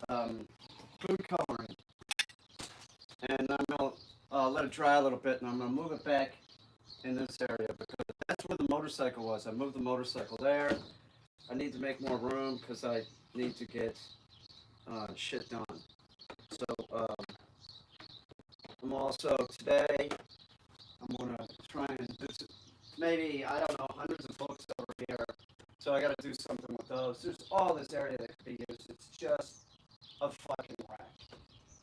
food coloring, and I'm gonna let it dry a little bit, and I'm gonna move it back in this area because that's where the motorcycle was. I moved the motorcycle there. I need to make more room because I need to get shit done. So I'm also today I'm gonna try and do maybe I don't know hundreds of books over here. So I got to do something with those. There's all this area that could be used. It's just a fucking wreck.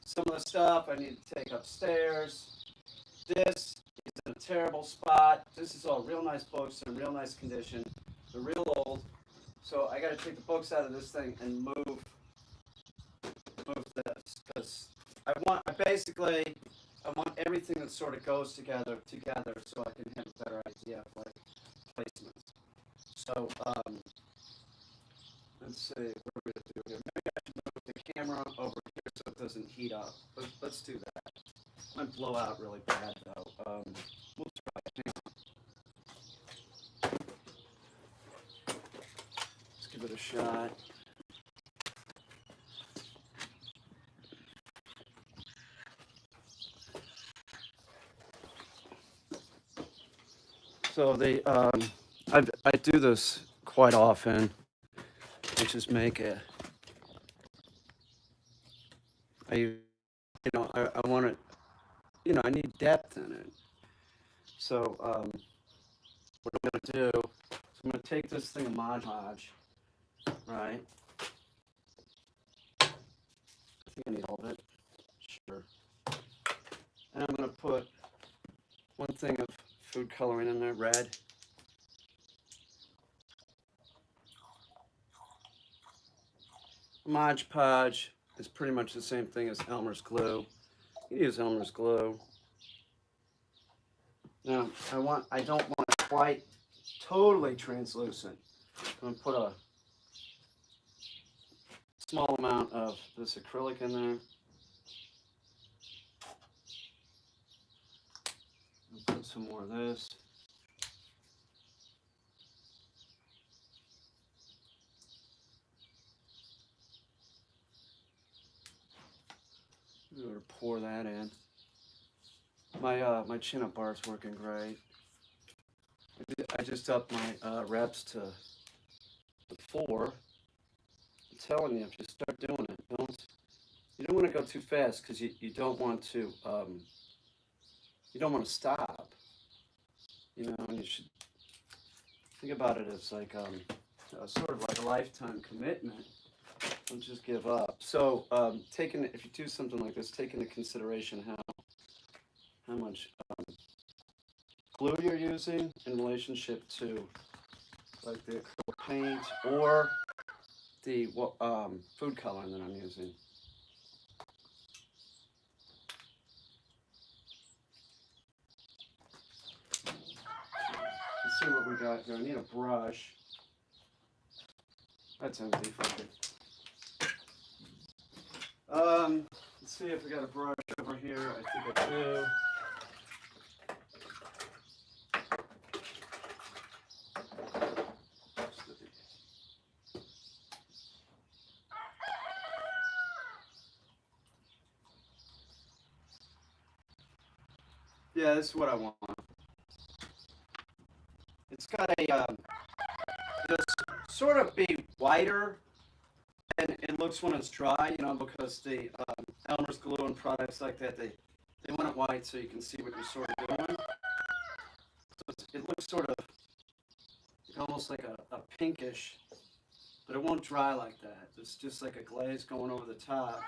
Some of the stuff I need to take upstairs. This is in a terrible spot. This is all real nice books in real nice condition. They're real old. So I got to take the books out of this thing and move this because I want everything that sort of goes together so I can have a better idea of like placements. So let's see what we're gonna do here. Maybe I should move the camera over here so it doesn't heat up. Let's do that. It might blow out really bad though. We'll try it. Let's give it a shot. So I do this quite often. I just make it. I want it. I need depth in it. So what I'm gonna do is I'm gonna take this thing of Mod Podge, right? I think I need all of it. Sure. And I'm gonna put one thing of food coloring in there, red. Mod Podge is pretty much the same thing as Elmer's glue. You use Elmer's glue. Now I don't want it quite totally translucent. I'm gonna put a small amount of this acrylic in there. I'll put some more of this. I'm gonna pour that in. My chin-up bar is working great. I just upped my reps to 4. I'm telling you, if you start doing it, you don't want to go too fast because you don't want to stop. And you should think about it as like sort of like a lifetime commitment. Don't just give up. So if you do something like this, take into consideration how much glue you're using in relationship to like the acrylic paint or the food coloring that I'm using. Let's see what we got here. I need a brush. That's empty. Fuck it. Let's see if we got a brush over here. I think I do. Yeah, this is what I want. It's got a it'll sort of be whiter than it looks when it's dry, because the Elmer's glue and products like that, they want it white so you can see what you're sort of doing. So it looks sort of almost like a pinkish, but it won't dry like that. It's just like a glaze going over the top.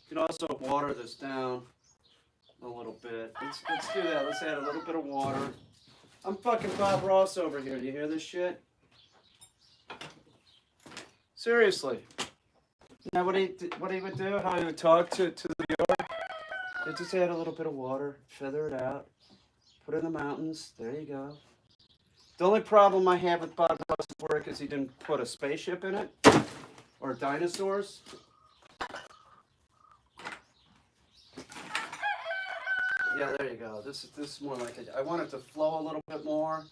You can also water this down a little bit. Let's do that. Let's add a little bit of water. I'm fucking Bob Ross over here. Do you hear this shit? Seriously. Now what he would do, how he would talk to the viewer, he'd just add a little bit of water, feather it out, put it in the mountains. There you go. The only problem I have with Bob Ross's work is he didn't put a spaceship in it or dinosaurs. Yeah, there you go. This is more like it. I want it to flow a little bit more.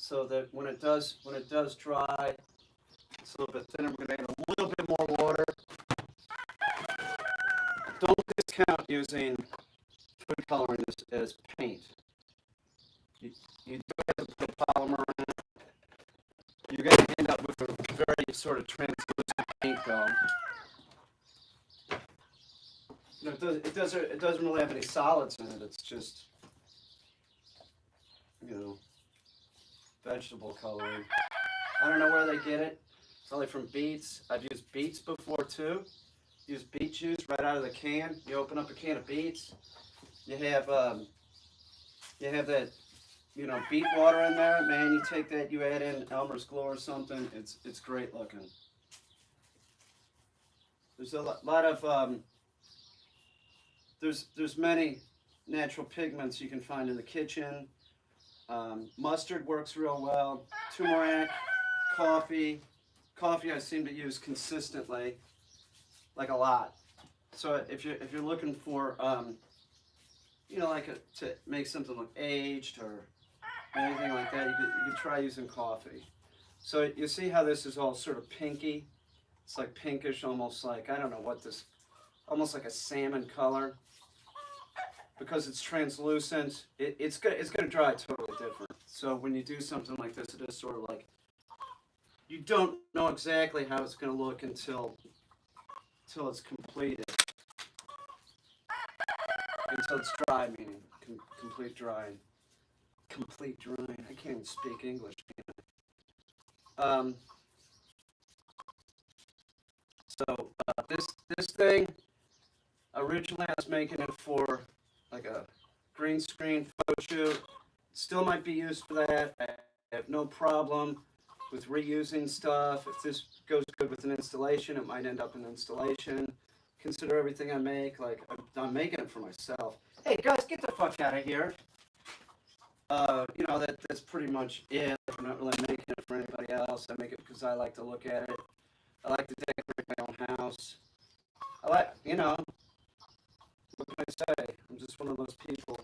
so that when it does dry, it's a little bit thinner. We're going to add a little bit more water. Don't discount using food coloring as paint. You do have to put polymer in it. You're going to end up with a very sort of translucent paint though. You know, it doesn't really have any solids in it. It's just, you know, vegetable coloring. I don't know where they get it. Probably from beets. I've used beets before too. Use beet juice right out of the can. You open up a can of beets. You have that, you know, beet water in there. Man, you take that, you add in Elmer's Glow or something. It's great looking. There's a lot of there's many natural pigments you can find in the kitchen. Mustard works real well. Turmeric, coffee. Coffee I seem to use consistently, like a lot. So if you're looking for you know, like to make something look aged or anything like that, you could try using coffee. So you see how this is all sort of pinky. It's like pinkish, almost like, I don't know what this, almost like a salmon color. Because it's translucent, it's gonna dry totally different. So when you do something like this, it is sort of like, you don't know exactly how it's gonna look until it's completed. Until it's dry, meaning complete drying. Complete drying. I can't even speak English. This thing, originally I was making it for like a green screen photo shoot. Still might be used for that. I have no problem with reusing stuff. If this goes good with an installation, it might end up in an installation. Consider everything I make, like I'm making it for myself. Hey guys, get the fuck out of here. You know, that's pretty much it. I'm not really making it for anybody else. I make it because I like to look at it. I like to decorate my own house. I like, you know, what can I say? I'm just one of those people.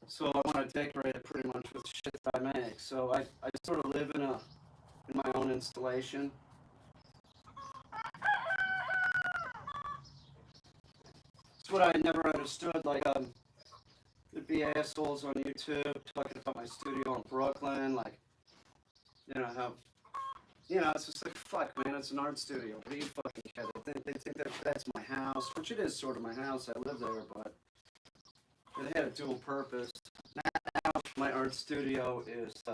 So I want to decorate it pretty much with shit that I make. So I sort of live in my own installation. It's what I never understood. Like, there'd be assholes on YouTube talking about my studio in Brooklyn. Like, you know, how, you know, it's just like, fuck, man, it's an art studio. What do you fucking care? They think that's my house, which it is sort of my house. I live there, but it had a dual purpose. Now my art studio is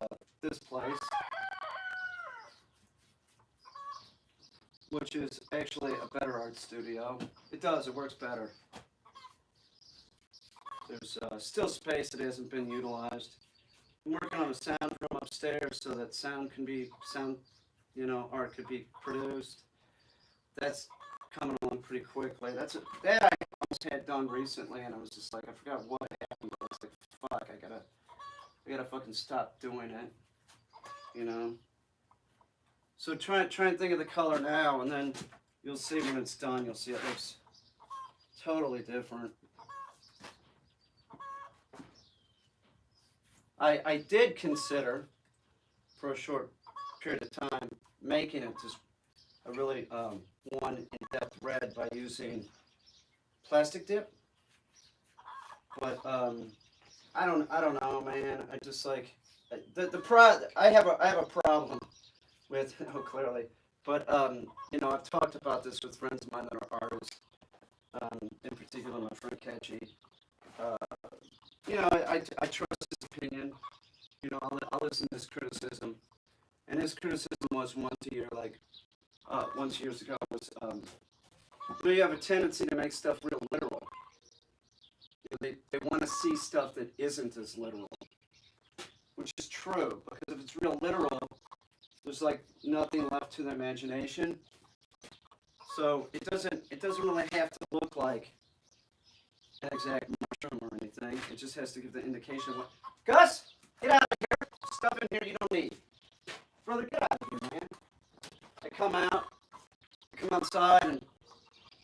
this place, which is actually a better art studio. It works better. There's still space that hasn't been utilized. I'm working on a sound room upstairs so that you know, art could be produced. That's coming along pretty quickly. That I almost had done recently, and I was just like, I forgot what happened. I was like, fuck, I gotta fucking stop doing it. You know. So try and think of the color now, and then you'll see when it's done. You'll see it looks totally different. I did consider, for a short period of time, making it just a really one in-depth red by using plastic dip, but I don't know, man. I just like I have a problem with clearly, but you know, I've talked about this with friends of mine that are artists, in particular my friend Catchy. You know, I trust his opinion. You know, I'll listen to his criticism. And his criticism was once years ago was, you know, you have a tendency to make stuff real literal. You know, they want to see stuff that isn't as literal, which is true, because if it's real literal, there's like nothing left to the imagination. So it doesn't really have to look like an exact mushroom or anything. It just has to give the indication of what. Gus, get out of here! Stuff in here you don't need. Brother, get out of here, man. I come outside and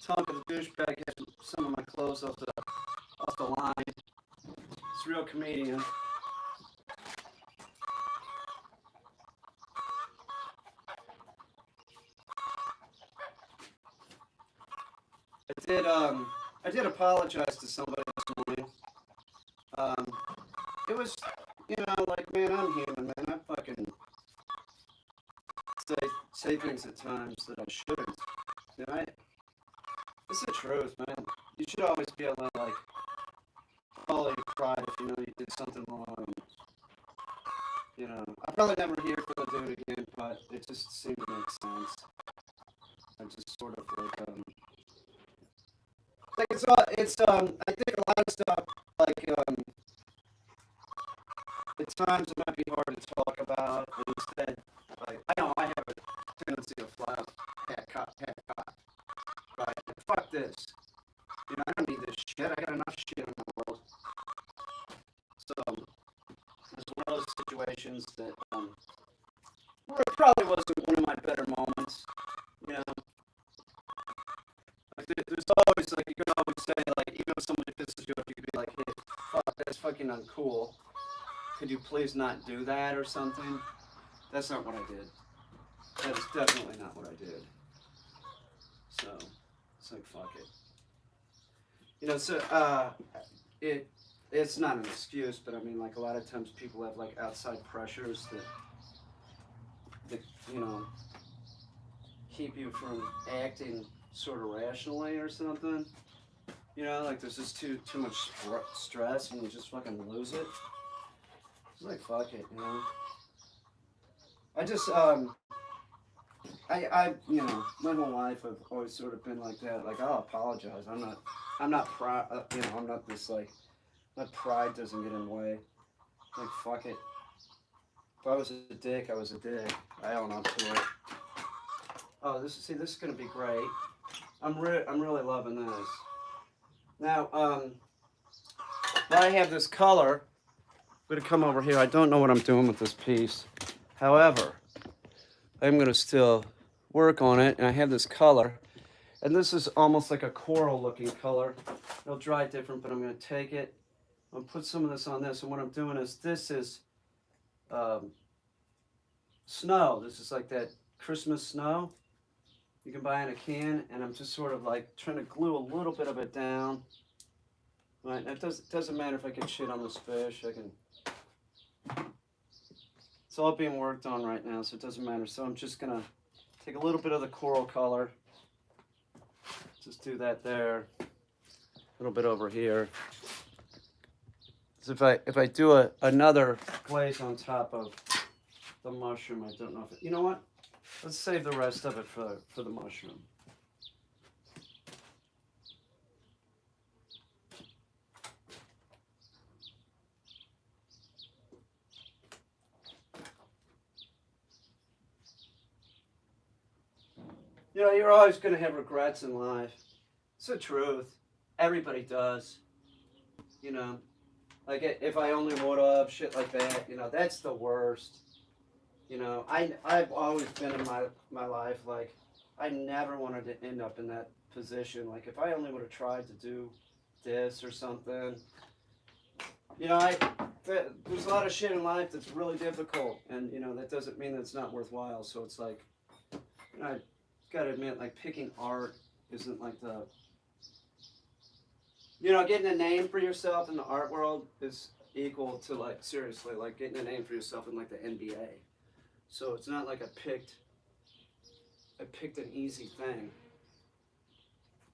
talk to the douchebag, get some of my clothes off the line. It's a real comedian. I did apologize to somebody this morning. Um, it was, like, man, I'm human, man. I fucking say things at times that I shouldn't. You know, it's the truth, man. You should always be able to, like, follow your pride if you know you did something wrong. And, I'm probably never here for to do it again, but it just seemed to make sense. I just sort of like I think a lot of stuff, like, at times it might be hard to talk about, and instead, like, I know I have a tendency to fly up, pat cop, right? And fuck this. I don't need this shit. I got enough shit in the world. So, it's one of those situations that, where it probably wasn't one of my better moments, you know. Like, there's always, like, you can always say, like, even if somebody pisses you off, you could be like, hey, fuck, that's fucking uncool. Could you please not do that or something? That's not what I did. That is definitely not what I did. So, it's like, fuck it. So, it's not an excuse, but I mean, like, a lot of times people have, like, outside pressures that keep you from acting sort of rationally or something. Like, there's just too much stress and you just fucking lose it. It's like, fuck it, I just, my whole life I've always sort of been like that. Like, I'll apologize. I'm not proud, I'm not this, like, my pride doesn't get in the way. Like, fuck it. If I was a dick, I was a dick. I own up to it. Oh, this is gonna be great. I'm really loving this. Now, now I have this color. I'm gonna come over here. I don't know what I'm doing with this piece. However, I'm gonna still work on it, and I have this color. And this is almost like a coral looking color. It'll dry different, but I'm gonna take it. I'm gonna put some of this on this, and what I'm doing is, this is snow. This is like that Christmas snow you can buy in a can, and I'm just sort of like trying to glue a little bit of it down. Right, it doesn't matter if I get shit on this fish. It's all being worked on right now, so it doesn't matter. So I'm just gonna take a little bit of the coral color. Just do that there. A little bit over here. So if I do another glaze on top of the mushroom, I don't know if you know what? Let's save the rest of it for the mushroom. You're always going to have regrets in life. It's the truth. Everybody does. Like, if I only would have, shit like that, that's the worst. I've always been in my life, like, I never wanted to end up in that position. Like, if I only would have tried to do this or something. There's a lot of shit in life that's really difficult, and, that doesn't mean that it's not worthwhile. So it's like, I gotta admit, like, picking art isn't like the, getting a name for yourself in the art world is equal to, like, seriously, like, getting a name for yourself in, like, the NBA. So it's not like I picked an easy thing.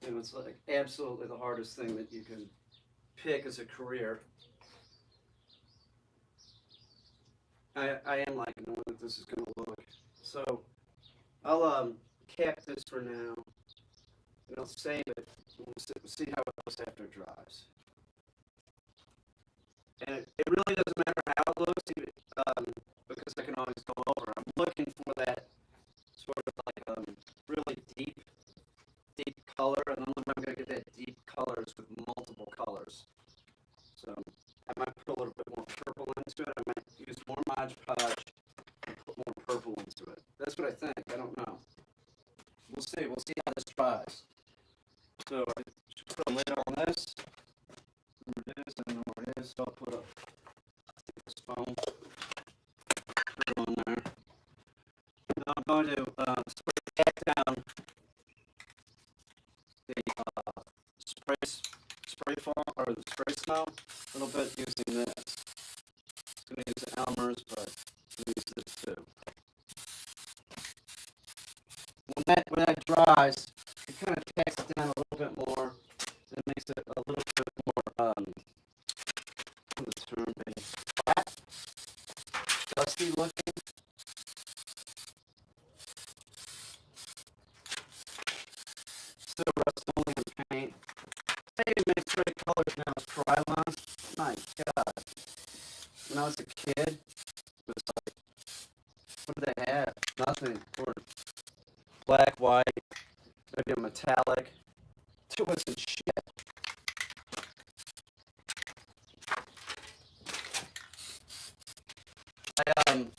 It's like absolutely the hardest thing that you can pick as a career. I am liking the way that this is going to look. So I'll cap this for now, and I'll save it. We'll see how it looks after it dries. And it really doesn't matter how it looks, because I can always go over. I'm looking for that sort of like really deep color, and I'm going to get that deep colors with multiple colors. So I might put a little bit more purple into it. I might use more Mod Podge and put more purple into it. That's what I think. I don't know. We'll see. We'll see how this dries. So I should put a lid on this. There it is. I don't know where it is. So I'll put this foam. Put it on there. Now I'm going to spray back down the warmers, but I use this too. When that dries, it kind of takes it down a little bit more. It makes it a little bit more, what would the term be? Flat, dusty looking. Still Rust-Oleum paint. Maybe make pretty colors now with Krylon. My God. When I was a kid, it was like, what did they have? Nothing. Or black, white, maybe a metallic. There wasn't shit. I'm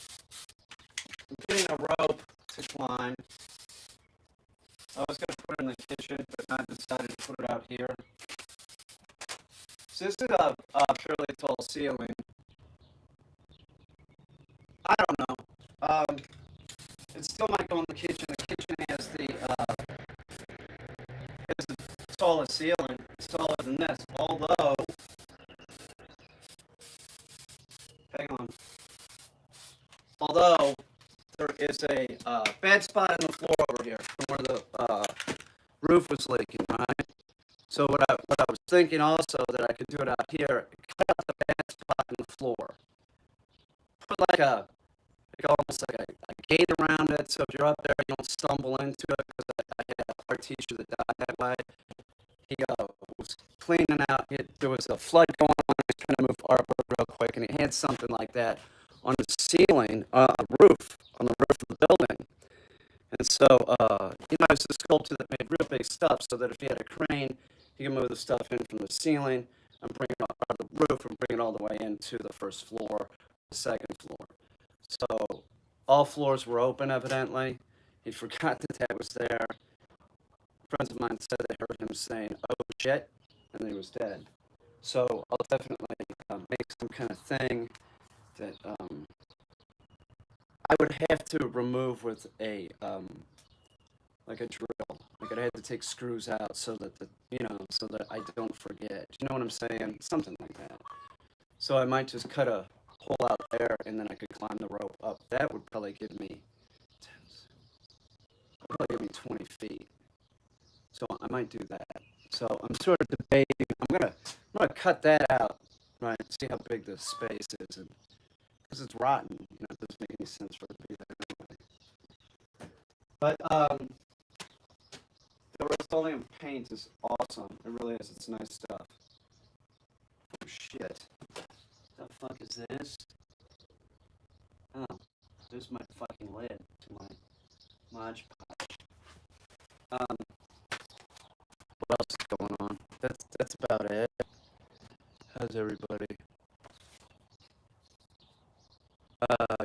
getting a rope to climb. I was going to put it in the kitchen, but I decided to put it out here. So this is a fairly tall ceiling. I don't know. It still might go in the kitchen. The kitchen has the tallest ceiling. It's taller than this. Although, hang on. Although there is a bad spot in the floor over here from where the roof was leaking, right? So what I was thinking also that I could do it out here, cut out the bad spot in the floor. Put like almost like a gate around it, so if you're up there, you don't stumble into it. Because I had a art teacher that died that way. He was cleaning out. There was a flood going on. He was trying to move artwork real quick, and he had something like that on the ceiling, on the roof of the building. And so, he was a sculptor that made real big stuff, so that if he had a crane, he could move the stuff in from the ceiling and bring it out the roof and bring it all the way into the first floor, the second floor. So all floors were open, evidently. He forgot that was there. Friends of mine said they heard him saying, "Oh shit," and then he was dead. So I'll definitely make some kind of thing that I would have to remove with a like a drill. Like I'd have to take screws out so that so that I don't forget. You know what I'm saying? Something like that. So I might just cut a hole out there, and then I could climb the rope up. That would probably give me 20 feet. So I might do that. So I'm sort of debating. I'm gonna cut that out, right? See how big the space is, because it's rotten. It doesn't make any sense for it to be there anyway. But the Rust-Oleum paint is awesome. It really is. It's nice stuff. Oh shit! What the fuck is this? Oh, there's my fucking lid to my Mod Podge. What else is going on? That's about it. How's everybody?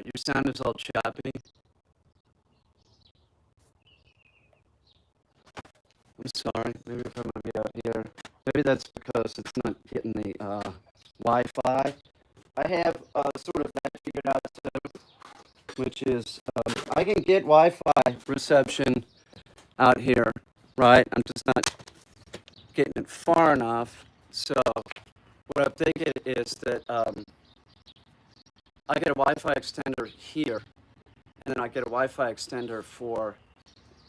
Your sound is all choppy. I'm sorry. Maybe if I might be out here. Maybe that's because it's not getting the Wi-Fi. I have sort of that figured out too, which is I can get Wi-Fi reception out here, right? I'm just not getting it far enough. So what I'm thinking is that I get a Wi-Fi extender here, and then I get a Wi-Fi extender for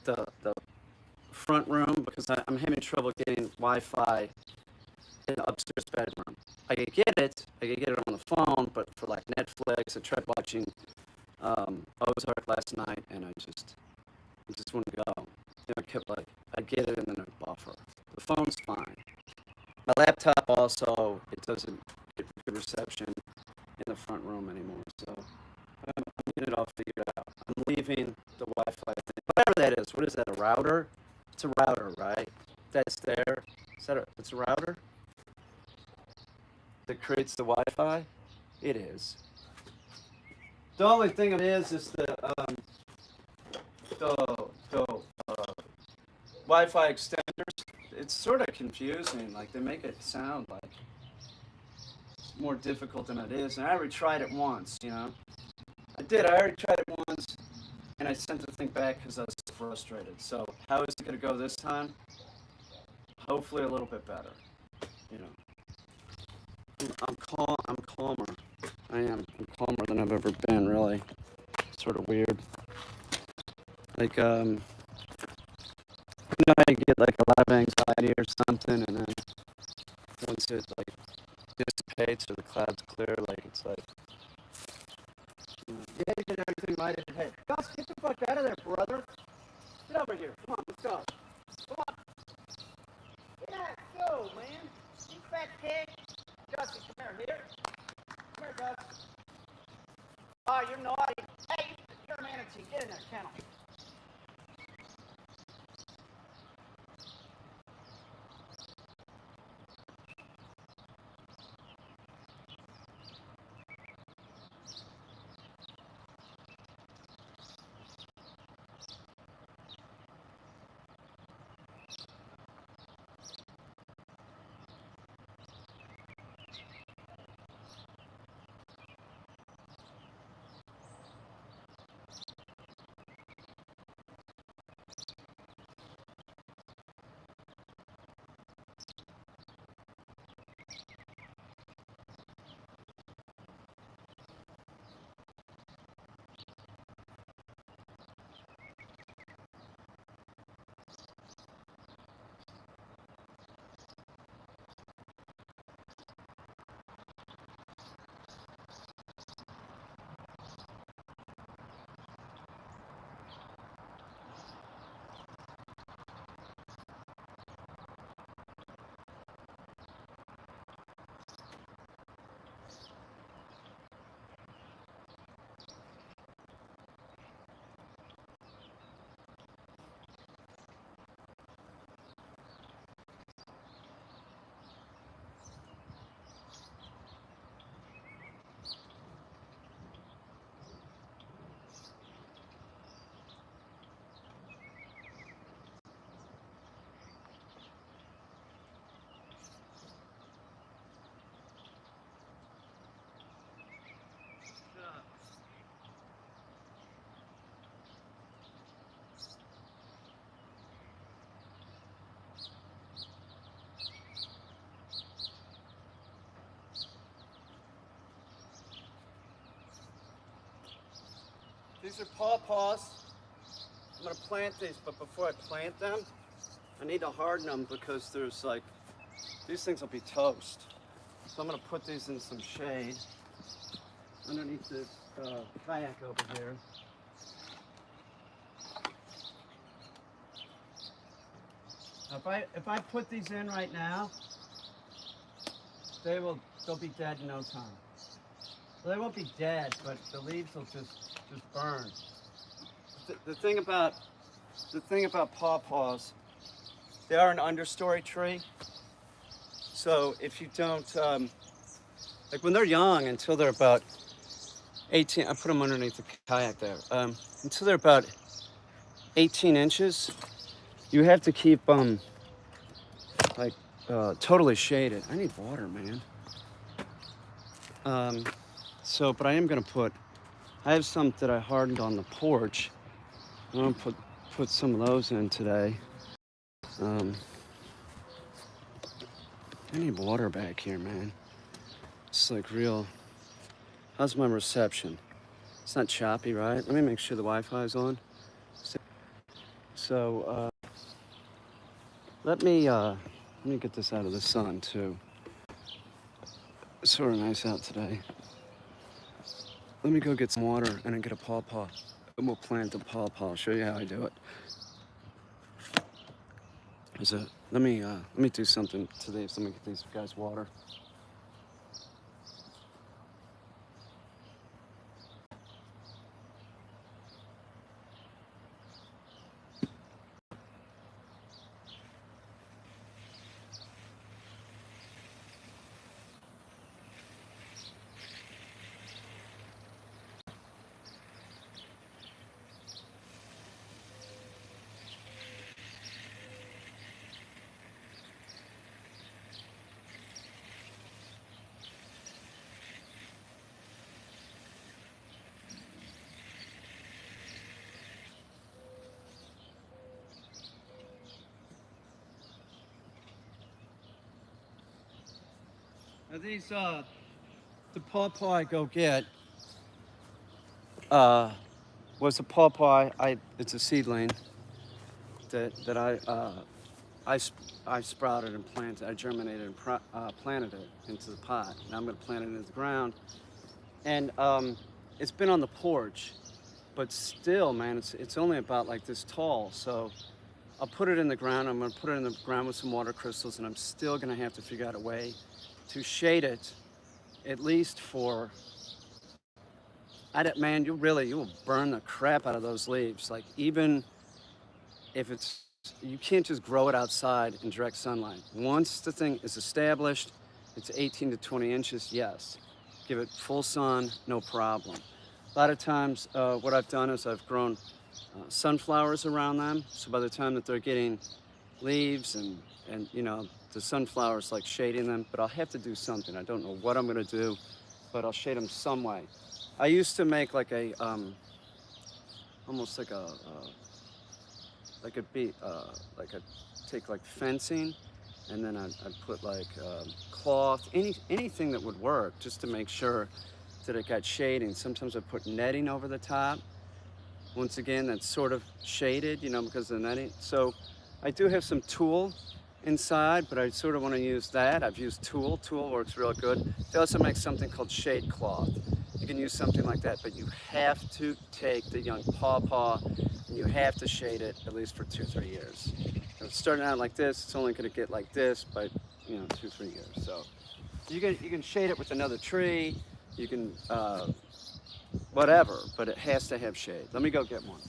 the front room, because I'm having trouble getting Wi-Fi in the upstairs bedroom. I could get it on the phone, but for like Netflix, I tried watching Ozark last night, and I just wouldn't go. I kept like, I get it and then a buffer. The phone's fine. My laptop also, it doesn't get good reception in the front room anymore, so I'm getting it all figured out. I'm leaving the Wi-Fi thing, whatever that is. What is that, a router? It's a router, right? That's there. It's a router that creates the Wi-Fi? It is. The only thing it is the Wi-Fi extenders. It's sort of confusing. Like, they make it sound like it's more difficult than it is. And I already tried it once, I already tried it once, and I sent the thing back because I was frustrated. So how is it going to go this time? Hopefully a little bit better. I'm calmer. I am. I'm calmer than I've ever been, really. Sort of weird. Like, I get like a lot of anxiety or something, and then once it like dissipates or the clouds clear, like it's like, yeah, you did everything right in your head. Gus, get the fuck out of there, brother. Get over here. Come on, let's go. Come on. Yeah, go, man. You fat pig. Gussie, come here. Come here, Gus. Oh, you're naughty. Hey, you're a manatee. Get in there, kennel. These are pawpaws. I'm gonna plant these, but before I plant them, I need to harden them because there's like, these things will be toast. So I'm gonna put these in some shade underneath this kayak over here. If I put these in right now, they'll be dead in no time. Well, they won't be dead, but the leaves will just burn. The thing about pawpaws, they are an understory tree. So if you don't, like when they're young, until they're about 18, I put them underneath the kayak there. Until they're about 18 inches, you have to keep them totally shaded. I need water, man. But I am gonna I have some that I hardened on the porch. I'm gonna put some of those in today. I need water back here, man. It's like real. How's my reception? It's not choppy, right? Let me make sure the Wi-Fi's on. So let me get this out of the sun too. It's sort of nice out today. Let me go get some water and then get a pawpaw. And we'll plant the pawpaw. I'll show you how I do it. Let me do something to these. Let me get these guys water. Now The pawpaw I go get uh, was a pawpaw. It's a seedling that I sprouted and planted. I germinated and planted it into the pot. Now I'm going to plant it into the ground. And it's been on the porch, but still, man, it's only about like this tall. So I'll put it in the ground. I'm going to put it in the ground with some water crystals, and I'm still going to have to figure out a way to shade it, at least for. Man, you will burn the crap out of those leaves. Like even if you can't just grow it outside in direct sunlight. Once the thing is established, it's 18 to 20 inches, yes. Give it full sun, no problem. A lot of times what I've done is I've grown sunflowers around them. So by the time that they're getting leaves and the sunflowers like shading them, but I'll have to do something. I don't know what I'm gonna do, but I'll shade them some way. I used to make like a, almost like take like fencing, and then I'd put like cloth, anything that would work just to make sure that it got shading. Sometimes I put netting over the top. Once again, that's sort of shaded, because of the netting. So I do have some tulle inside, but I sort of want to use that. I've used tulle. Tulle works real good. They also make something called shade cloth. You can use something like that, but you have to take the young pawpaw and you have to shade it at least for 2-3 years. If it's starting out like this, it's only going to get like this by 2-3 years. So you can shade it with another tree. You can whatever, but it has to have shade. Let me go get one.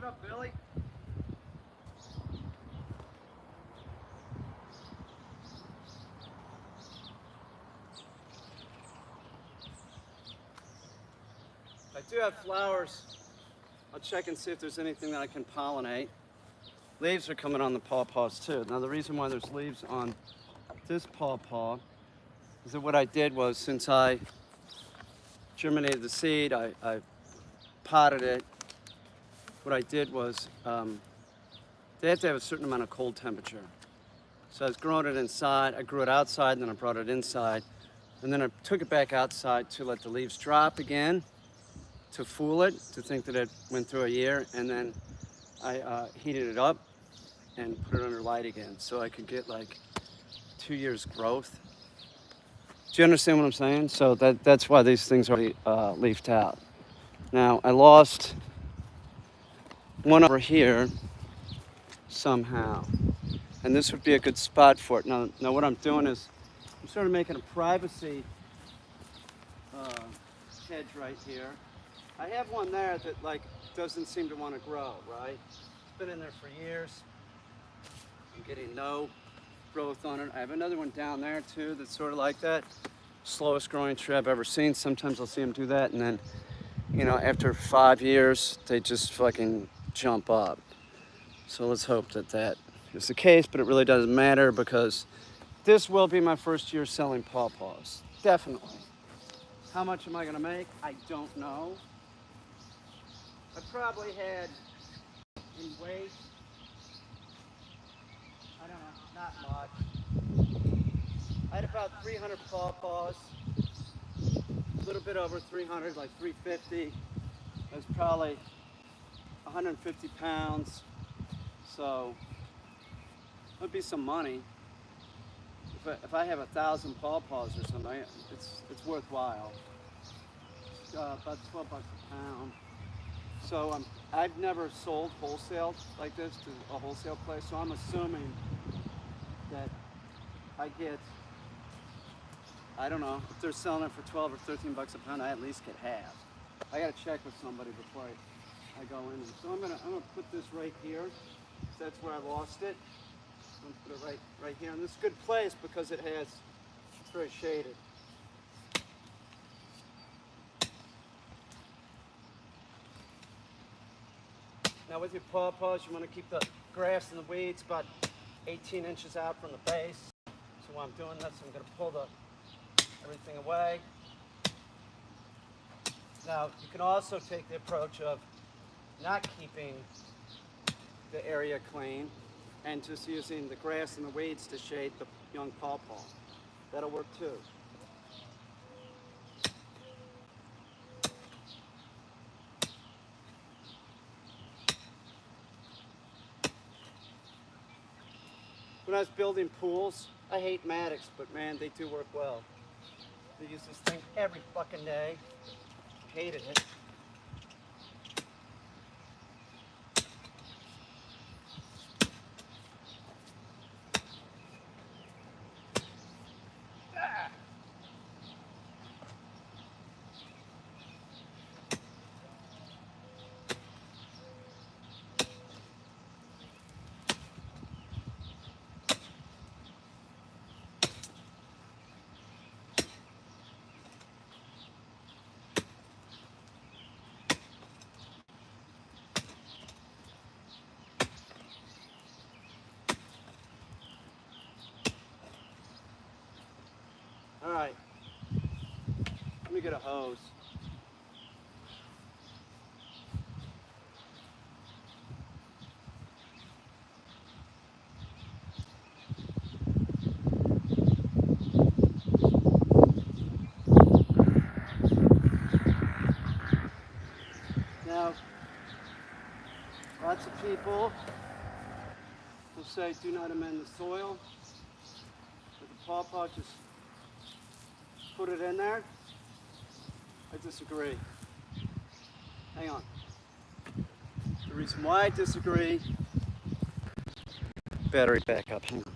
Shut up, Billy. I do have flowers. I'll check and see if there's anything that I can pollinate. Leaves are coming on the pawpaws too. Now the reason why there's leaves on this pawpaw is that what I did was, since I germinated the seed, I potted it. What I did was, they have to have a certain amount of cold temperature. So I was growing it inside. I grew it outside, and then I brought it inside. And then I took it back outside to let the leaves drop again, to fool it, to think that it went through a year. And then I heated it up and put it under light again, so I could get like 2 years growth. Do you understand what I'm saying? So that's why these things are leafed out. Now I lost one over here. somehow. And this would be a good spot for it. Now what I'm doing is I'm sort of making a privacy hedge right here. I have one there that like doesn't seem to want to grow, right? It's been in there for years. I'm getting no growth on it. I have another one down there too that's sort of like that. Slowest growing tree I've ever seen. Sometimes I'll see them do that, and then, you know, after 5 years, they just fucking jump up. So let's hope that that is the case, but it really doesn't matter because this will be my first year selling pawpaws. Definitely. How much am I gonna make? I don't know. I probably had in weight, I don't know, not much. I had about 300 pawpaws, a little bit over 300, like 350. It was probably 150 pounds, so it would be some money. If I have 1,000 pawpaws or something, it's worthwhile. About 12 bucks a pound. So I've never sold wholesale like this to a wholesale place, so I'm assuming that I get, I don't know, if they're selling it for 12 or 13 bucks a pound, I at least get half. I gotta check with somebody before I go in. So I'm gonna put this right here. So that's where I lost it. I'm gonna put it right here. And this is a good place because it's very shaded. Now with your pawpaws, you want to keep the grass and the weeds about 18 inches out from the base. So while I'm doing this, I'm going to pull everything away. Now you can also take the approach of not keeping the area clean and just using the grass and the weeds to shade the young pawpaw. That'll work too. When I was building pools, I hate Maddox, but man, they do work well. They use this thing every fucking day. Hated it. All right, let me get a hose. Now, lots of people will say do not amend the soil. With the pawpaw, just put it in there. I disagree. Hang on. The reason why I disagree, battery backup. Hang on.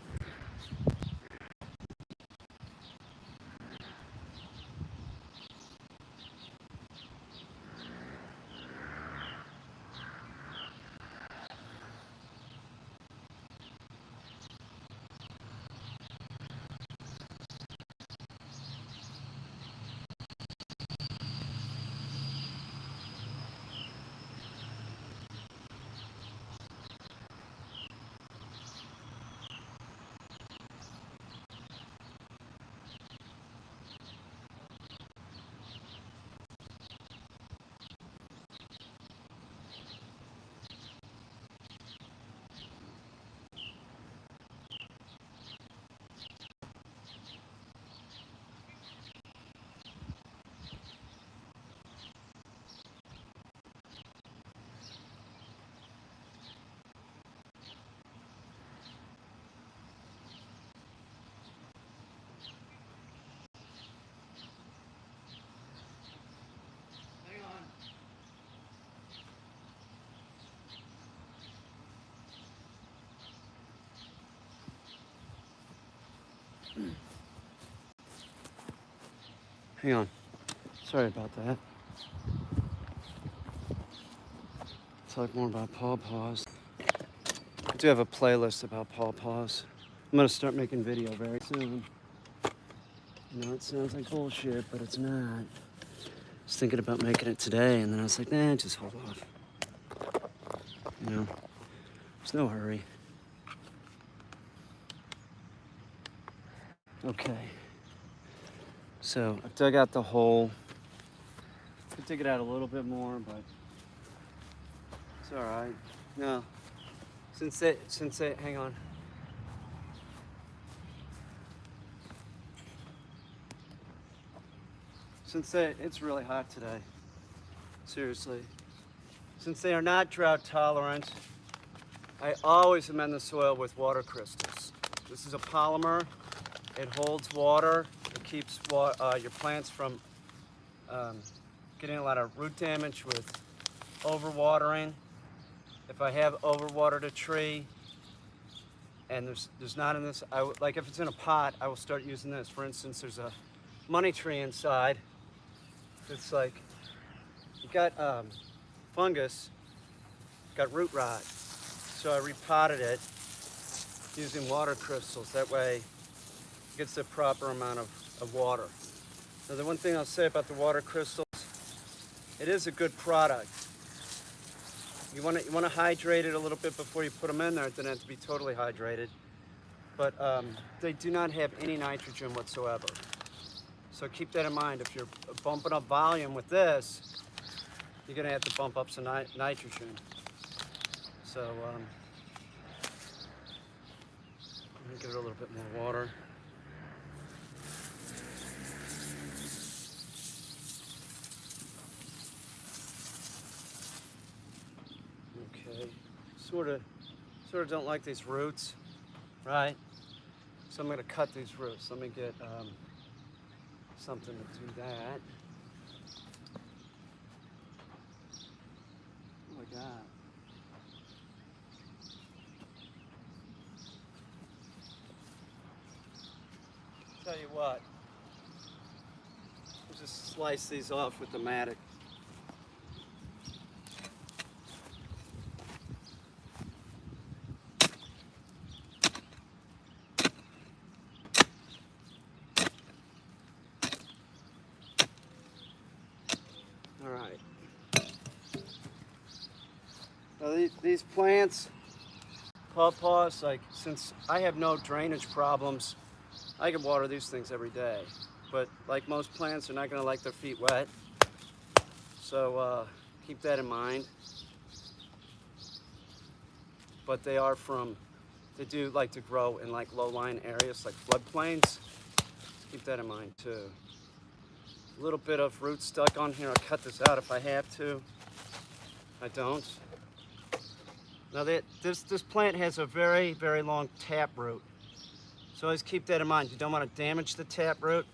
Hang on. Sorry about that. Talk more about pawpaws. I do have a playlist about pawpaws. I'm gonna start making video very soon. I know it sounds like bullshit, but it's not. I was thinking about making it today, and then I was like, nah, just hold off. You know, there's no hurry. Okay. So I've dug out the hole. I could dig it out a little bit more, but it's all right. No, hang on. It's really hot today. Seriously. Since they are not drought tolerant, I always amend the soil with water crystals. This is a polymer. It holds water. It keeps your plants from getting a lot of root damage with overwatering. If I have overwatered a tree and there's not in this, like if it's in a pot, I will start using this. For instance, there's a money tree inside. It's like, you got fungus, got root rot. So I repotted it using water crystals. That way it gets the proper amount of water. Now the one thing I'll say about the water crystals, it is a good product. You want to hydrate it a little bit before you put them in there. It doesn't have to be totally hydrated. But they do not have any nitrogen whatsoever. So keep that in mind. If you're bumping up volume with this, you're going to have to bump up some nitrogen. So let me give it a little bit more water. Okay, sort of don't like these roots, right? So I'm going to cut these roots. Let me get something to do that. Oh my God. Tell you what, I'll just slice these off with the mattock. All right. Now these plants, pawpaws, like, since I have no drainage problems, I can water these things every day. But like most plants, they're not going to like their feet wet. So keep that in mind. But they do like to grow in like low-lying areas like floodplains. Keep that in mind too. A little bit of root stuck on here. I'll cut this out if I have to. I don't. Now this plant has a very, very long tap root. So always keep that in mind. You don't want to damage the tap root.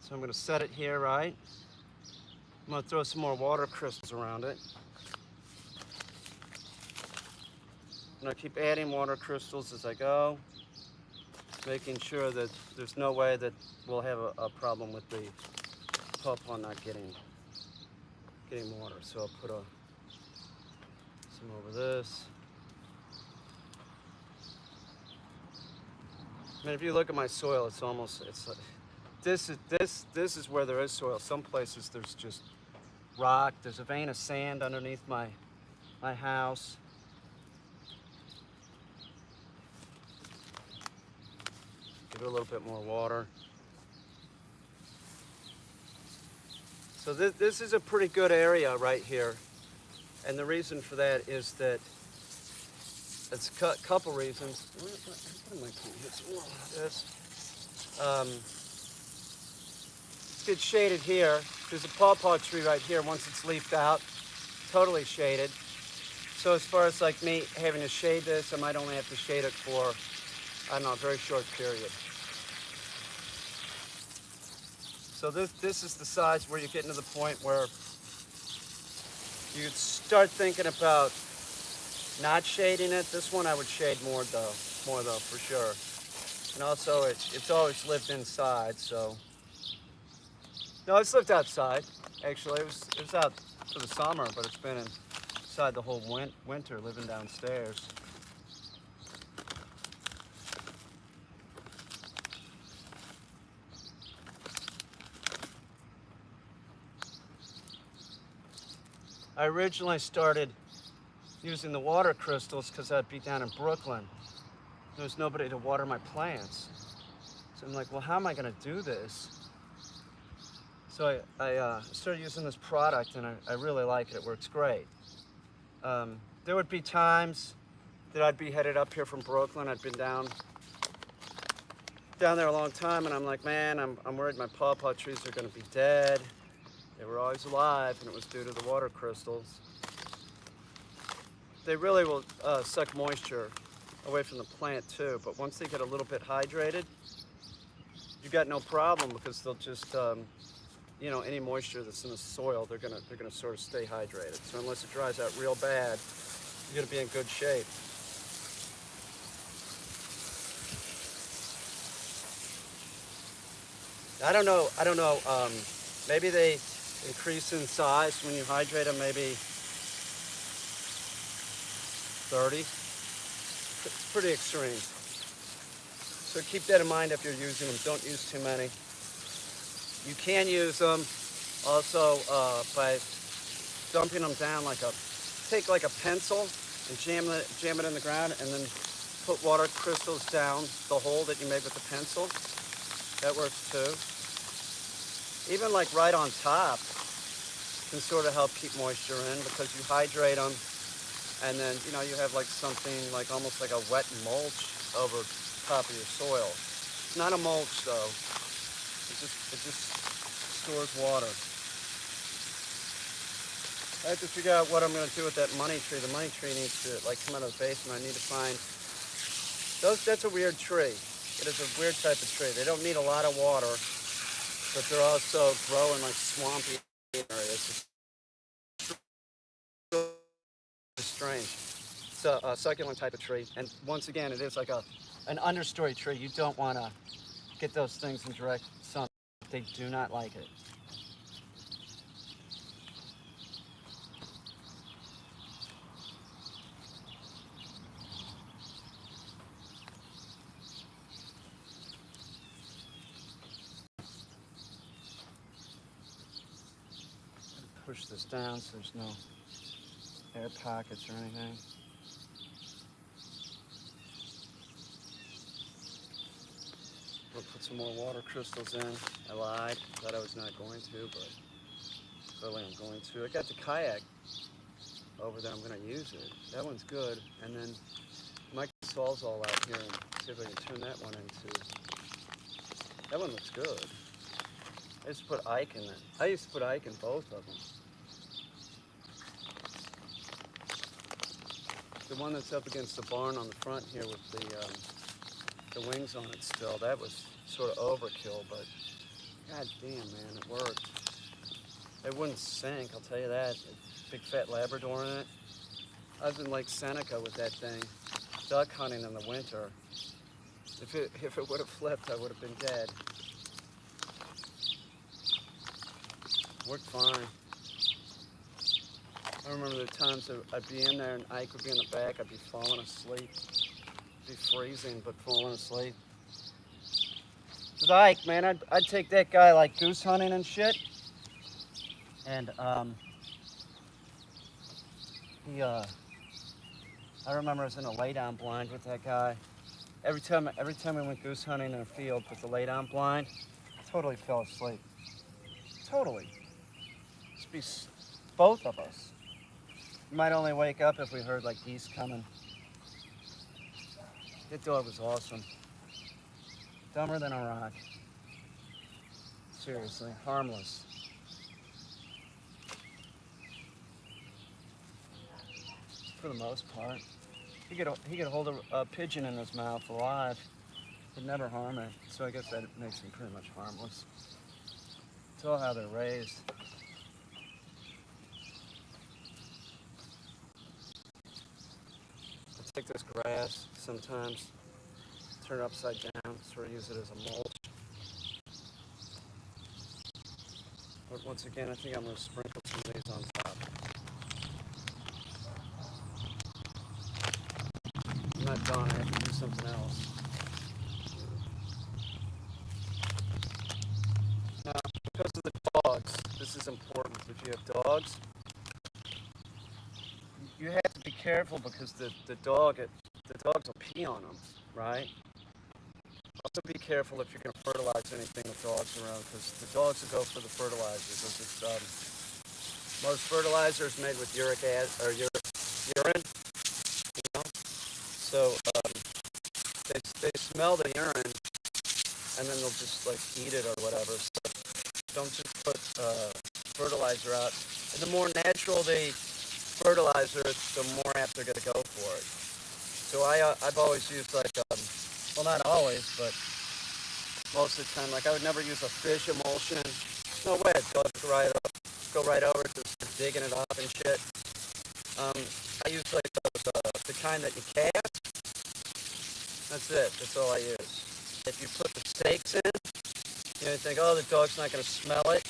So I'm going to set it here, right? I'm going to throw some more water crystals around it. And I'll keep adding water crystals as I go, making sure that there's no way that we'll have a problem with the pawpaw not getting water. So I'll put some over this. I mean, if you look at my soil, it's like, this is where there is soil. Some places there's just rock. There's a vein of sand underneath my house. Give it a little bit more water. So this is a pretty good area right here. And the reason for that is that it's a couple reasons. What am I doing? It's shaded here. There's a pawpaw tree right here. Once it's leafed out, totally shaded. So as far as like me having to shade this, I might only have to shade it for, I don't know, a very short period. So this is the size where you're getting to the point where you start thinking about not shading it. This one I would shade more though, for sure. And also it's always lived inside, so. No, it's lived outside. Actually, it was out for the summer, but it's been inside the whole winter, living downstairs. I originally started using the water crystals because I'd be down in Brooklyn. There was nobody to water my plants. So I'm like, well, how am I going to do this? So I started using this product, and I really like it. It works great. There would be times that I'd be headed up here from Brooklyn. I'd been down there a long time, and I'm like, man, I'm worried my pawpaw trees are going to be dead. They were always alive, and it was due to the water crystals. They really will suck moisture away from the plant too, but once they get a little bit hydrated, you got no problem because they'll just, any moisture that's in the soil, they're gonna sort of stay hydrated. So unless it dries out real bad, you're gonna be in good shape. I don't know. Maybe they increase in size when you hydrate them. Maybe 30. It's pretty extreme. So keep that in mind if you're using them. Don't use too many. You can use them also by dumping them down take like a pencil and jam it in the ground, and then put water crystals down the hole that you made with the pencil. That works too. Even like right on top can sort of help keep moisture in because you hydrate them, and then you have like something like almost like a wet mulch over top of your soil. It's not a mulch though. It just stores water. I have to figure out what I'm going to do with that money tree. The money tree needs to come out of the basement. I need to find those. That's a weird tree. It is a weird type of tree. They don't need a lot of water, but they're also growing like swampy areas. It's strange. It's a succulent type of tree, and once again, it is like an understory tree. You don't want to get those things in direct sun. They do not like it. Push this down so there's no air pockets or anything. We'll put some more water crystals in. I lied. Thought I was not going to, but clearly I'm going to. I got the kayak over there. I'm going to use it. That one's good. And then my Sawzall out here, and see if I can turn that one into. That one looks good. I used to put Ike in it. I used to put Ike in both of them. The one that's up against the barn on the front here with the wings on it still, that was sort of overkill, but god damn, man, it worked. It wouldn't sink, I'll tell you that. Big fat Labrador in it. I was in Lake Seneca with that thing, duck hunting in the winter. If it would have flipped, I would have been dead. Worked fine. I remember the times that I'd be in there and Ike would be in the back, I'd be falling asleep. Be freezing, but falling asleep. With Ike, man, I'd take that guy like goose hunting and shit. And I remember I was in a lay-down blind with that guy. Every time we went goose hunting in a field with the lay-down blind, totally fell asleep. Totally. Just be both of us. You might only wake up if we heard like geese coming. That dog was awesome. Dumber than a rock. Seriously, harmless. For the most part. He could hold a pigeon in his mouth alive. He'd never harm it. So I guess that makes him pretty much harmless. It's all how they're raised. take this grass sometimes, turn it upside down, sort of use it as a mulch. But once again, I think I'm going to sprinkle some of these on top. I'm not done, I have to do something else. Now, because of the dogs, this is important. If you have dogs, you have to be careful because the dogs will pee on them, right? Also be careful if you're going to fertilize anything with dogs around, because the dogs will go for the fertilizer. Because most fertilizer is made with uric acid or urine, you know. So they smell the urine and then they'll just like eat it or whatever. So don't just put fertilizer out. And the more natural the fertilizer, the more apt they're going to go for it. So I've always used like well, not always, but most of the time, like I would never use a fish emulsion. No way, go right over it, just digging it up and shit. I use like the kind that you cast. That's it. That's all I use. If you put the stakes in, you know, you think, oh, the dog's not going to smell it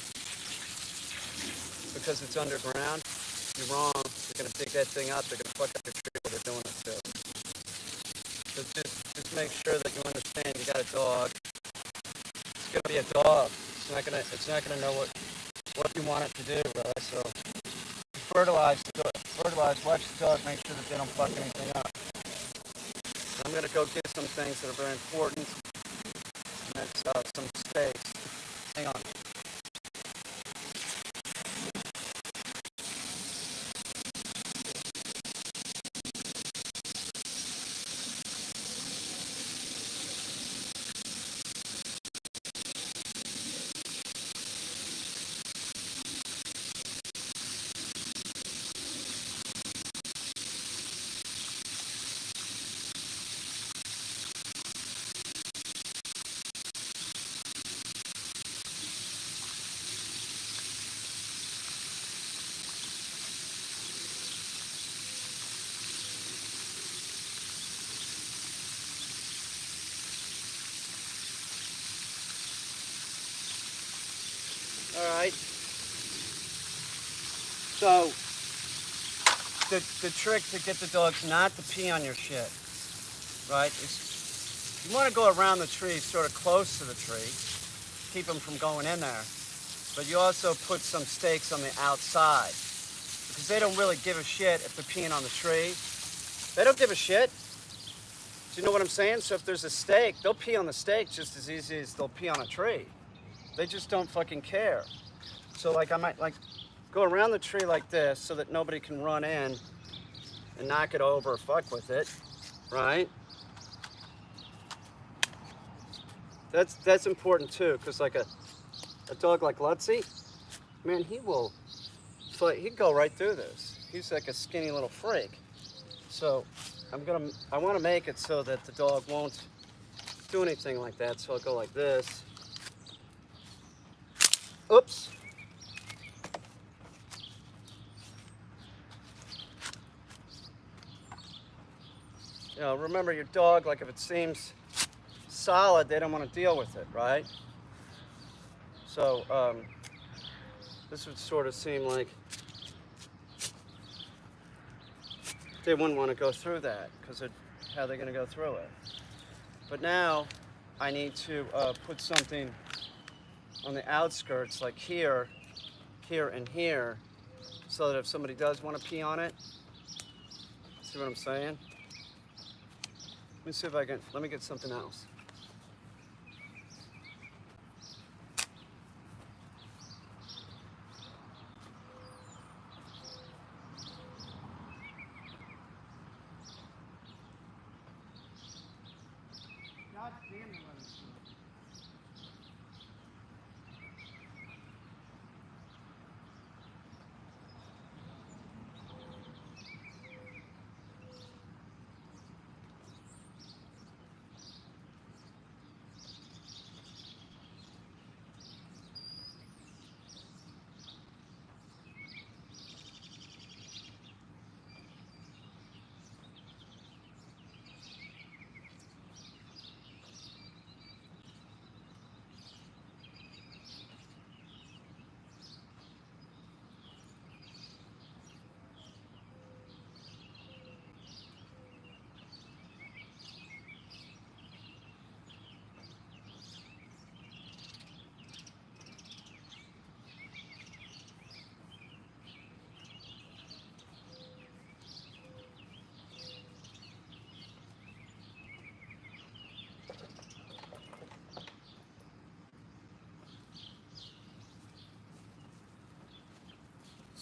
because it's underground. You're wrong. They're going to dig that thing up. They're going to fuck up your tree while they're doing it too. So just make sure that you understand you got a dog. It's going to be a dog. It's not gonna know what you want it to do, really. So fertilize, watch the dog, make sure that they don't fuck anything up. So I'm gonna go get some things that are very important, and that's some steaks. Hang on. All right. So the trick to get the dogs not to pee on your shit, right, is you want to go around the tree, sort of close to the tree, keep them from going in there. But you also put some stakes on the outside because they don't really give a shit if they're peeing on the tree. They don't give a shit. Do you know what I'm saying? So if there's a stake, they'll pee on the stake just as easy as they'll pee on a tree. They just don't fucking care. So like I might like go around the tree like this so that nobody can run in and knock it over or fuck with it, right? That's important too, because like a dog like Lutzy, man, he'd go right through this. He's like a skinny little freak. So I want to make it so that the dog won't do anything like that. So I'll go like this. Oops. You know, remember your dog, like if it seems solid, they don't want to deal with it, right? So this would sort of seem like they wouldn't want to go through that because how are they going to go through it? But now I need to put something on the outskirts, like here, and here, so that if somebody does want to pee on it, see what I'm saying? Let me see if let me get something else. God damn it.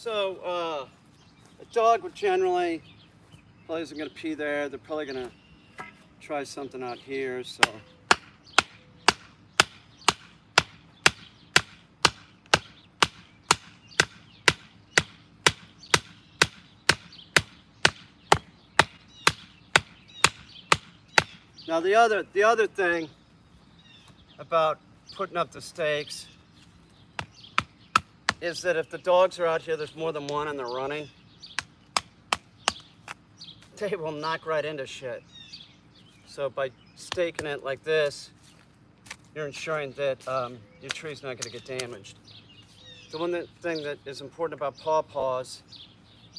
So, a dog would generally, probably isn't going to pee there. They're probably going to try something out here, so. Now the other thing about putting up the stakes is that if the dogs are out here, there's more than one and they're running, they will knock right into shit. So by staking it like this, you're ensuring that your tree's not going to get damaged. The one thing that is important about pawpaws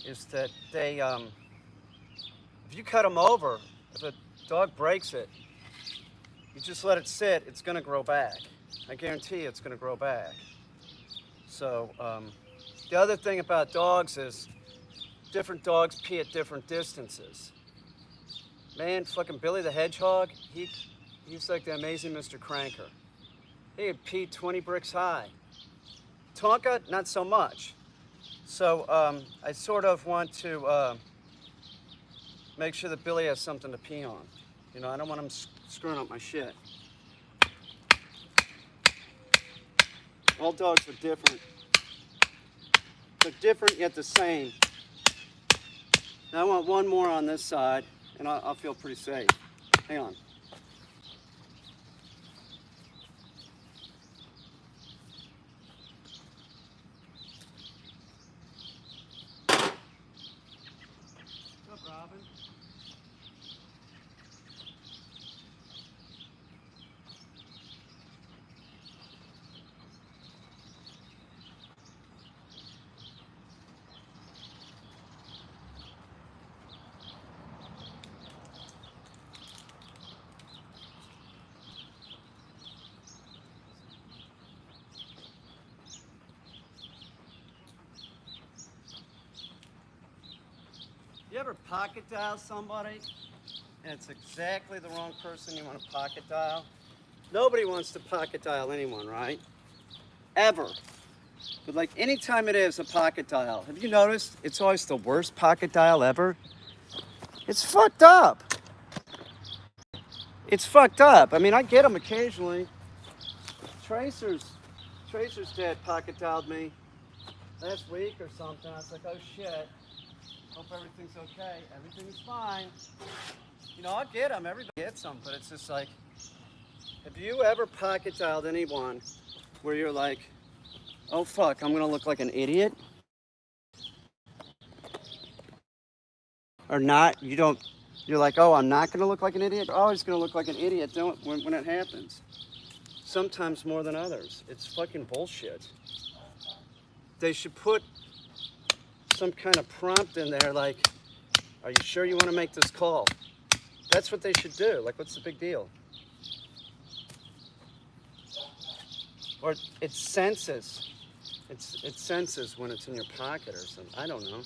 is that they, if you cut them over, if a dog breaks it, you just let it sit, it's going to grow back. I guarantee you it's going to grow back. So the other thing about dogs is different dogs pee at different distances. Man, fucking Billy the Hedgehog, he's like the amazing Mr. Cranker. He would pee 20 bricks high. Tonka, not so much. So I sort of want to make sure that Billy has something to pee on. You know, I don't want him screwing up my shit. All dogs are different. They're different yet the same. Now I want one more on this side, and I'll feel pretty safe. Hang on. What's up, Robin? You ever pocket dial somebody and it's exactly the wrong person you want to pocket dial? Nobody wants to pocket dial anyone, right? Ever. But like anytime it is a pocket dial, have you noticed it's always the worst pocket dial ever? It's fucked up. It's fucked up. I mean, I get them occasionally. Tracer's dad pocket dialed me last week or something. I was like, oh shit. Hope everything's okay. Everything's fine. You know, I'll get them. Everybody gets them. But it's just like, have you ever pocket dialed anyone where you're like, oh fuck, I'm going to look like an idiot? Or not? You're like, oh, I'm not going to look like an idiot? Oh, he's going to look like an idiot when it happens. Sometimes more than others. It's fucking bullshit. They should put some kind of prompt in there like, are you sure you want to make this call? That's what they should do. Like, what's the big deal? Or it senses. It senses when it's in your pocket or something. I don't know.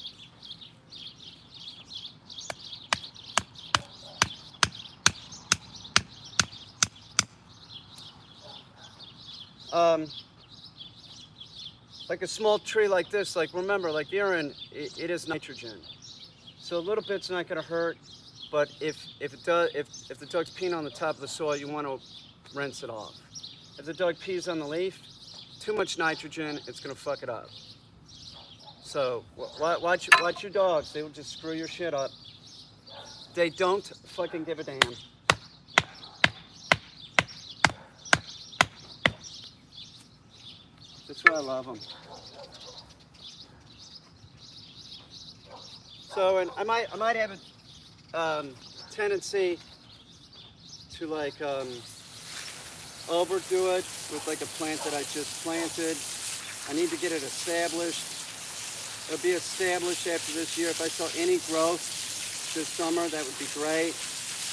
Like a small tree like this, like remember, like urine, it is nitrogen. So a little bit's not gonna hurt, but if the dog's peeing on the top of the soil, you want to rinse it off. If the dog pees on the leaf, too much nitrogen, it's gonna fuck it up. So watch your dogs, they will just screw your shit up. They don't fucking give a damn. That's why I love them. So, and I might have a tendency to like overdo it with like a plant that I just planted. I need to get it established. It'll be established after this year. If I saw any growth this summer, that would be great.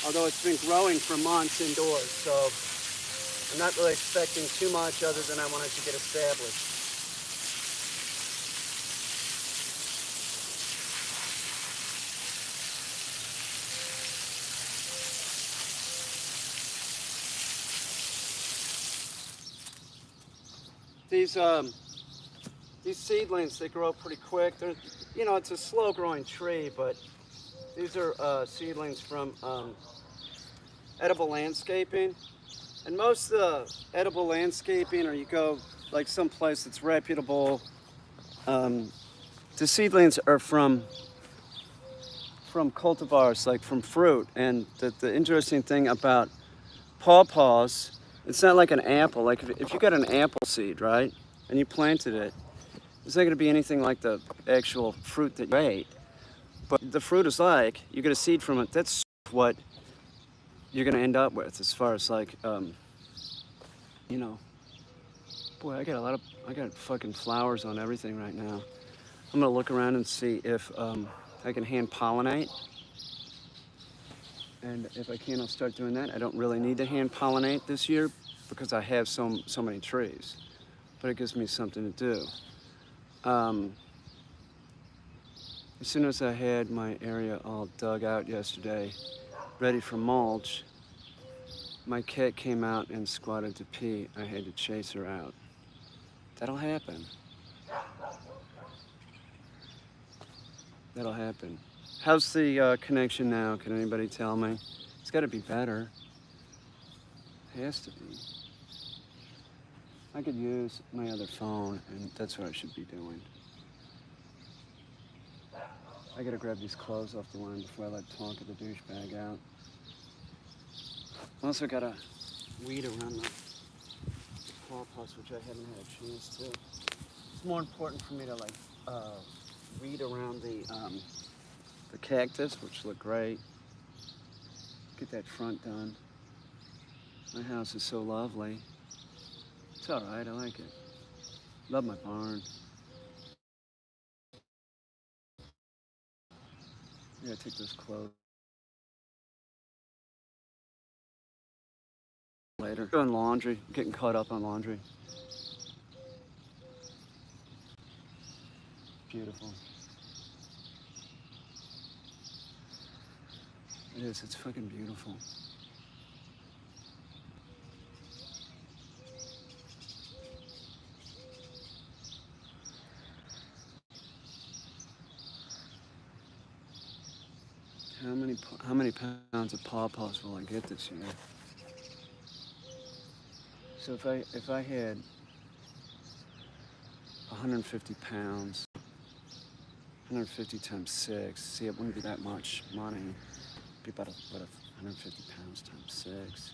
Although it's been growing for months indoors, so I'm not really expecting too much other than I want it to get established. these seedlings, they grow pretty quick. They're, it's a slow growing tree, but these are seedlings from edible landscaping. And most of the edible landscaping, or you go like someplace that's reputable, the seedlings are from cultivars, like from fruit. And the interesting thing about pawpaws, it's not like an apple. Like if you got an apple seed, right, and you planted it, it's not going to be anything like the actual fruit that you ate. But the fruit is like, you get a seed from it, that's what you're going to end up with as far as like, you know, boy, I got fucking flowers on everything right now. I'm going to look around and see if I can hand pollinate. And if I can, I'll start doing that. I don't really need to hand pollinate this year because I have so many trees, but it gives me something to do. As soon as I had my area all dug out yesterday, ready for mulch, my cat came out and squatted to pee. I had to chase her out. That'll happen. That'll happen. How's the connection now? Can anybody tell me? It's got to be better. It has to be. I could use my other phone, and that's what I should be doing. I gotta grab these clothes off the line before I let Tonka the douchebag out. I also gotta weed around the pawpaws, which I haven't had a chance to. It's more important for me to weed around the cactus, which look great. Get that front done. My house is so lovely. It's all right, I like it. Love my barn. I gotta take those clothes later. Doing laundry, getting caught up on laundry. Beautiful. It is, it's fucking beautiful. How many pounds of pawpaws will I get this year? So if I had 150 pounds, 150 times 6, see, it wouldn't be that much money. It'd be about 150 pounds times 6,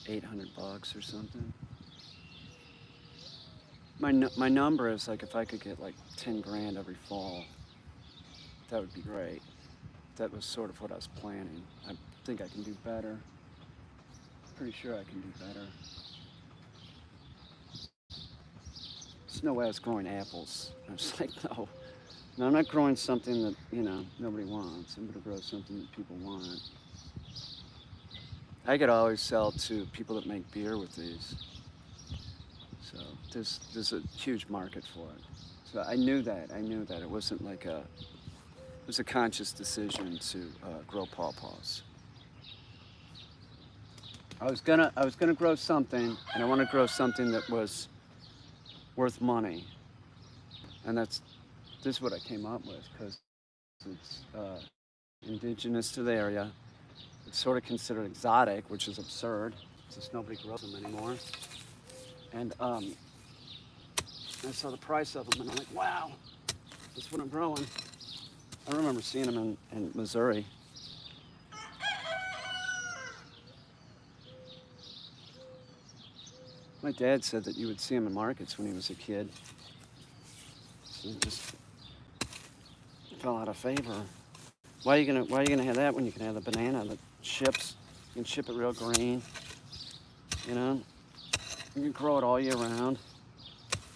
$800 or something. My number is like, if I could get like 10 grand every fall, that would be great. That was sort of what I was planning. I think I can do better. Pretty sure I can do better. There's no way I was growing apples. I was like, no, I'm not growing something that, nobody wants. I'm gonna grow something that people want. I could always sell to people that make beer with these. So there's a huge market for it. So I knew that. It wasn't like it was a conscious decision to grow pawpaws. I was gonna grow something, and I want to grow something that was worth money, and this is what I came up with, because it's indigenous to the area. It's sort of considered exotic, which is absurd, since nobody grows them anymore. And I saw the price of them, and I'm like, wow, that's what I'm growing. I remember seeing them in Missouri. My dad said that you would see them in markets when he was a kid. So it just fell out of favor. Why are you gonna have that when you can have the banana that ships? You can ship it real green. You can grow it all year round.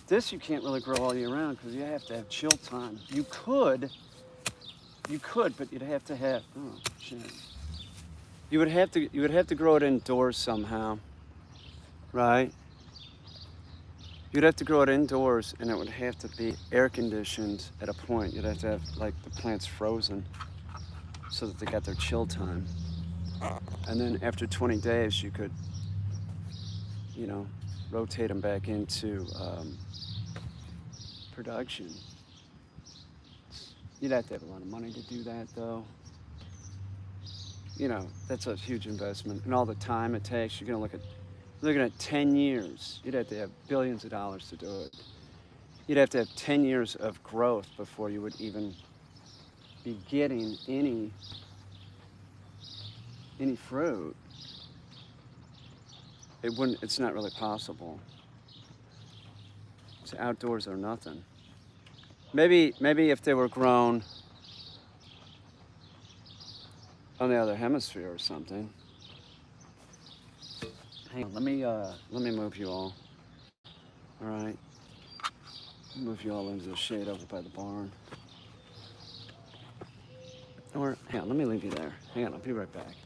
This you can't really grow all year round because you have to have chill time. You could, but you'd have to have. Oh shit. You would have to grow it indoors somehow, right? You'd have to grow it indoors, and it would have to be air conditioned at a point. You'd have to have like the plants frozen so that they got their chill time. And then after 20 days, you could, rotate them back into production. You'd have to have a lot of money to do that, though. You know, that's a huge investment, and all the time it takes. You're gonna looking at 10 years. You'd have to have billions of dollars to do it. You'd have to have 10 years of growth before you would even be getting any fruit. It's not really possible. So outdoors or nothing. Maybe if they were grown on the other hemisphere or something. Hang on, let me move you all. All right, move you all into the shade over by the barn. Or hang on, let me leave you there. Hang on, I'll be right back.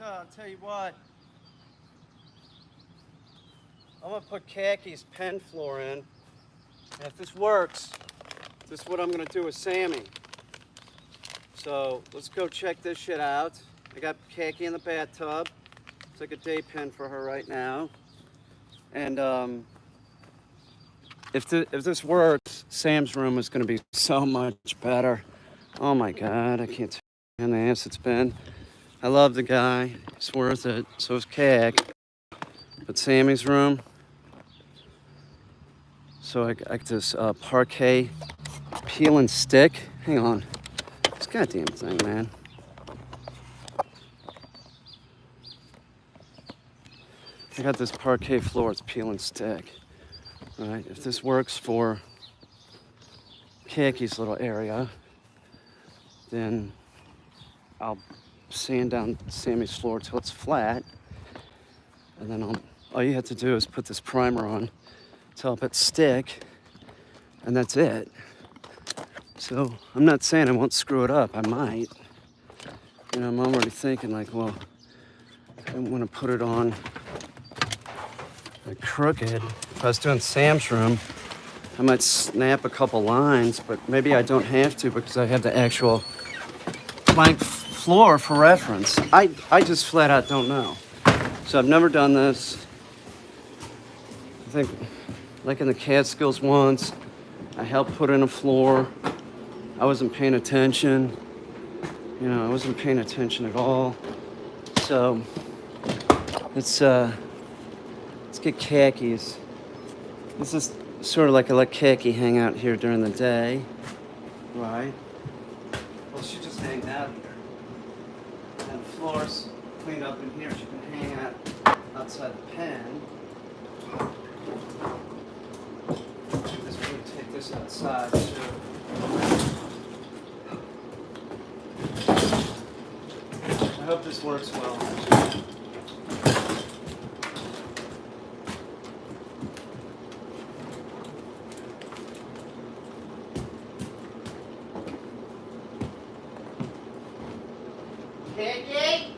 I'll tell you what. I'm gonna put Khaki's pen floor in. And if this works, this is what I'm gonna do with Sammy. So let's go check this shit out. I got Khaki in the bathtub. It's like a day pen for her right now. And if this works, Sam's room is gonna be so much better. Oh my God, I can't tell you the ass it's been. I love the guy, it's worth it. So is Khaki. But Sammy's room. So I got this parquet peel and stick. Hang on. This goddamn thing, man. I got this parquet floor, it's peel and stick. All right, if this works for Khaki's little area, then I'll sand down Sammy's floor till it's flat. And then all you have to do is put this primer on to help it stick, and that's it. So I'm not saying I won't screw it up, I might. You know, I'm already thinking like, well, I don't want to put it on like crooked. If I was doing Sam's room, I might snap a couple lines, but maybe I don't have to because I have the actual plank floor for reference. I just flat out don't know. So I've never done this. I think, like in the Catskills once, I helped put in a floor. I wasn't paying attention. You know, I wasn't paying attention at all. So let's get Khaki's. This is sort of like I let Khaki hang out here during the day, right? Well, she just hangs out here. And the floor's cleaned up in here. She can hang out outside the pen. This would take this outside too. I hope this works well. Khaki?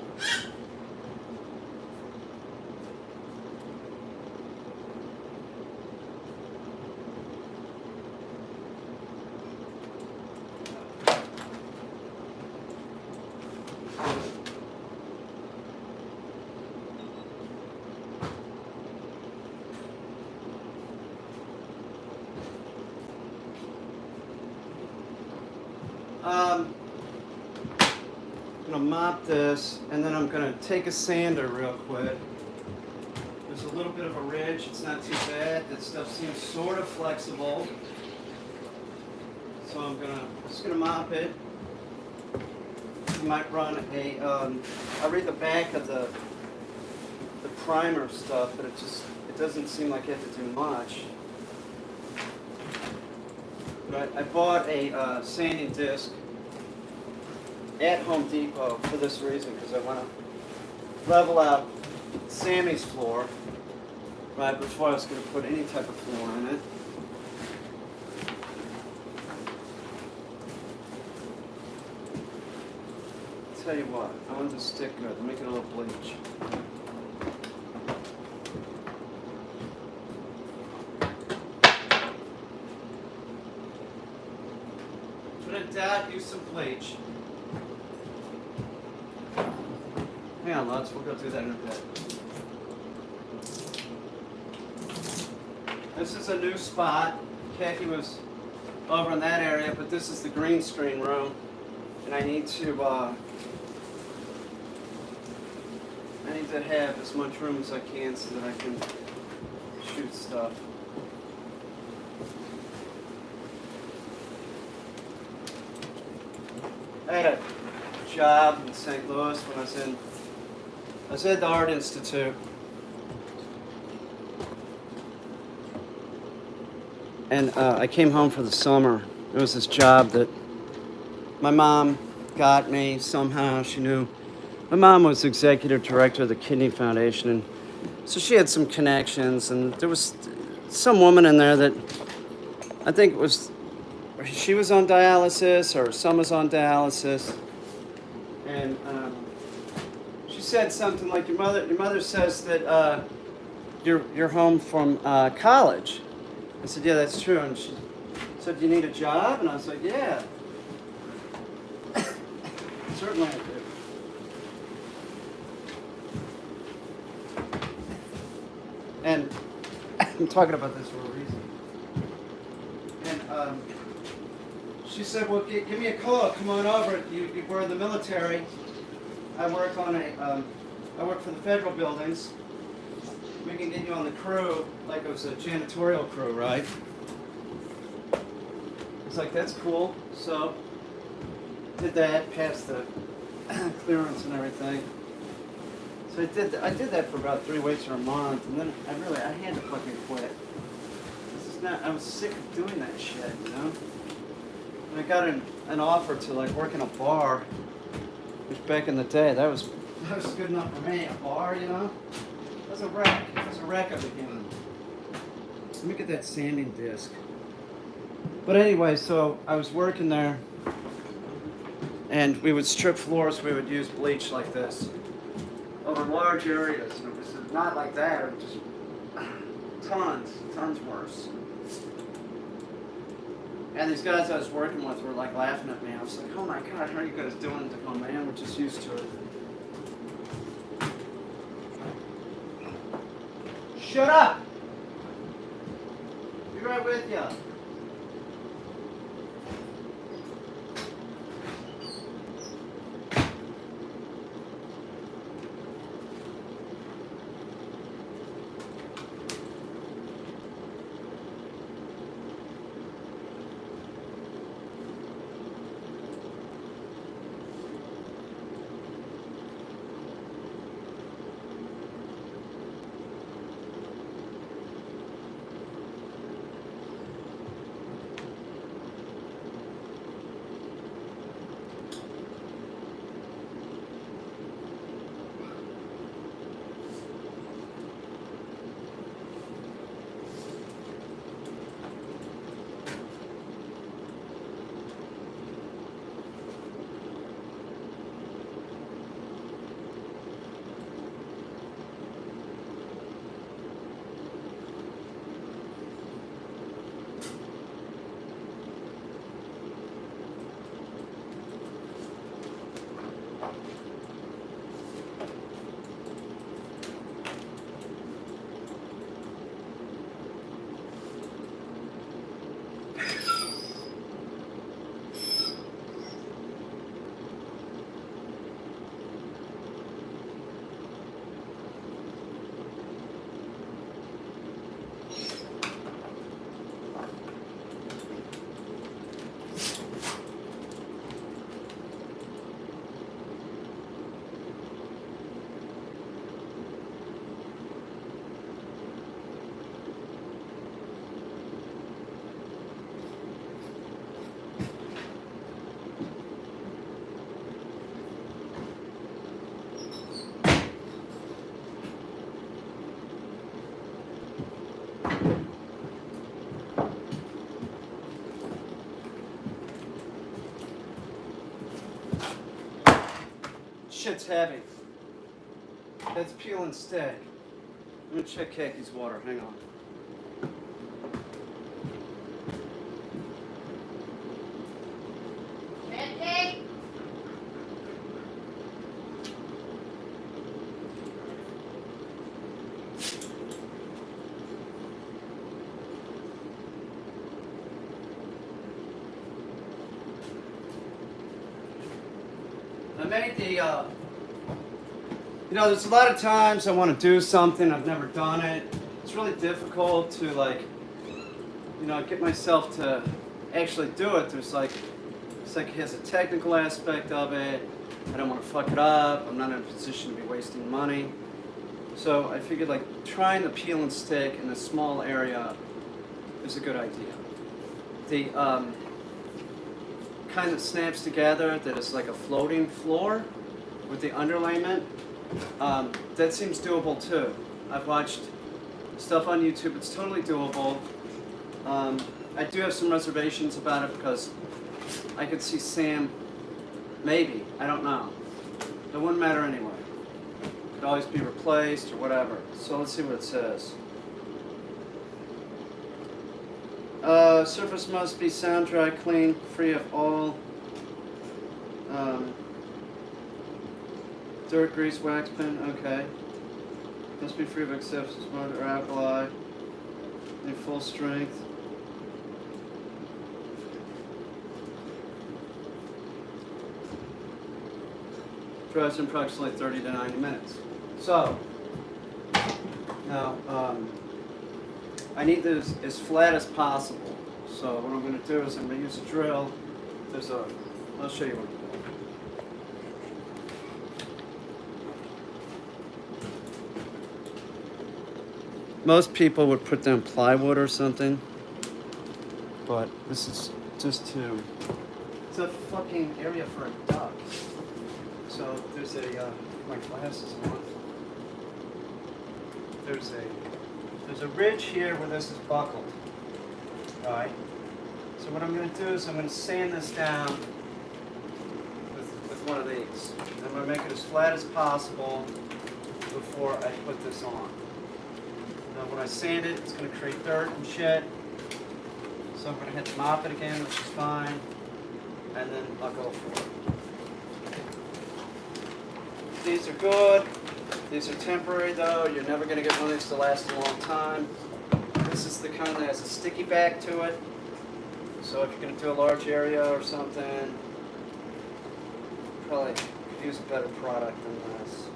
I'm gonna mop this, and then I'm gonna take a sander real quick. There's a little bit of a ridge, it's not too bad. That stuff seems sort of flexible. So I'm just gonna mop it. You might run a, I read the back of the primer stuff, but it doesn't seem like you have to do much. But I bought a sanding disc at Home Depot for this reason, because I want to level out Sammy's floor, right, before I was going to put any type of floor in it. I'll tell you what, I want it to stick good. Make it a little bleach. Put it down, use some bleach. Hang on, Lutz, we'll go do that in a bit. This is a new spot. Khaki was over in that area, but this is the green screen room. And I need to have as much room as I can so that I can shoot stuff. I had a job in St. Louis when I was at the Art Institute. And I came home for the summer. It was this job that my mom got me somehow. She knew. My mom was executive director of the Kidney Foundation, and so she had some connections, and there was some woman in there that I think she was on dialysis, or some was on dialysis, and she she said something like, your mother says that you're home from college. I said, yeah, that's true. And she said, do you need a job? And I was like, yeah. Certainly I do. And I'm talking about this for a reason. And she said, well, give me a call. Come on over. We're in the military. I work for the federal buildings. We can get you on the crew, like it was a janitorial crew, right? It's like, that's cool. So, did that, passed the clearance and everything. So I did that for about 3 weeks or a month, and then I had to fucking quit. I was sick of doing that shit, you know? And I got an offer to like work in a bar, which back in the day, that was good enough for me. A bar, you know? It was a wreck. It was a wreck of a human. Let me get that sanding disc. But anyway, so I was working there, and we would strip floors. We would use bleach like this over large areas. And it was not like that. It was just tons worse. And these guys I was working with were like laughing at me. I was like, oh my God, how are you guys doing it? Oh man, we're just used to it. Shut up! Be right with you. Shit's heavy. That's peel and steak. I'm gonna check Kaki's water. Hang on. Pancake? I made the, there's a lot of times I want to do something, I've never done it. It's really difficult to get myself to actually do it. It's like it has a technical aspect of it. I don't want to fuck it up. I'm not in a position to be wasting money. So I figured like trying to peel and stick in a small area is a good idea. The kind that snaps together, that is like a floating floor with the underlayment, that seems doable too. I've watched stuff on YouTube, it's totally doable. I do have some reservations about it because I could see Sam, maybe, I don't know. It wouldn't matter anyway. Could always be replaced or whatever. So let's see what it says. Surface must be sound, dry, clean, free of all dirt, grease, wax, paint. Okay. Must be free of excess or alkali. In full strength. Dries in approximately 30 to 90 minutes. So, now, I need this as flat as possible. So what I'm going to do is I'm going to use a drill. I'll show you what I'm doing. Most people would put down plywood or something, but this is just it's a fucking area for a duck. So there's my glasses on. There's a ridge here where this is buckled, right? So what I'm going to do is I'm going to sand this down with one of these. I'm going to make it as flat as possible before I put this on. Now when I sand it, it's going to create dirt and shit. So I'm going to hit the mop it again, which is fine, and then I'll go for it. These are good. These are temporary though. You're never going to get one of these to last a long time. This is the kind that has a sticky back to it. So if you're going to do a large area or something, probably could use a better product than this.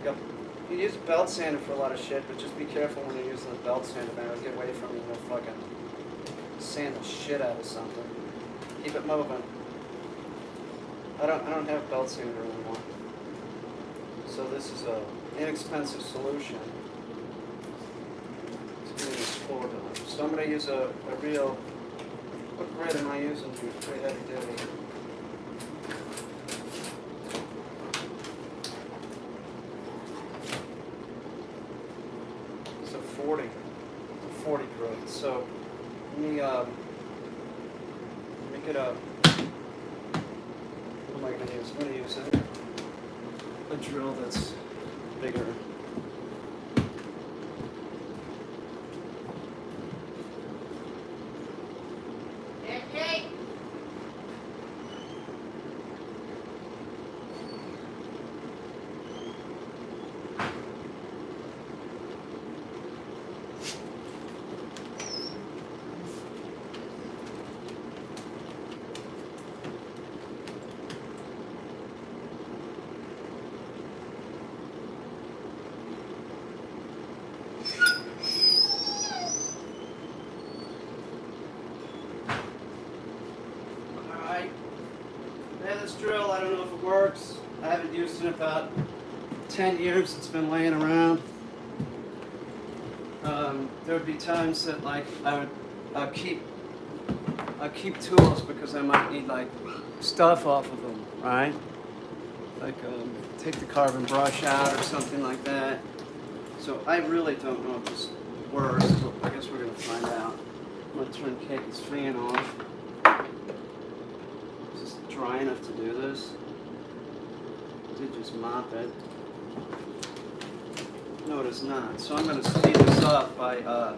You can use a belt sander for a lot of shit, but just be careful when you're using a belt sander, man. It'll get away from you and you'll fucking sand the shit out of something. Keep it moving. I don't have a belt sander anymore. So this is an inexpensive solution to getting this floor done. So I'm going to use a real, what grit am I using here? Pretty heavy duty. It's a 40 grit. So let me get a, what am I going to use? I'm going to use a drill that's bigger. This drill, I don't know if it works. I haven't used it in about 10 years. It's been laying around. There would be times that like I'll keep tools because I might need like stuff off of them, right? Like take the carbon brush out or something like that. So I really don't know if this works. So I guess we're gonna find out. I'm gonna turn Kate's fan off. Dry enough to do this. I did just mop it. No, it is not. So I'm going to speed this up by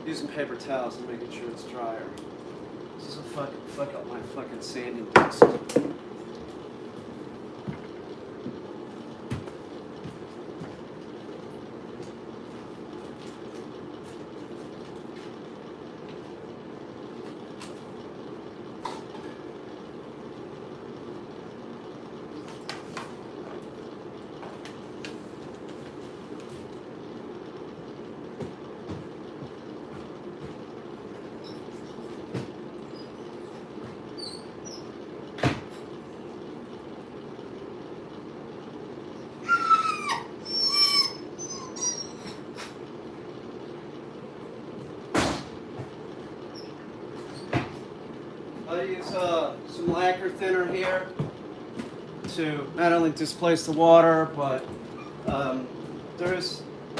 using paper towels and making sure it's drier. This will fuck up my fucking sanding disc. I use some lacquer thinner here to not only displace the water, but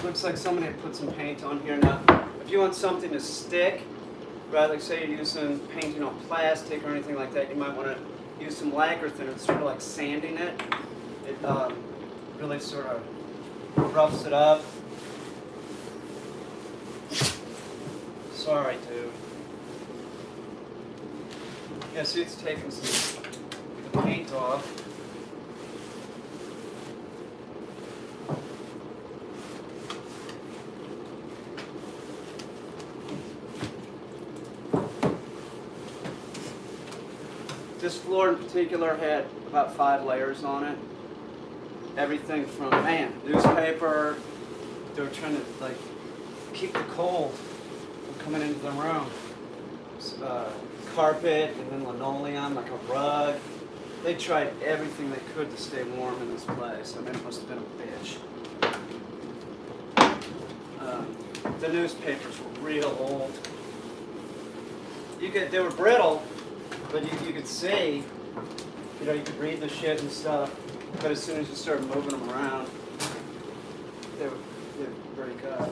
looks like somebody had put some paint on here. Now, if you want something to stick, rather like say you're using painting on plastic or anything like that, you might want to use some lacquer thinner. It's sort of like sanding it. really sort of roughs it up. Sorry, dude. Yeah, see, it's taking some the paint off. This floor in particular had about 5 layers on it. Everything from, man, newspaper. They were trying to like keep the cold from coming into the room. Carpet and then linoleum, like a rug. They tried everything they could to stay warm in this place. I mean, it must have been a bitch. The newspapers were real old. They were brittle, but you could see, you know, you could read the shit and stuff. But as soon as you started moving them around, they would break up.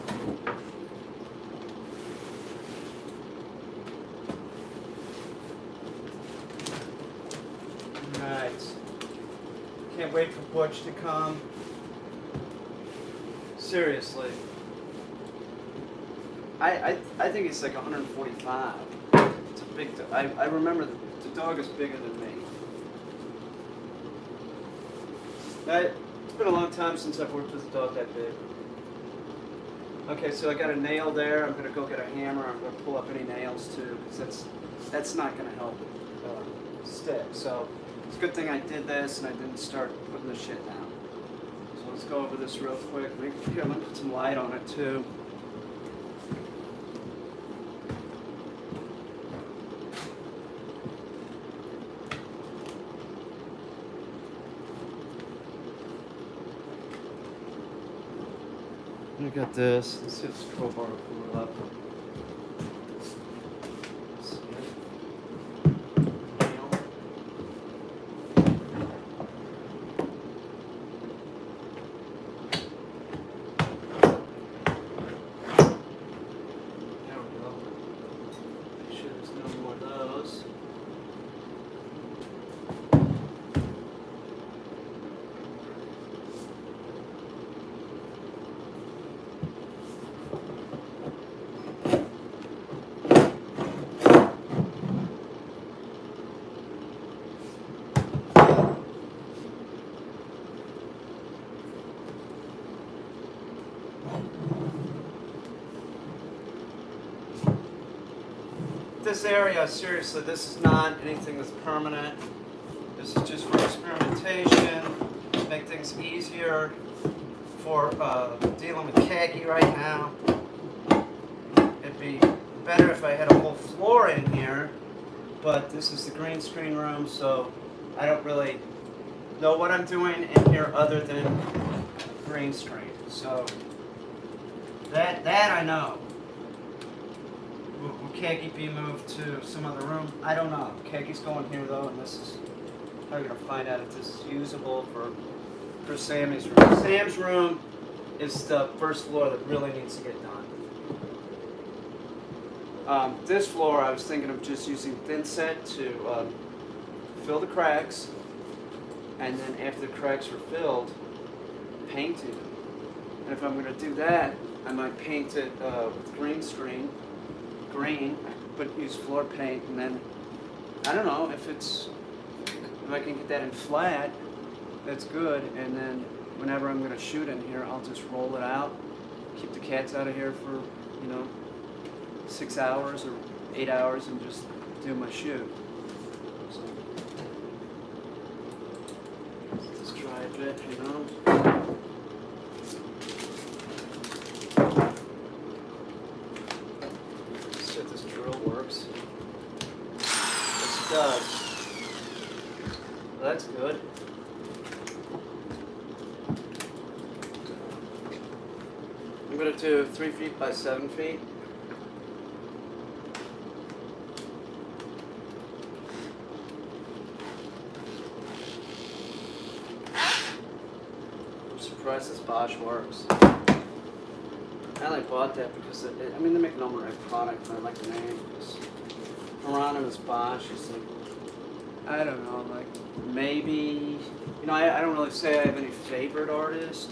Alright. Can't wait for Butch to come. Seriously. I think it's like 145. It's a big dog. I remember the dog is bigger than me. It's been a long time since I've worked with a dog that big. Okay, so I got a nail there. I'm gonna go get a hammer. I'm gonna pull up any nails too, because that's not gonna help stick. So it's a good thing I did this and I didn't start putting the shit down. So let's go over this real quick. Here, I'm gonna put some light on it too. I got this. Let's see if this crowbar will pull it up. See it? Nail. There we go. Make sure there's no more of those. This area, seriously, this is not anything that's permanent. This is just for experimentation, to make things easier for dealing with khaki right now. It'd be better if I had a whole floor in here, but this is the green screen room, so I don't really know what I'm doing in here other than green screen. So that I know. Will khaki be moved to some other room? I don't know. Khaki's going here though, and this is how you're gonna find out if this is usable for Sammy's room. Sam's room is the first floor that really needs to get done. This floor, I was thinking of just using thin set to fill the cracks, and then after the cracks are filled, painting it. And if I'm gonna do that, I might paint it with green, but use floor paint, and then I don't know if I can get that in flat, that's good. And then whenever I'm going to shoot in here, I'll just roll it out, keep the cats out of here for 6 hours or 8 hours, and just do my shoot. So let's try a bit, This drill works. Yes, it does. Well, that's good. I'm going to do 3 feet by 7 feet. I'm surprised this Bosch works. I only bought that because they make an all-right product, and I like the name. Hieronymus Bosch is like, I don't know, like maybe You know, I don't really say I have any favorite artist,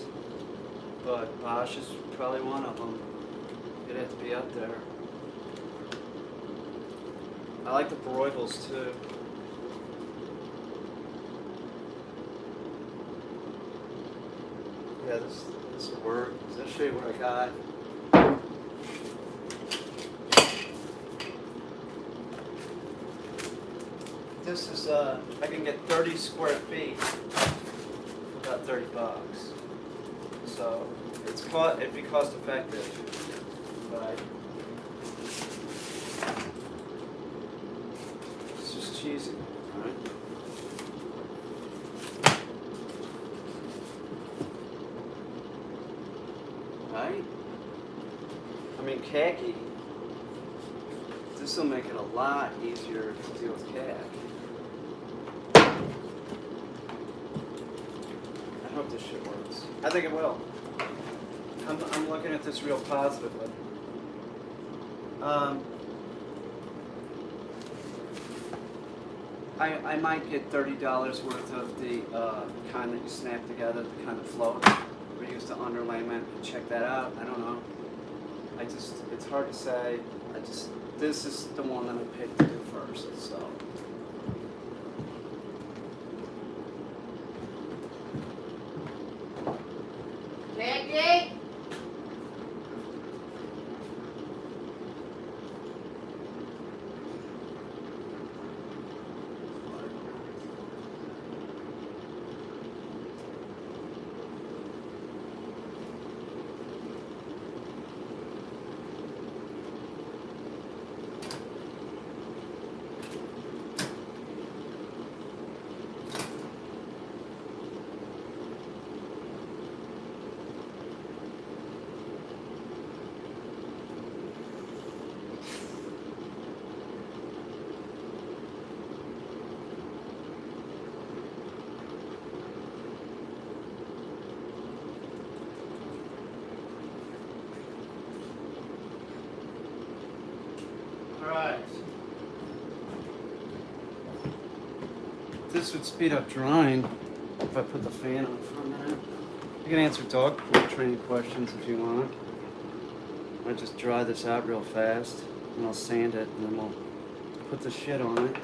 but Bosch is probably one of them. It'd have to be up there. I like the Broigels too. Yeah, this will work. I'll show you what I got. This is I can get 30 square feet for about $30. So it'd be cost effective, but it's just cheesy, right? Right? I mean, khaki. This will make it a lot easier to deal with khaki. I hope this shit works. I think it will. I'm looking at this real positively. I might get $30 worth of the kind that you snap together, the kind that floats. We use the underlayment. Check that out. I don't know. It's hard to say. This is the one that I picked to do first. So. Alright. This would speed up drying if I put the fan on for a minute. You can answer dog training questions if you want. I just dry this out real fast and I'll sand it and then we'll put the shit on it.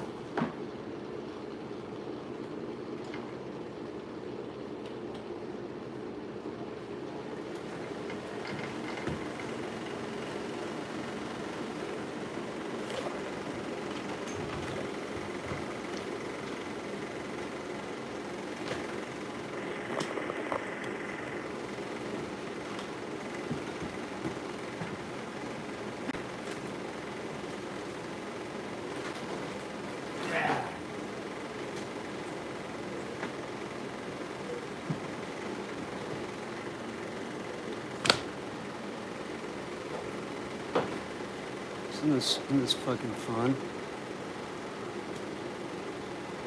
Isn't this fucking fun?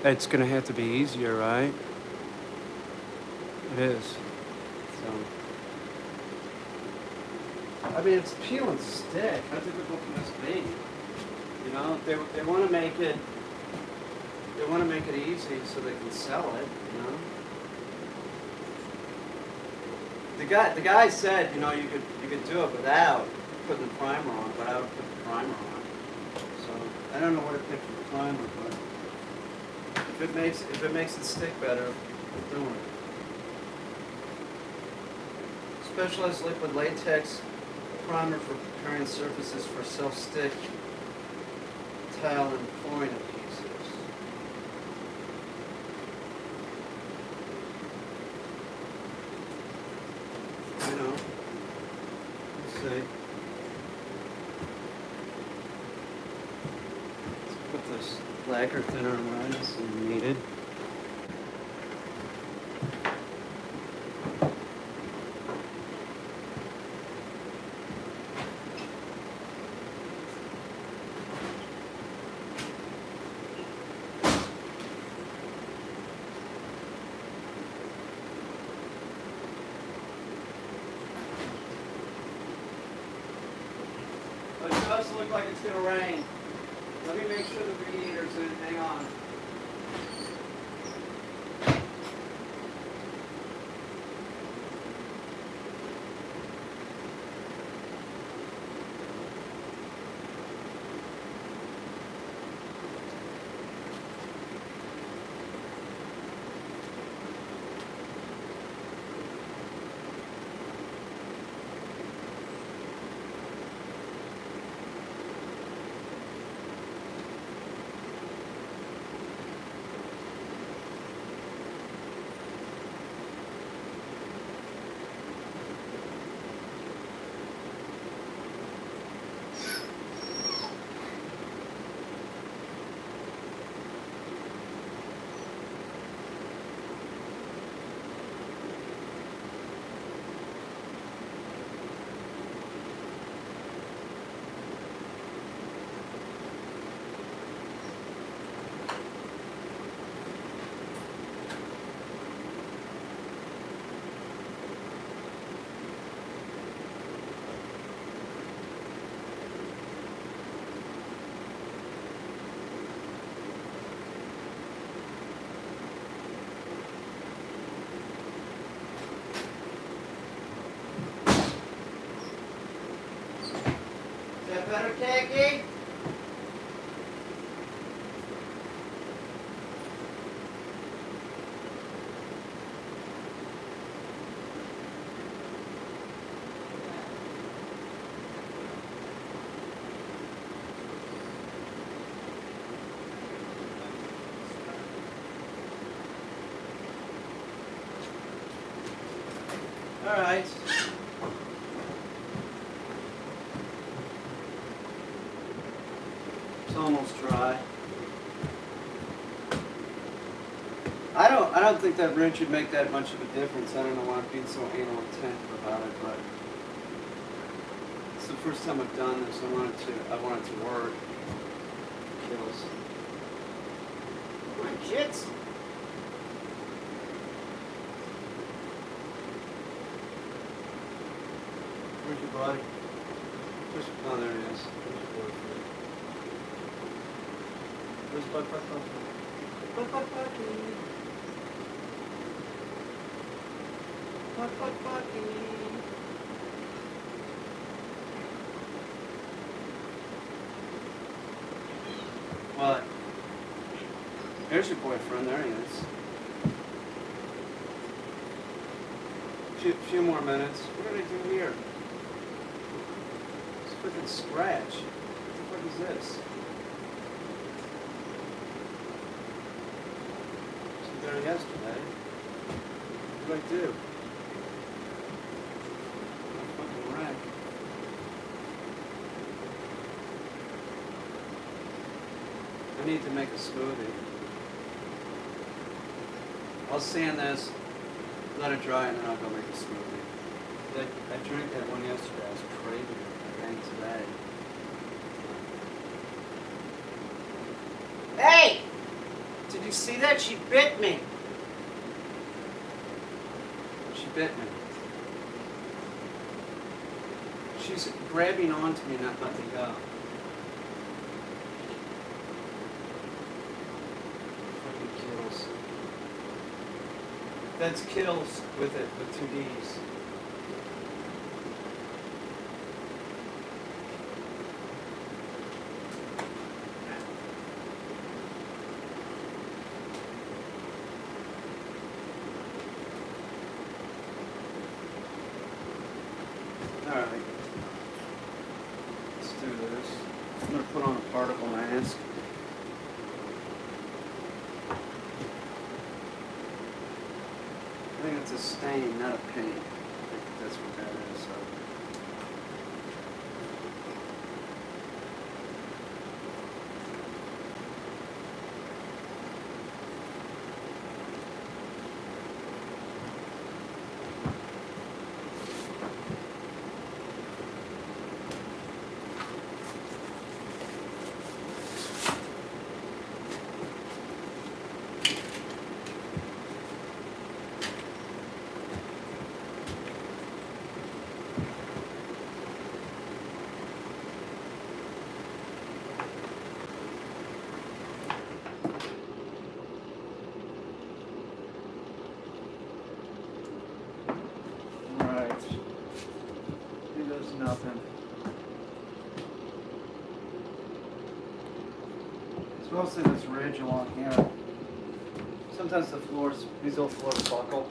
It's gonna have to be easier, right? It is. So, I mean, it's peel and stick. How difficult can this be? You know, they want to make it. They want to make it easy so they can sell it. You know. The guy said, you know, you could do it without putting the primer on, but I would put the primer on. So I don't know what to pick for the primer, but if it makes it stick better, we're doing it. Specialized liquid latex primer for preparing surfaces for self-stick tile and flooring adhesives. You know, let's see. Put this lacquer thinner on as needed. It does look like it's going to rain. Let me make sure the radiator's in. Hang on. better, Khaki? All right. It's almost dry. I don't think that ridge would make that much of a difference. I don't know why I'm being so anal attentive about it, but it's the first time I've done this. I want it to work. Kills. Come on, kids. Where's your body? Oh, there he is. Where's your boyfriend? Where's Buck? Bucky. What? There's your boyfriend. There he is. Few more minutes. What did I do here? It's a freaking scratch. What the fuck is this? Was there yesterday? What did I do? Fucking wreck. I need to make a smoothie. I'll sand this, let it dry, and then I'll go make a smoothie. I drank that one yesterday. I was craving it again today. Hey! Did you see that? She bit me. She bit me. She's grabbing onto me, not letting me go. Fucking kills. That's kills with it, with 2 Ds. Alright. Let's do this. I'm going to put on a particle mask. I think it's a stain, not a paint. I think that's what that is. So. Nothing. It's mostly this ridge along here. Sometimes the floors, these old floors buckle.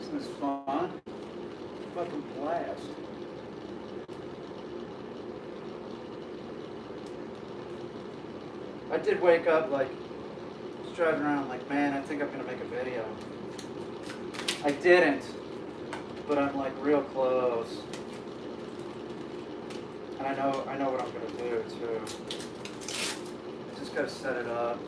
Isn't this fun? Fucking blast. I did wake up like, just driving around like, man, I think I'm gonna make a video. I didn't, but I'm like real close. And I know what I'm gonna do too. Just gotta set it up.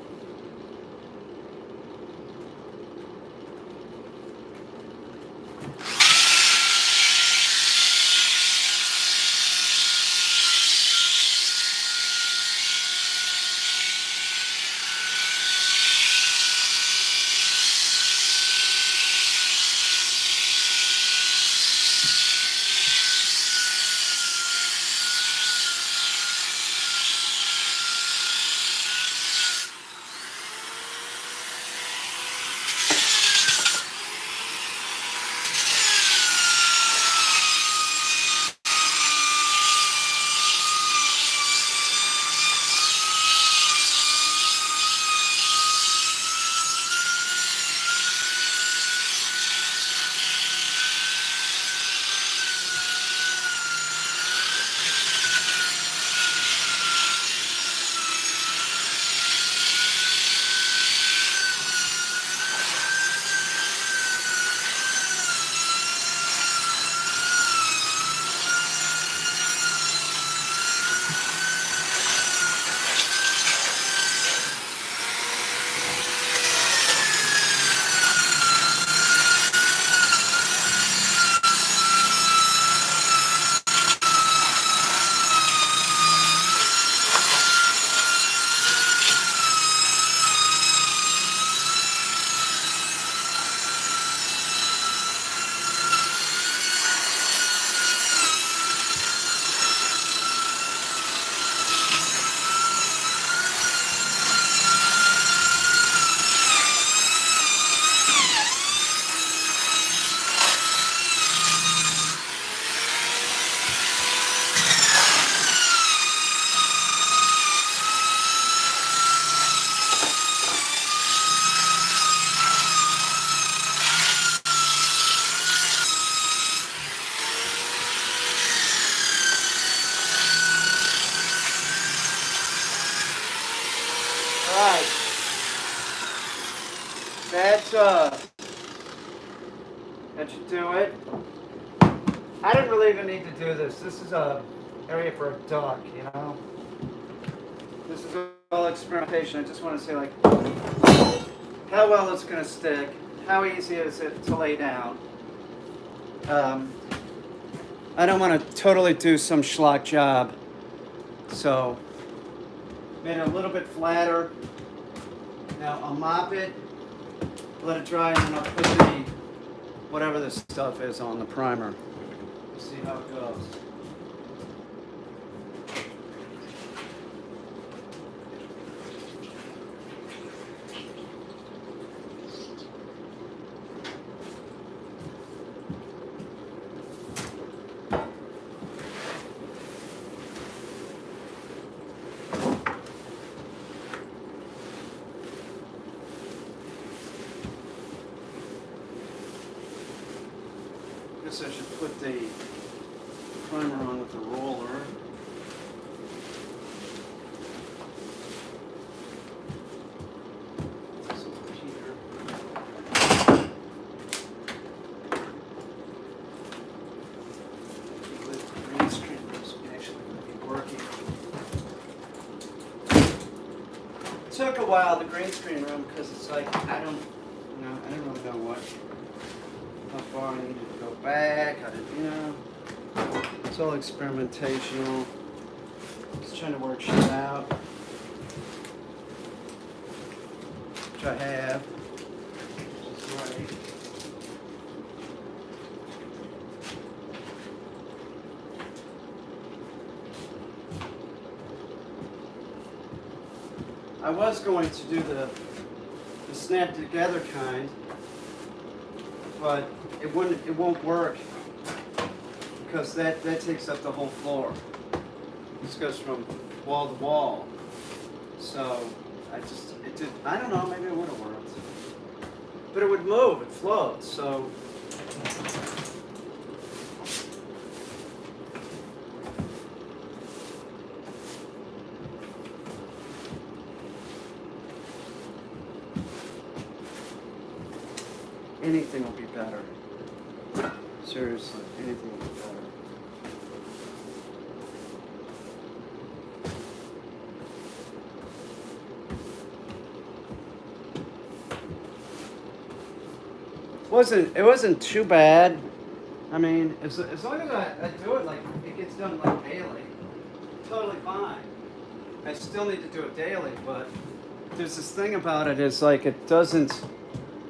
Alright. That should do it. I didn't really even need to do this. This is a area for a duck, you know? This is all experimentation. I just want to say, like, how well it's going to stick, how easy is it to lay down. I don't want to totally do some schlock job, so made it a little bit flatter. Now I'll mop it, let it dry, and then I'll put the whatever this stuff is on the primer. See how it goes. I guess I should put the primer on with the roller. This over here. The green screen is actually going to be working. It took a while, the green screen room, because it's like, I don't really know what. How far I needed to go back, it's all experimentational. Just trying to work shit out, which I have, which is right. I was going to do the snap together kind, but it won't work because that takes up the whole floor. This goes from wall to wall. So I don't know, maybe it would have worked. But it would move, it floats, so Anything will be better. Seriously, anything will be better. It wasn't too bad. I mean, as long as I do it like it gets done like daily, totally fine. I still need to do it daily, but there's this thing about it is like it doesn't.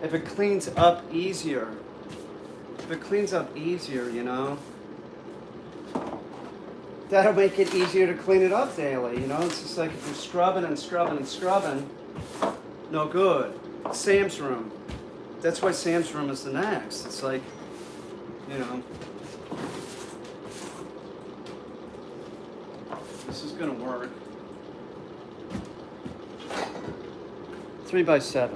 If it cleans up easier, you know, that'll make it easier to clean it up daily. You know, it's just like if you're scrubbing and scrubbing and scrubbing, no good. Sam's room. That's why Sam's room is the next. It's like, you know, this is gonna work. 3x7.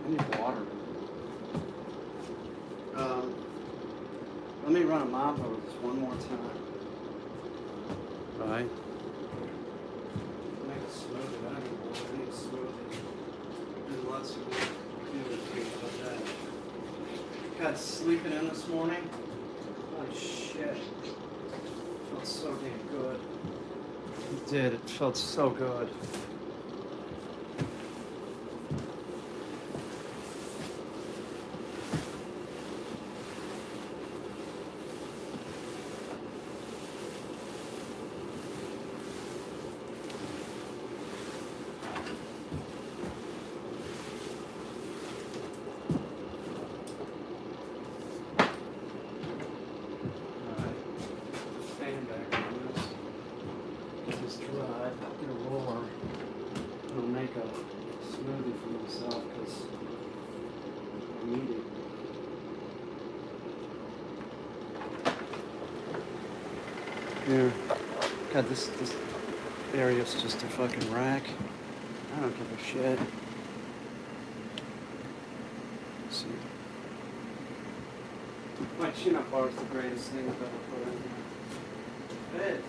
I need water. Let me run a mop over this one more time. Right. Make a smoothie. I don't need water. I need a smoothie. There's lots of work to do about that. Got sleeping in this morning. Holy shit. Felt so damn good. It did. It felt so good. Yeah. God, this area's just a fucking wreck. I don't give a shit. Let's see. My chin-up bar is the greatest thing I've ever put in here. It is.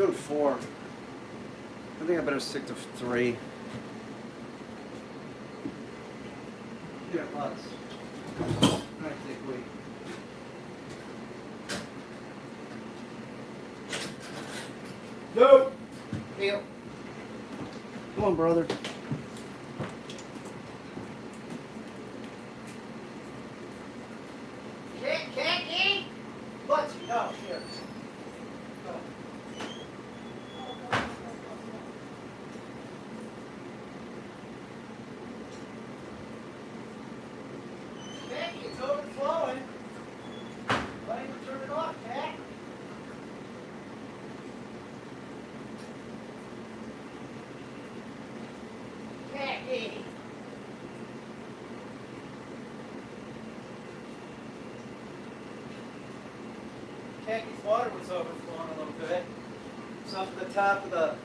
doing 4. I think I better stick to 3. Yeah, lots. I think we. No. Heel. Come on, brother. Can't. Let's go here. Go. It's overflowing. Why don't you turn it off, Cat? Khaki. Khaki's water was overflowing a little bit. So up at the top of the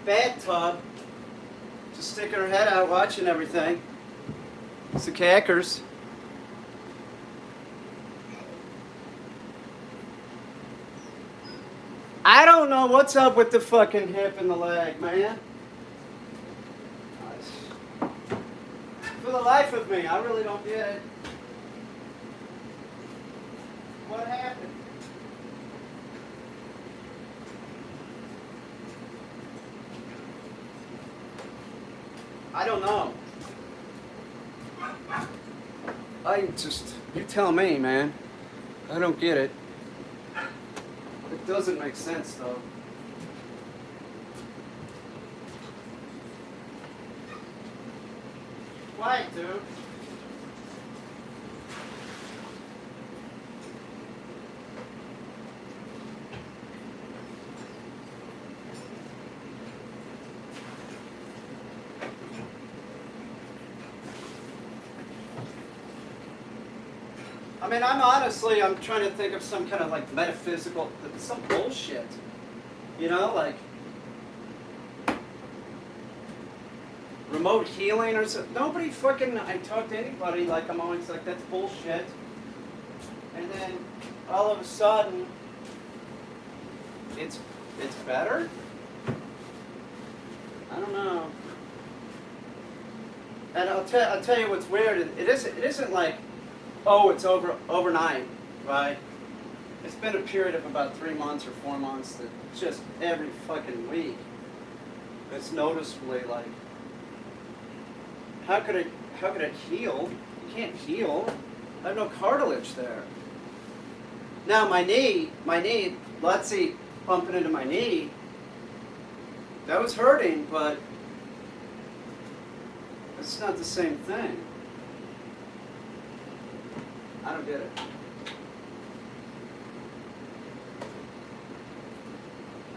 bathtub, just sticking her head out, watching everything. It's the cackers. I don't know what's up with the fucking hip and the leg, man. For the life of me, I really don't get it. What happened? I don't know. You tell me, man. I don't get it. It doesn't make sense, though. Quiet, dude. I mean, I'm trying to think of some kind of like metaphysical, some bullshit. You know, like remote healing or something. Nobody fucking, I talk to anybody like I'm always like, that's bullshit. And then all of a sudden, it's better? I don't know. And I'll tell you what's weird. It isn't like, oh, it's overnight, right? It's been a period of about 3 months or 4 months that just every fucking week, it's noticeably like, how could it heal? You can't heal. I have no cartilage there. Now my knee, let's see, bumping into my knee, that was hurting, but it's not the same thing. I don't get it.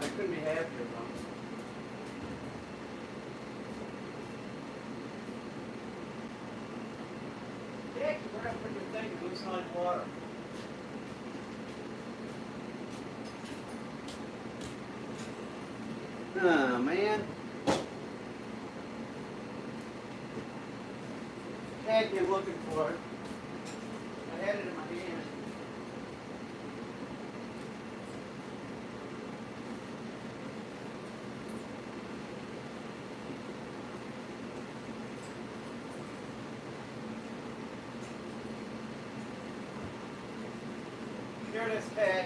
I couldn't be happier, though. Dick, we're gonna put your thing loose like water. Oh, man. Heck, you're looking for it. I had it in my hand. Here it is, Pat.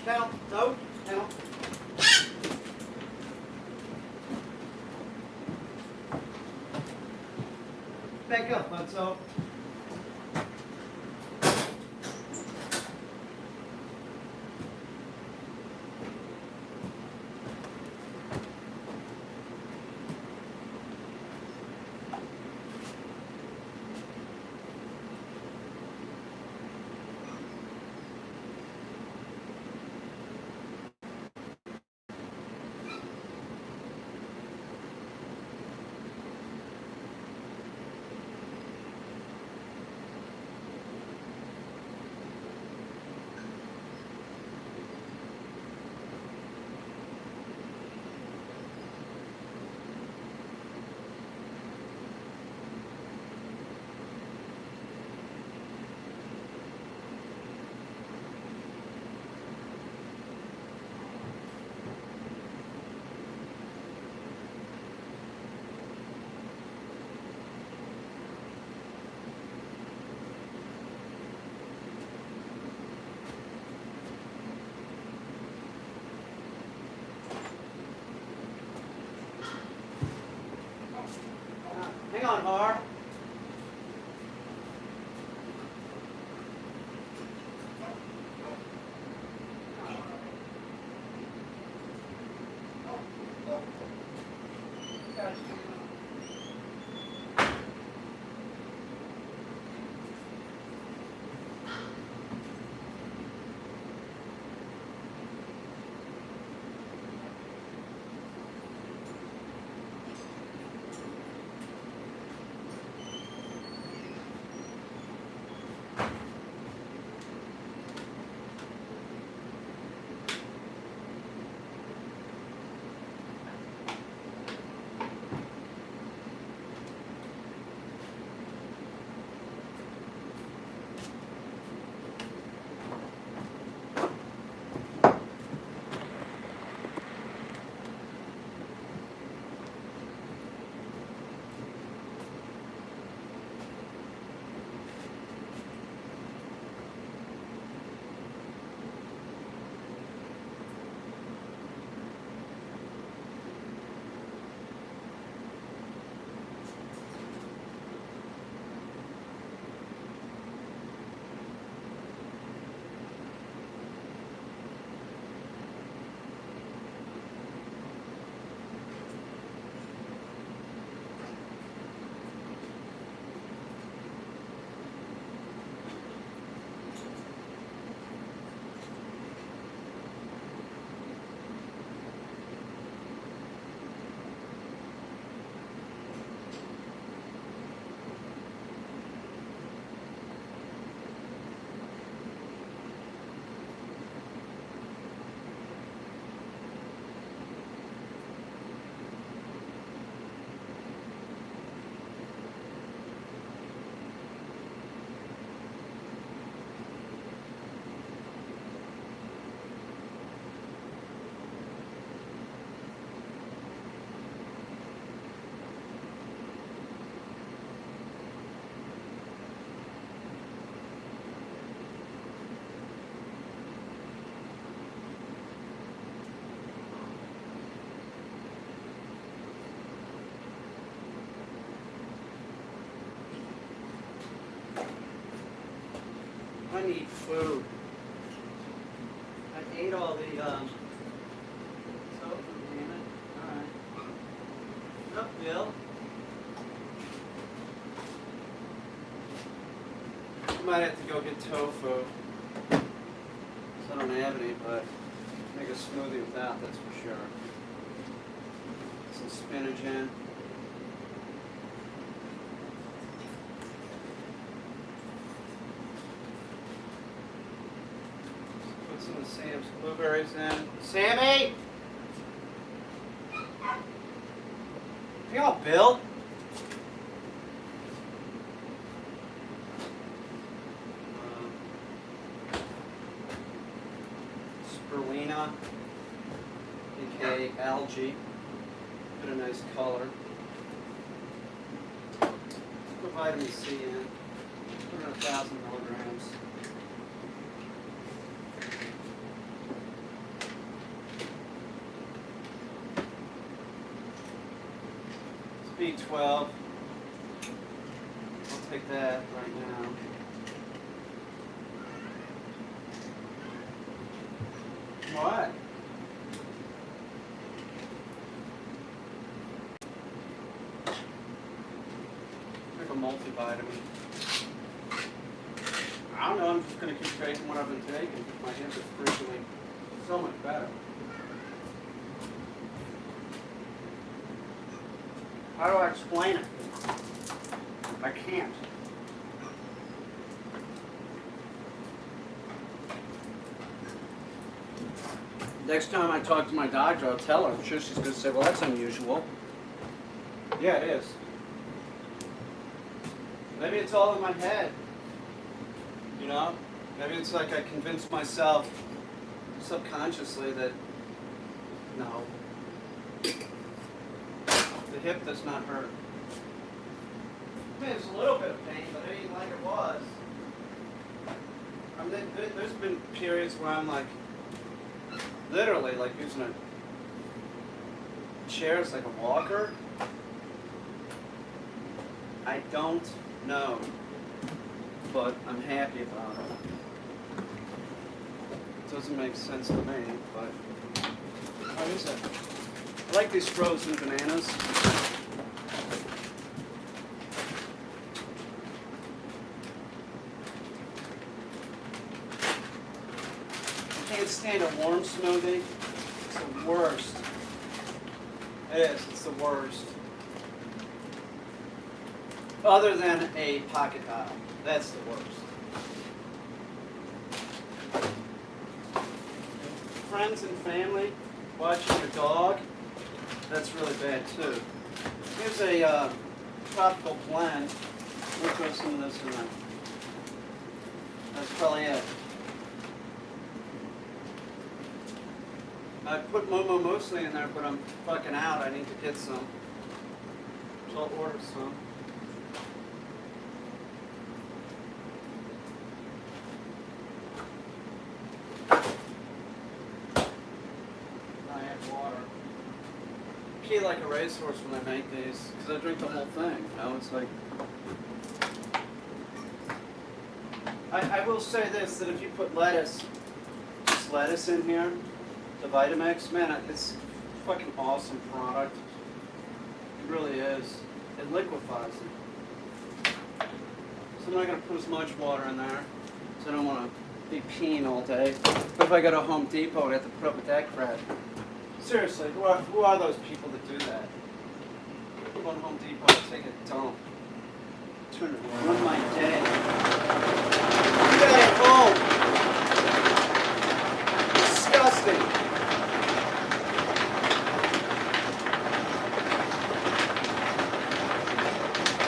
Count. No. Count. Back up, Butzo. Hang on, Har. I need food. I ate all the tofu, damn it. Alright. Up, Bill. I might have to go get tofu. So I don't have any, but make a smoothie with that, that's for sure. Some spinach in. Put some of Sam's blueberries in. Sammy! Hey, on, Bill. Spirulina, aka algae. Put a nice color. Put vitamin C in. Put in 1,000 milligrams. B12. I'll take that right now. What? Like a multivitamin. I don't know, I'm just going to keep taking what I've been taking. My hands are freaking so much better. How do I explain it? I can't. Next time I talk to my doctor, I'll tell her. I'm sure she's going to say, well, that's unusual. Yeah, it is. Maybe it's all in my head. You know? Maybe it's like I convinced myself subconsciously that, no, the hip does not hurt. I mean, there's a little bit of pain, but it ain't like it was. I mean, there's been periods where I'm like, literally, like using a chair as like a walker. I don't know, but I'm happy about it. It doesn't make sense to me, but what is it? I like these frozen bananas. I can't stand a warm smoothie. It's the worst. It is. It's the worst. Other than a pocket dial. That's the worst. Friends and family watching your dog. That's really bad too. Here's a tropical blend. We'll throw some of this in there. That's probably it. I put Momo Muesli in there, but I'm fucking out. I need to get some. So I'll order some. I add water. Pee like a racehorse when I make these, because I drink the whole thing. You know, it's like. I will say this, that if you put lettuce, just lettuce in here, the Vitamix, man, it's a fucking awesome product. It really is. It liquefies it. So I'm not going to put as much water in there, so I don't want to be peeing all day. But if I go to Home Depot, I'd have to put up with that crap. Seriously, who are those people that do that? Go to Home Depot and take a dump. Run my day. Get at home. Disgusting.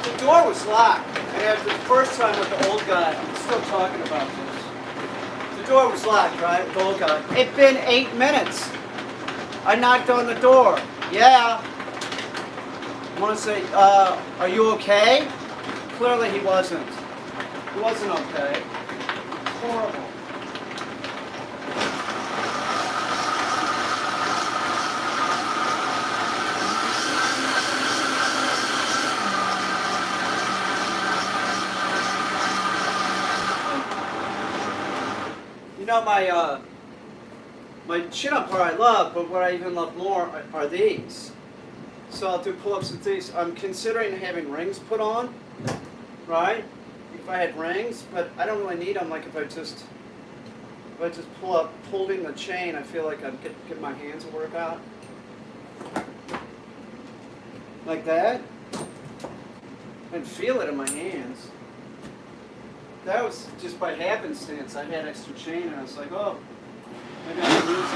The door was locked. And after the first time with the old guy, I'm still talking about this. The door was locked, right? The old guy. It'd been 8 minutes. I knocked on the door. Yeah. I want to say, are you okay? Clearly he wasn't. He wasn't okay. It's horrible. You know, my chin-up part I love, but what I even love more are these. So I'll do pull-ups with these. I'm considering having rings put on, right? If I had rings, but I don't really need them. Like if I just pull up, holding the chain, I feel like I'm getting my hands a workout. Like that. And feel it in my hands. That was just by happenstance. I had extra chain and I was like, oh, maybe I can use it.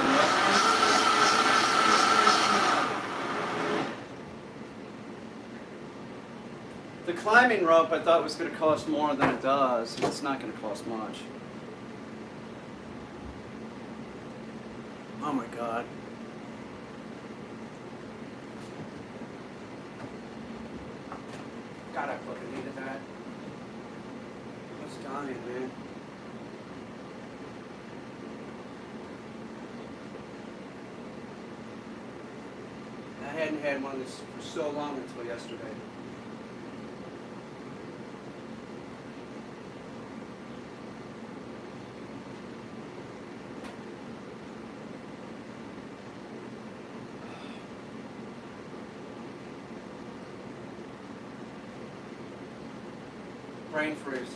The climbing rope I thought was going to cost more than it does. It's not going to cost much. Oh my God. God, I fucking needed that. I was dying, man. I hadn't had one of this for so long until yesterday. Brain freeze.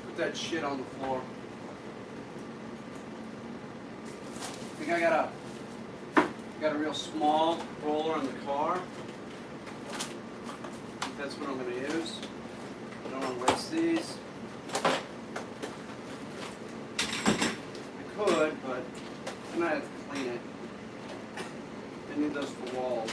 Put that shit on the floor. I think I got a real small roller in the car. I think that's what I'm going to use. I don't want to waste these. I could, but I might have to clean it. I need those for walls.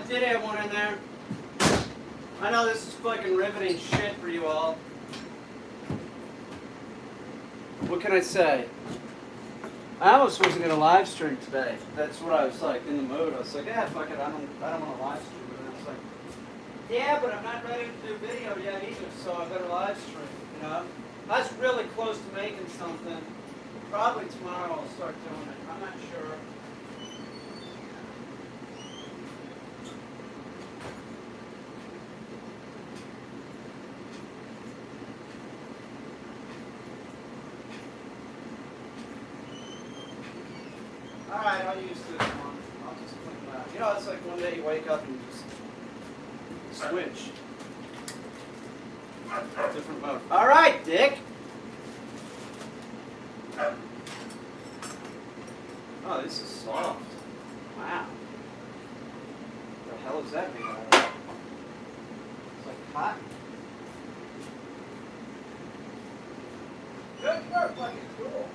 did have one in there. I know this is fucking riveting shit for you all. What can I say? I almost wasn't gonna live stream today. That's what I was like in the mood. I was like, yeah, fuck it, I don't want to live stream. And I was like, yeah, but I'm not ready to do video yet either, so I better live stream. You know, I was really close to making something. Probably tomorrow I'll start doing it. I'm not sure. Alright, I'll use this one. I'll just clean it out. You know, it's like one day you wake up and you just switch. Different mode. Alright, Dick! Oh, this is soft. Wow. What the hell is that made out of? It's like cotton. Good work, fucking cool.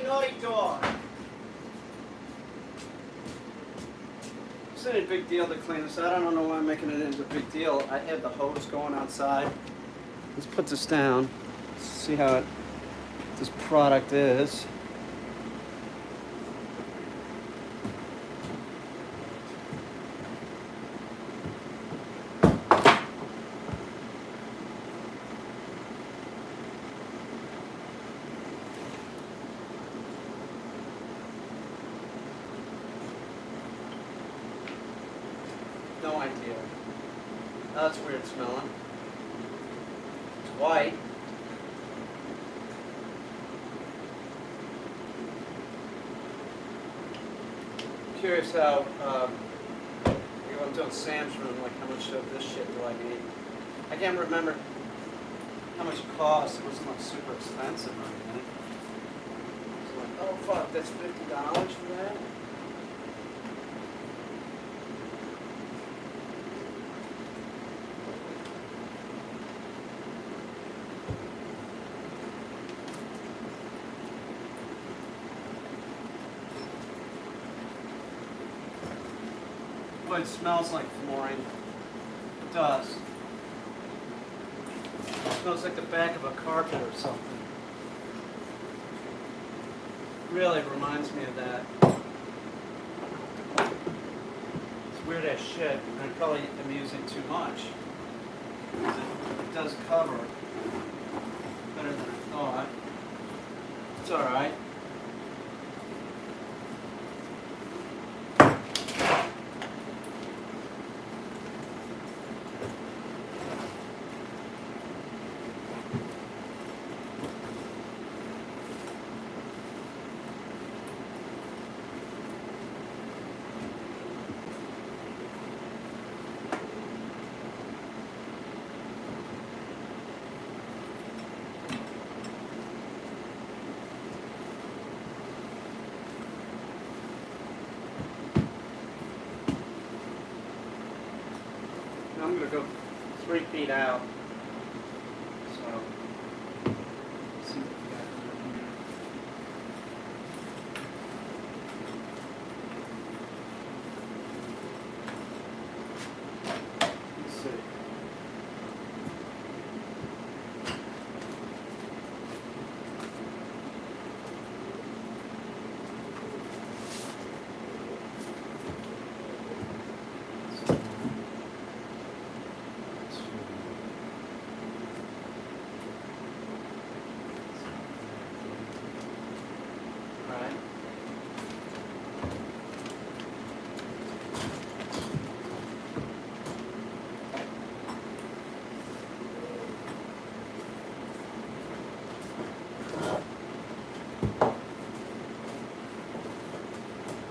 Naughty dog. It's not a big deal to clean this out. I don't know why I'm making it into a big deal. I have the hose going outside. Let's put this down. Let's see how this product is. No idea. Oh, that's weird smelling. It's white. Curious how, I'm doing Sam's room, like how much of this shit do I need? I can't remember how much it cost. It wasn't like super expensive or anything. So like, oh fuck, that's $50 for that? But it smells like flooring. It does. It smells like the back of a carpet or something. Really reminds me of that. It's weird as shit. I probably am using too much. It does cover better than I thought. It's alright. I'm going to go 3 feet out. So, let's see what we got here. Let's see.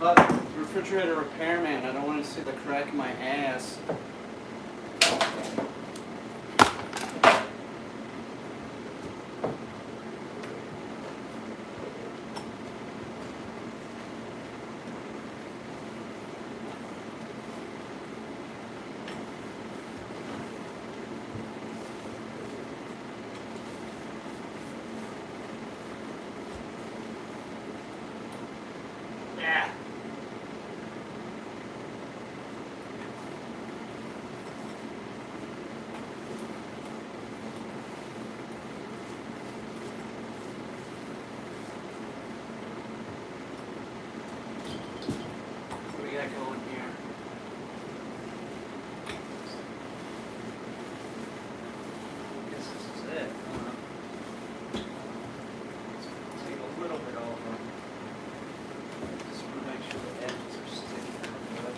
But refrigerator repairman, I don't want to see the crack in my ass. Yeah. What do we got going here? I guess this is it. Let's take a little bit over. Just want to make sure the edges are sticking out good.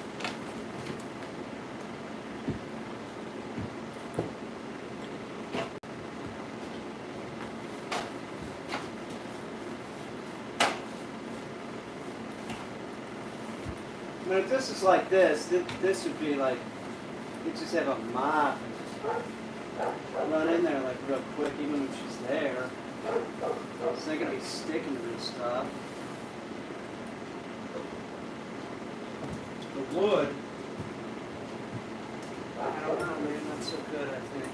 Now if this is like this, this would be like, you just have a mop and just run in there like real quick, even when she's there. It's not gonna be sticking to this stuff. The wood, I don't know, man, not so good, I think.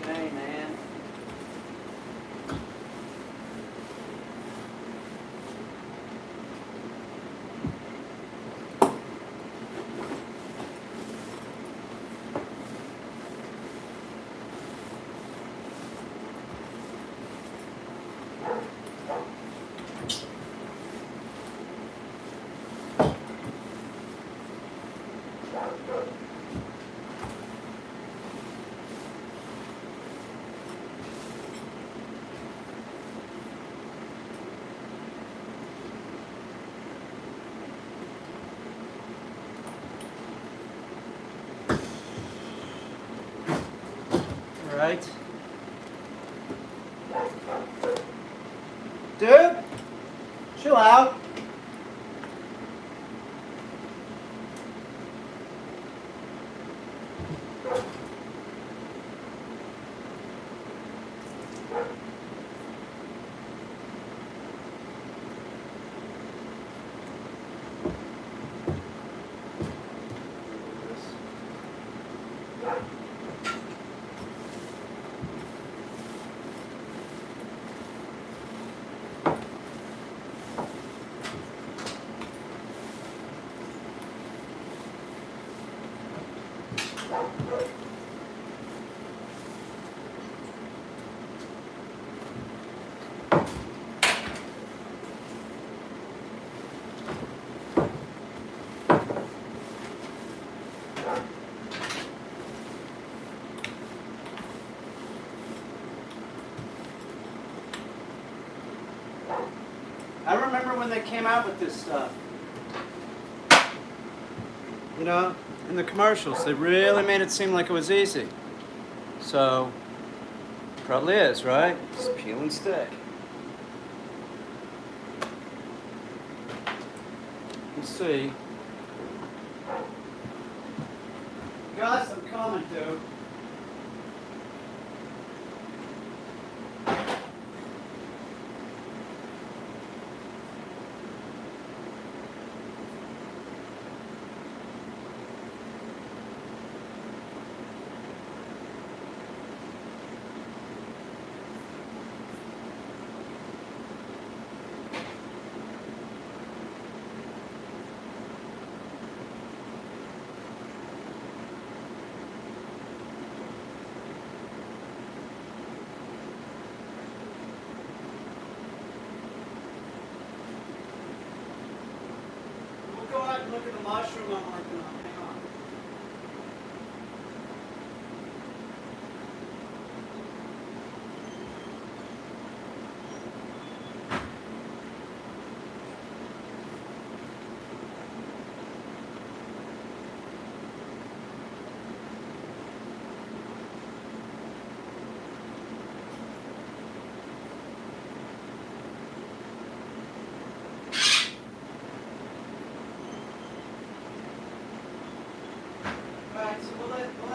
Okay, man. Right. Dude, chill out. I remember when they came out with this stuff. You know, in the commercials, they really made it seem like it was easy. So, probably is, right? Just peel and stick. Let's see. Gus, I'm coming, dude. We'll go out and look at the mushroom I'm working on. Hang on.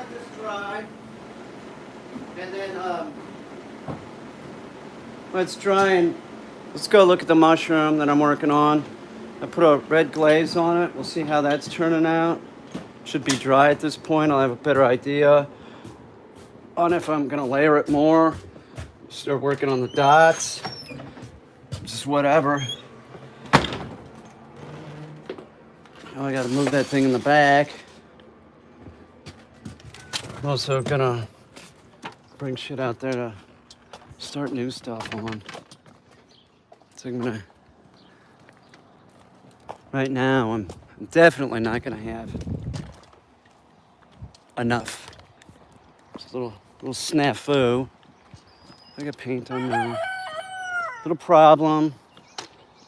let this dry. And then when it's drying, let's go look at the mushroom that I'm working on. I put a red glaze on it. We'll see how that's turning out. Should be dry at this point. I'll have a better idea on if I'm gonna layer it more. Start working on the dots. Just whatever. Now I gotta move that thing in the back. I'm also gonna bring shit out there to start new stuff on. So I'm gonna, right now, I'm definitely not gonna have enough. It's a little snafu. I got paint on there. Little problem.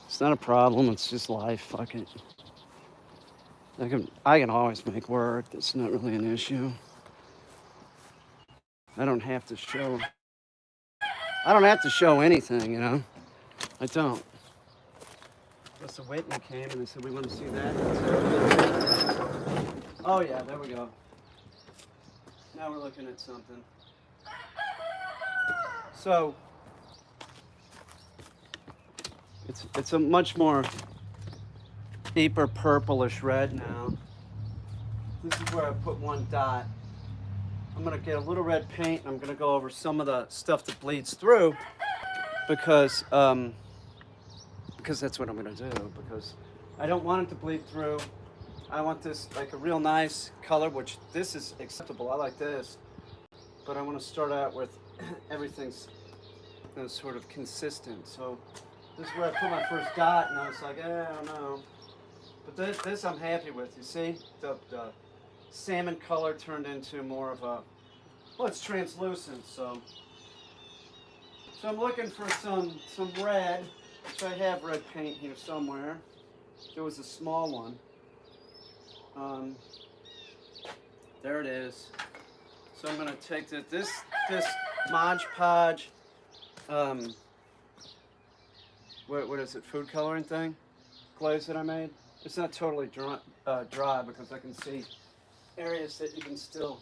It's not a problem, it's just life, fuck it. I can always make work, that's not really an issue. I don't have to show anything, you know? I don't. Plus the Whitney came and they said, we want to see that. Oh yeah, there we go. Now we're looking at something. So, it's a much more deeper purplish red now. This is where I put one dot. I'm gonna get a little red paint and I'm gonna go over some of the stuff that bleeds through because that's what I'm gonna do, because I don't want it to bleed through. I want this like a real nice color, which this is acceptable. I like this, but I want to start out with everything's sort of consistent. So this is where I put my first dot, and I was like, I don't know. But this I'm happy with. You see, the salmon color turned into more of a, well, it's translucent. So I'm looking for some red. So I have red paint here somewhere. There was a small one. There it is. So I'm gonna take this Mod Podge, what is it, food coloring thing, glaze that I made. It's not totally dry because I can see areas that you can still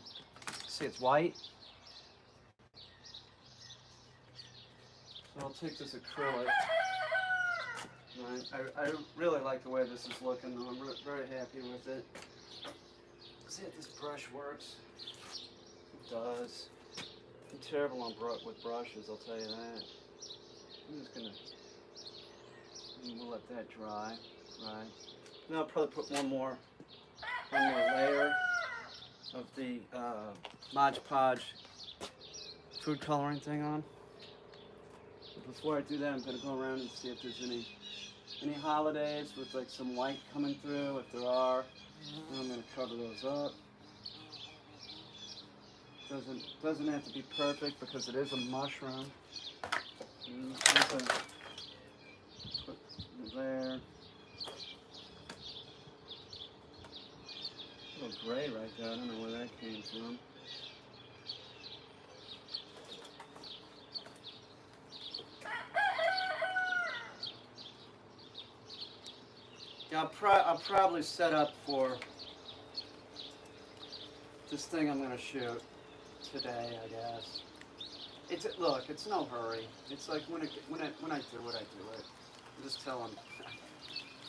see it's white. So I'll take this acrylic. I really like the way this is looking though. I'm very happy with it. See if this brush works. It does. I'm terrible with brushes, I'll tell you that. I'm just gonna, we'll let that dry. Right. Now I'll probably put one more layer of the Mod Podge food coloring thing on. But before I do that, I'm gonna go around and see if there's any holidays with like some white coming through. If there are, I'm gonna cover those up. Doesn't have to be perfect because it is a mushroom. Put there. A little gray right there. I don't know where that came from. Yeah, I'll probably set up for this thing I'm going to shoot today, I guess. Look, it's no hurry. It's like when I do it, I do it. I just tell them,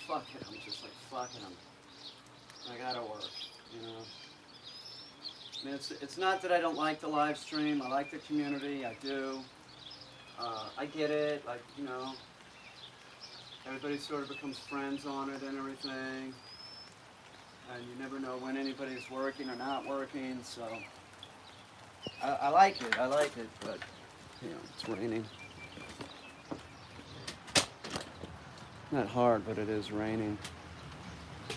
fuck it. I'm just like, fuck it. I gotta work, you know. I mean, it's not that I don't like the live stream. I like the community. I do. I get it. Like, you know, everybody sort of becomes friends on it and everything. And you never know when anybody's working or not working, so I like it, but, you know, it's raining. Not hard, but it is raining. I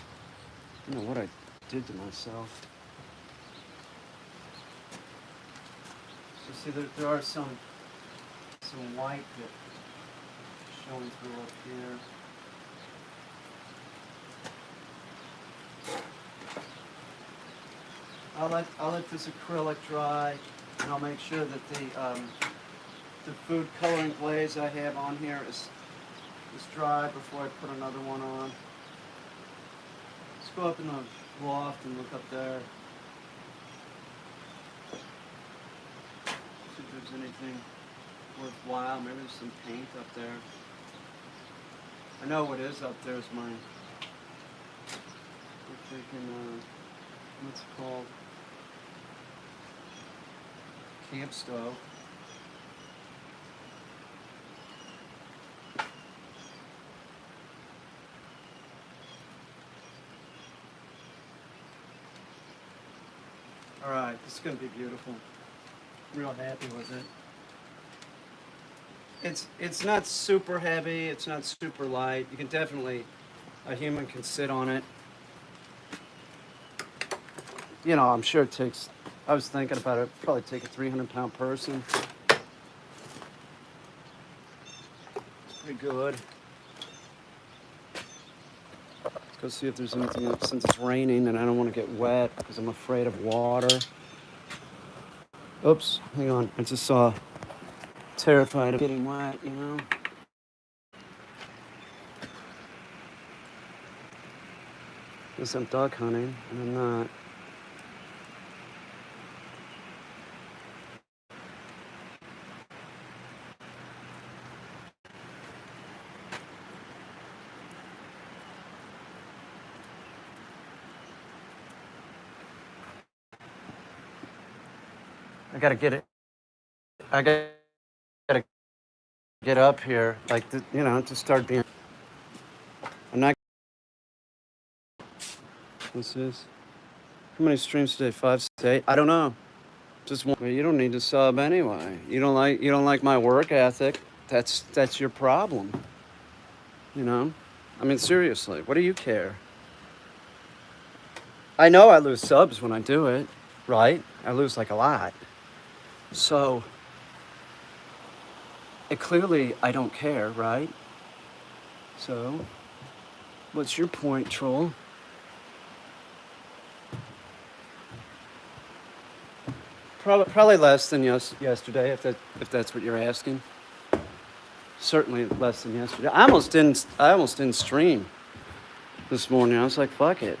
don't know what I did to myself. So see, there are some white that showing through up here. I'll let this acrylic dry, and I'll make sure that the food coloring glaze I have on here is dry before I put another one on. Let's go up in the loft and look up there. there's anything worthwhile. Maybe there's some paint up there. I know what is up there is my, I'm thinking, what's it called? Camp stove. All right, this is going to be beautiful. I'm real happy with it. It's not super heavy. It's not super light. You can definitely, a human can sit on it. You know, I'm sure it takes, I was thinking about it, probably take a 300-pound person. It's pretty good. Let's go see if there's anything else, since it's raining and I don't want to get wet because I'm afraid of water. Oops, hang on. I just saw, terrified of getting wet, you know? Guess I'm duck hunting, and I'm not. I gotta get it. I gotta get up here, like, you know, to start being. I'm not. What's this? How many streams today? 5, 6, 8? I don't know. Just one. Well, you don't need to sub anyway. You don't like my work ethic. That's your problem. You know? I mean, seriously, what do you care? I know I lose subs when I do it, right? I lose like a lot. So, clearly I don't care, right? So, what's your point, troll? Probably less than yesterday, if that's what you're asking. Certainly less than yesterday. I almost didn't stream this morning. I was like, fuck it.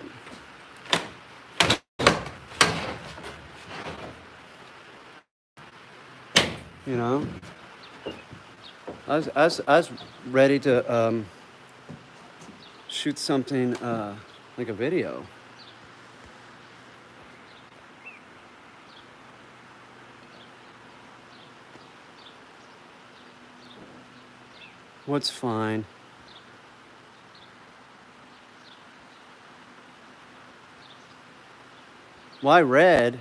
You know, I was ready to shoot something like a video. What's fine? Why red?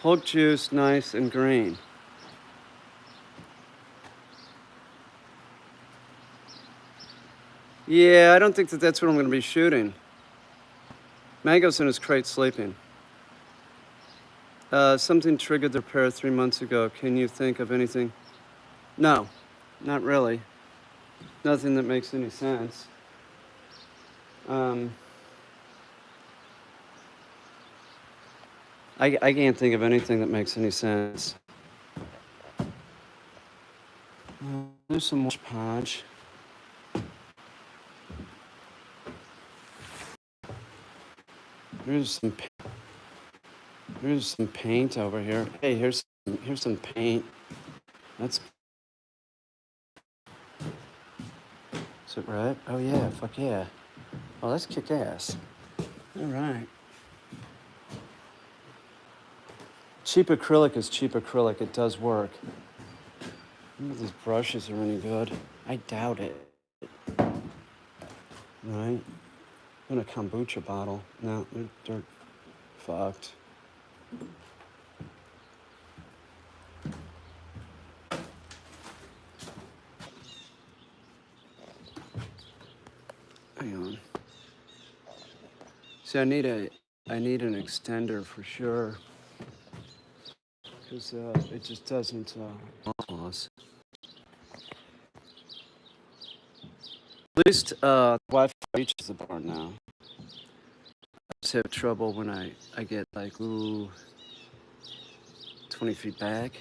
Hulk juice, nice and green. Yeah, I don't think that's what I'm going to be shooting. Mango's in his crate sleeping. Something triggered the repair 3 months ago. Can you think of anything? No, not really. Nothing that makes any sense. I can't think of anything that makes any sense. There's some more podge. There's some paint over here. Hey, here's some paint. That's. Is it red? Oh yeah, fuck yeah. Oh, that's kick ass. All right. Cheap acrylic is cheap acrylic. It does work. I wonder if these brushes are any good. I doubt it. Right? In a kombucha bottle. No, they're fucked. Hang on. See, I need an extender for sure. Because it just doesn't pause. At least Wi-Fi reaches the barn now. I just have trouble when I get like 20 feet back.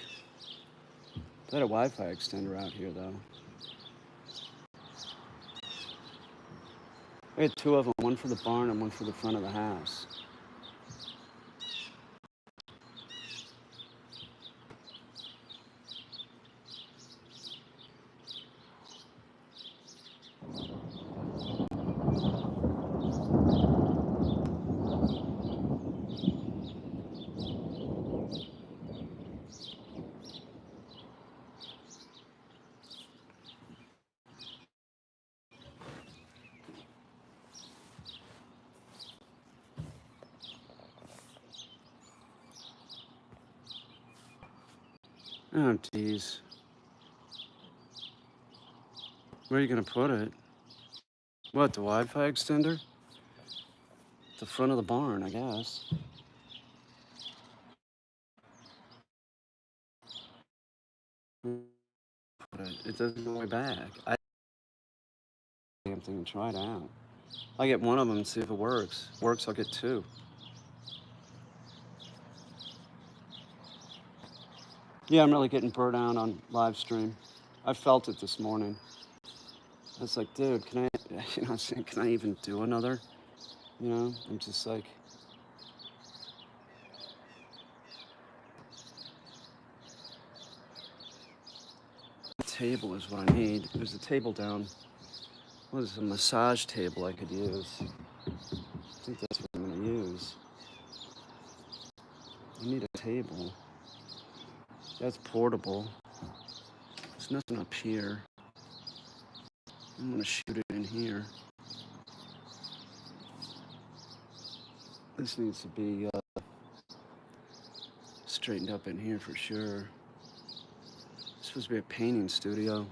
I had a Wi-Fi extender out here though. I had 2 of them, one for the barn and one for the front of the house. Oh, geez. Where are you gonna put it? What, the Wi-Fi extender? The front of the barn, I guess. It doesn't go way back. I damn thing and try it out. I get one of them and see if it works. Works, I'll get two. Yeah, I'm really getting burnt out on live stream. I felt it this morning. I was like, dude, can I, I was saying, can I even do another? I'm just like, the table is what I need. There's a table down. What is it, a massage table I could use? I think that's what I'm gonna use. I need a table. That's portable. There's nothing up here. I'm gonna shoot it in here. This needs to be straightened up in here for sure. It's supposed to be a painting studio.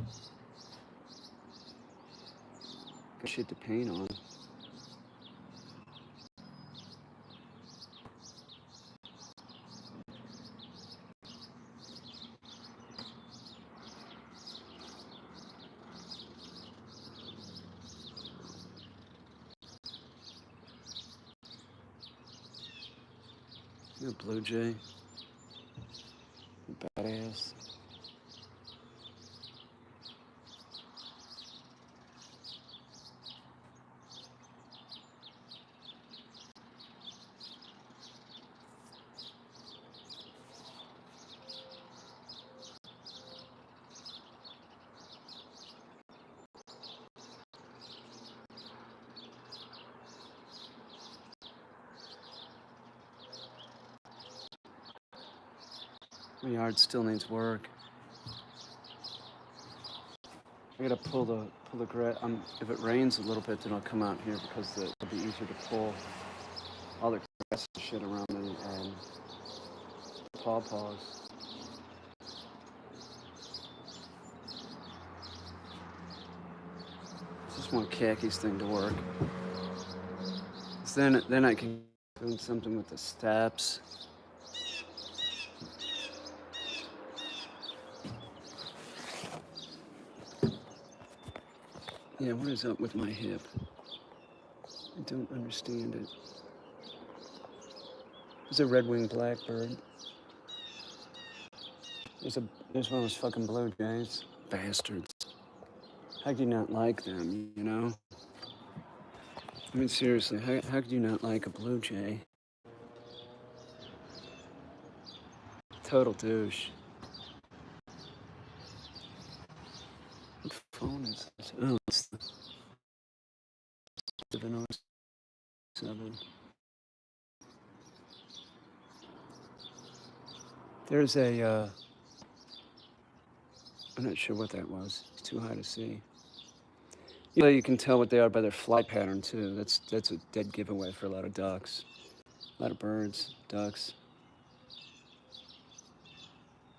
Got shit to paint on. A blue jay. Badass. My yard still needs work. I gotta pull the grass. If it rains a little bit, then I'll come out here because it'll be easier to pull all the grass and shit around the pawpaws. I just want Khaki's thing to work. So then I can do something with the steps. Yeah, what is up with my hip? I don't understand it. There's a red-winged blackbird. There's one of those fucking blue jays. Bastards. How could you not like them, I mean, seriously, how could you not like a blue jay? Total douche. What phone is this? Oh, it's the 707. There's I'm not sure what that was. It's too high to see. You can tell what they are by their flight pattern too. That's a dead giveaway for a lot of ducks, a lot of birds, ducks.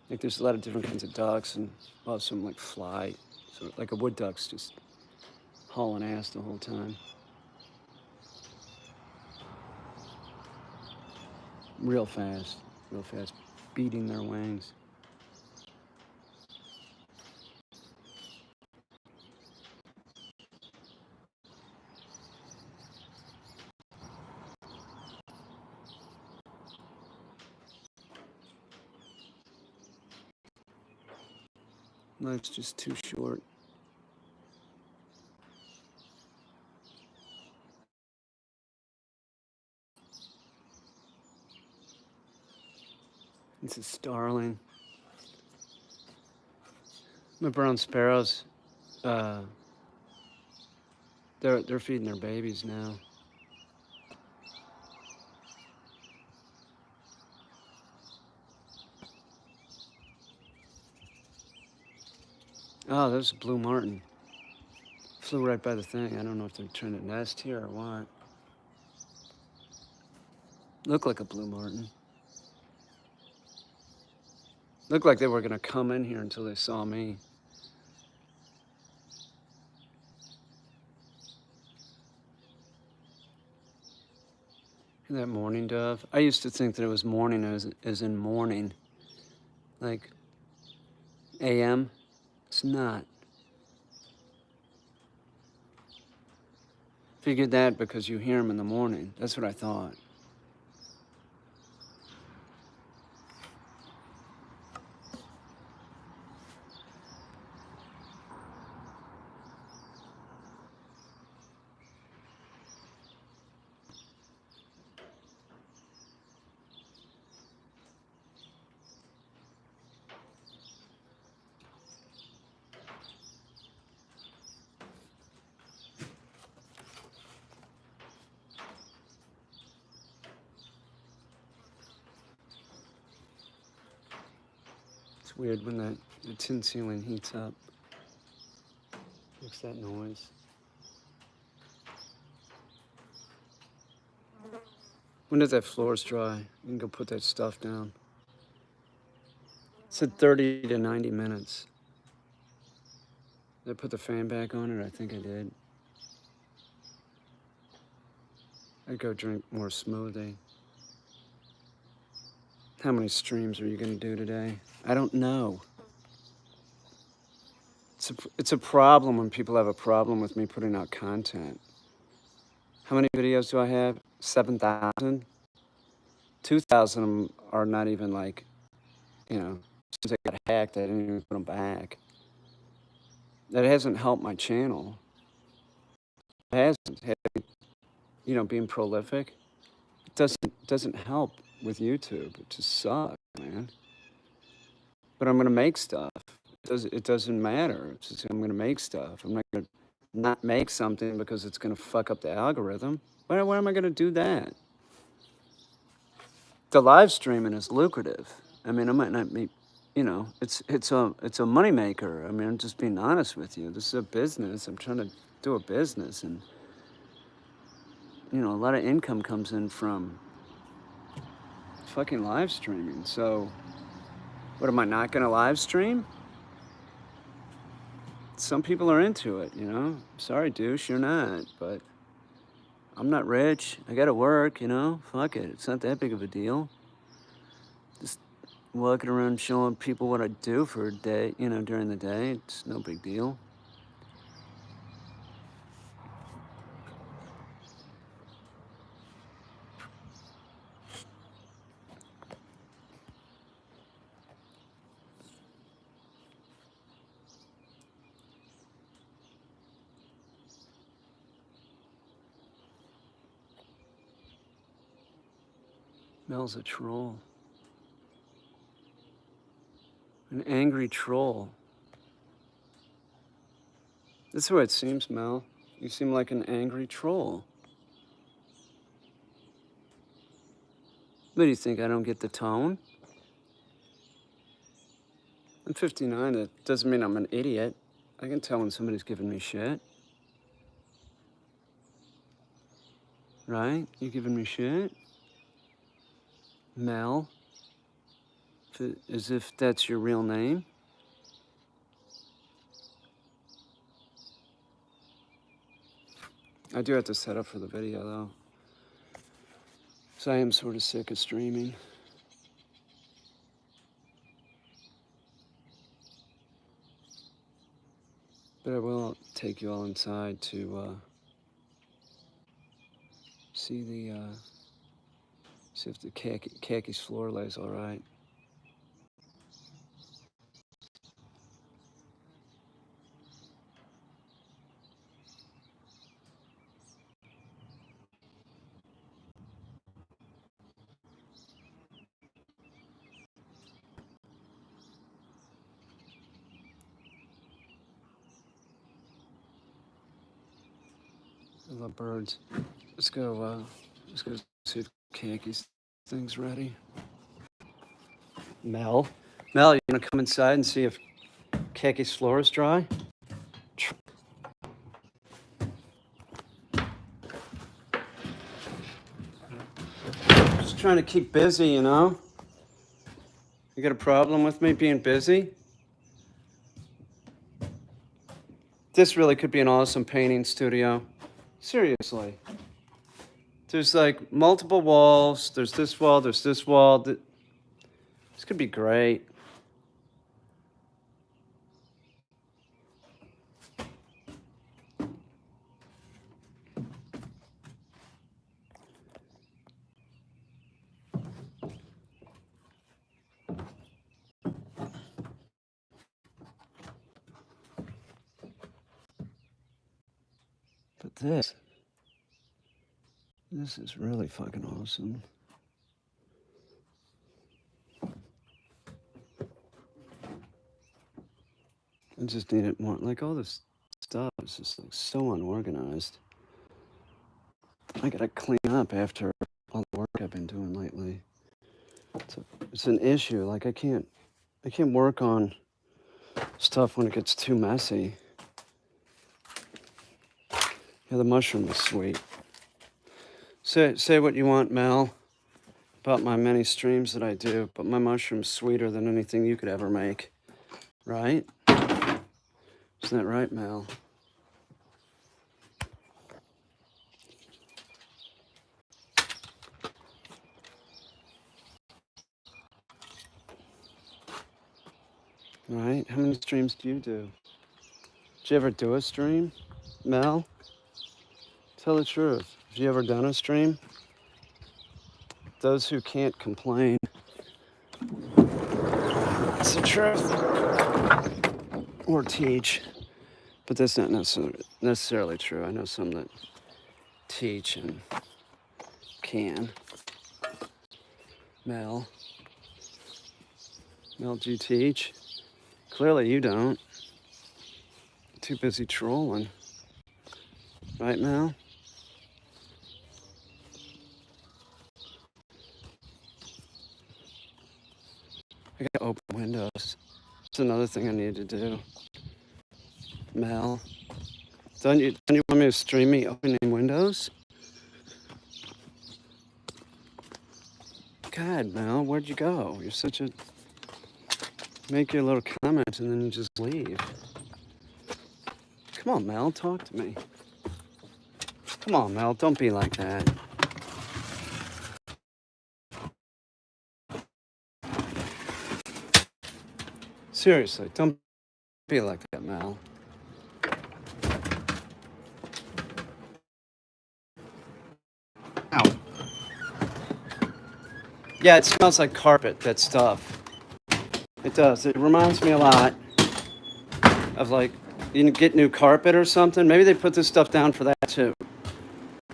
Like there's a lot of different kinds of ducks, and some like fly. So like a wood duck's just hauling ass the whole time. Real fast, beating their wings. Life's just too short. This is starling. My brown sparrows, they're feeding their babies now. Oh, there's a blue martin. Flew right by the thing. I don't know if they're trying to nest here or what. Look like a blue martin. Looked like they were gonna come in here until they saw me. That mourning dove. I used to think that it was morning as in morning, like a.m. It's not. Figured that because you hear them in the morning. That's what I thought. It's weird when the tin ceiling heats up. Makes that noise. When does that floors dry? You can go put that stuff down. It said 30 to 90 minutes. Did I put the fan back on it? I think I did. I'd go drink more smoothie. How many streams are you gonna do today? I don't know. It's a problem when people have a problem with me putting out content. How many videos do I have? 7,000? 2,000 of them are not even like, since I got hacked, I didn't even put them back. That hasn't helped my channel. It hasn't. Being prolific, it doesn't help with YouTube. It just sucks, man. But I'm gonna make stuff. It doesn't matter. It's just, I'm gonna make stuff. I'm not gonna not make something because it's gonna fuck up the algorithm. Why am I gonna do that? The live streaming is lucrative. I mean, I might not be, it's a moneymaker. I mean, I'm just being honest with you. This is a business. I'm trying to do a business, and a lot of income comes in from fucking live streaming. So, what, am I not gonna live stream? Some people are into it, Sorry, douche, you're not, but I'm not rich. I gotta work, Fuck it. It's not that big of a deal. Just walking around showing people what I do for a day, during the day. It's no big deal. Mel's a troll. An angry troll. That's the way it seems, Mel. You seem like an angry troll. What do you think? I don't get the tone? I'm 59. It doesn't mean I'm an idiot. I can tell when somebody's giving me shit. Right? You giving me shit? Mel? As if that's your real name? I do have to set up for the video, though. So I am sort of sick of streaming. But I will take you all inside to see if the khakis floor lays all right. I love birds. Let's go see if khakis thing's ready. Mel, you wanna come inside and see if khakis floor is dry? Just trying to keep busy, You got a problem with me being busy? This really could be an awesome painting studio. Seriously. There's like multiple walls. There's this wall, there's this wall. This could be great. But this is really fucking awesome. I just need it more. Like all this stuff is just like so unorganized. I gotta clean up after all the work I've been doing lately. It's an issue. Like I can't work on stuff when it gets too messy. Yeah, the mushroom is sweet. Say what you want, Mel, about my many streams that I do, but my mushroom's sweeter than anything you could ever make. Right? Isn't that right, Mel? Right? How many streams do you do? Did you ever do a stream, Mel? Tell the truth. Have you ever done a stream? Those who can't complain. It's the truth. Or teach. But that's not necessarily true. I know some that teach and can. Mel, do you teach? Clearly you don't. You're too busy trolling. Right, Mel? I gotta open windows. That's another thing I need to do. Mel, don't you want me to stream me opening windows? God, Mel, where'd you go? You're such a... Make your little comment and then you just leave. Come on, Mel, talk to me. Come on, Mel, don't be like that. Seriously, don't be like that, Mel. Ow. Yeah, it smells like carpet, that stuff. It does. It reminds me a lot of like, you get new carpet or something. Maybe they put this stuff down for that too.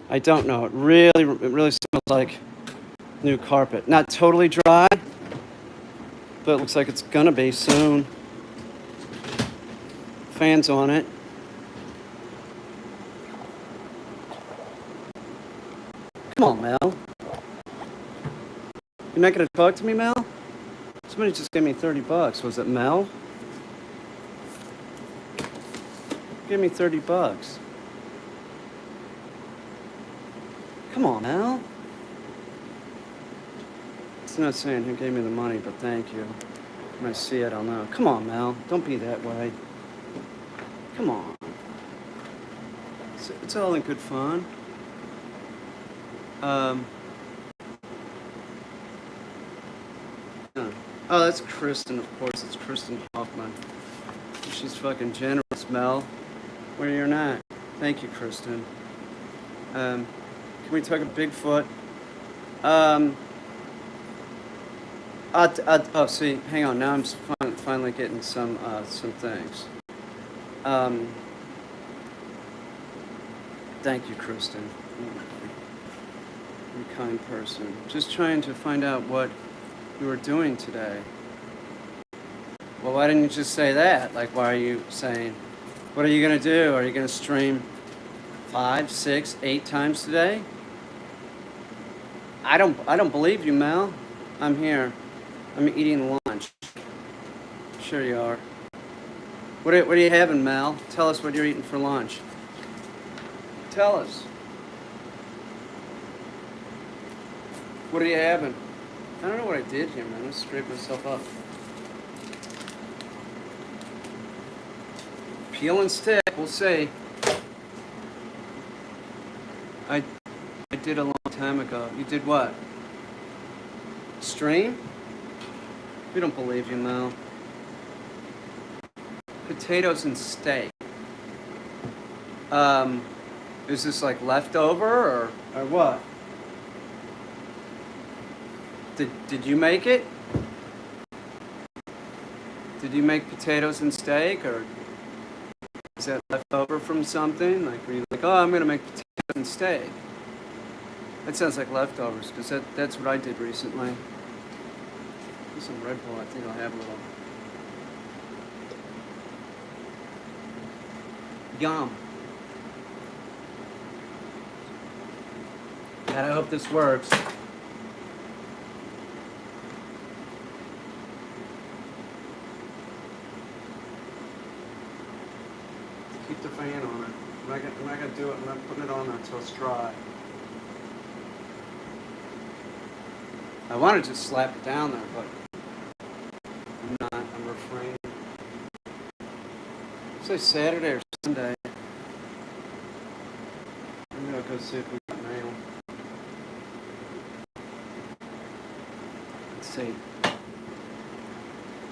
I don't know. It really smells like new carpet. Not totally dry, but it looks like it's gonna be soon. Fans on it. Come on, Mel. You're not gonna talk to me, Mel? Somebody just gave me $30. Was it Mel? Give me $30. Come on, Mel. It's not saying who gave me the money, but thank you. When I see it, I'll know. Come on, Mel. Don't be that way. Come on. It's all in good fun. Oh, that's Kristen, of course. It's Kristen Hoffman. She's fucking generous, Mel. Where you're not. Thank you, Kristen. Can we talk a Bigfoot? Oh, see, hang on. Now I'm finally getting some things. Thank you, Kristen. You're a kind person. Just trying to find out what you were doing today. Well, why didn't you just say that? Like, why are you saying, what are you going to do? Are you going to stream 5, 6, 8 times today? I don't believe you, Mel. I'm here. I'm eating lunch. Sure you are. What are you having, Mel? Tell us what you're eating for lunch. Tell us. What are you having? I don't know what I did here, man. Let's scrape myself up. Peel and stick, we'll see. I did a long time ago. You did what? Strain? We don't believe you, Mel. Potatoes and steak. Is this like leftover or what? Did you make it? Did you make potatoes and steak, or is that left over from something? Like, were you like, oh, I'm gonna make potatoes and steak? That sounds like leftovers, because that's what I did recently. There's some Red Bull, I think I'll have a little. Yum. And I hope this works. Keep the fan on it. I'm not gonna do it. I'm not putting it on there until it's dry. I want to just slap it down there, but I'm not. I'm refraining. Say Saturday or Sunday. Maybe I'll go see if we got mail. Let's see.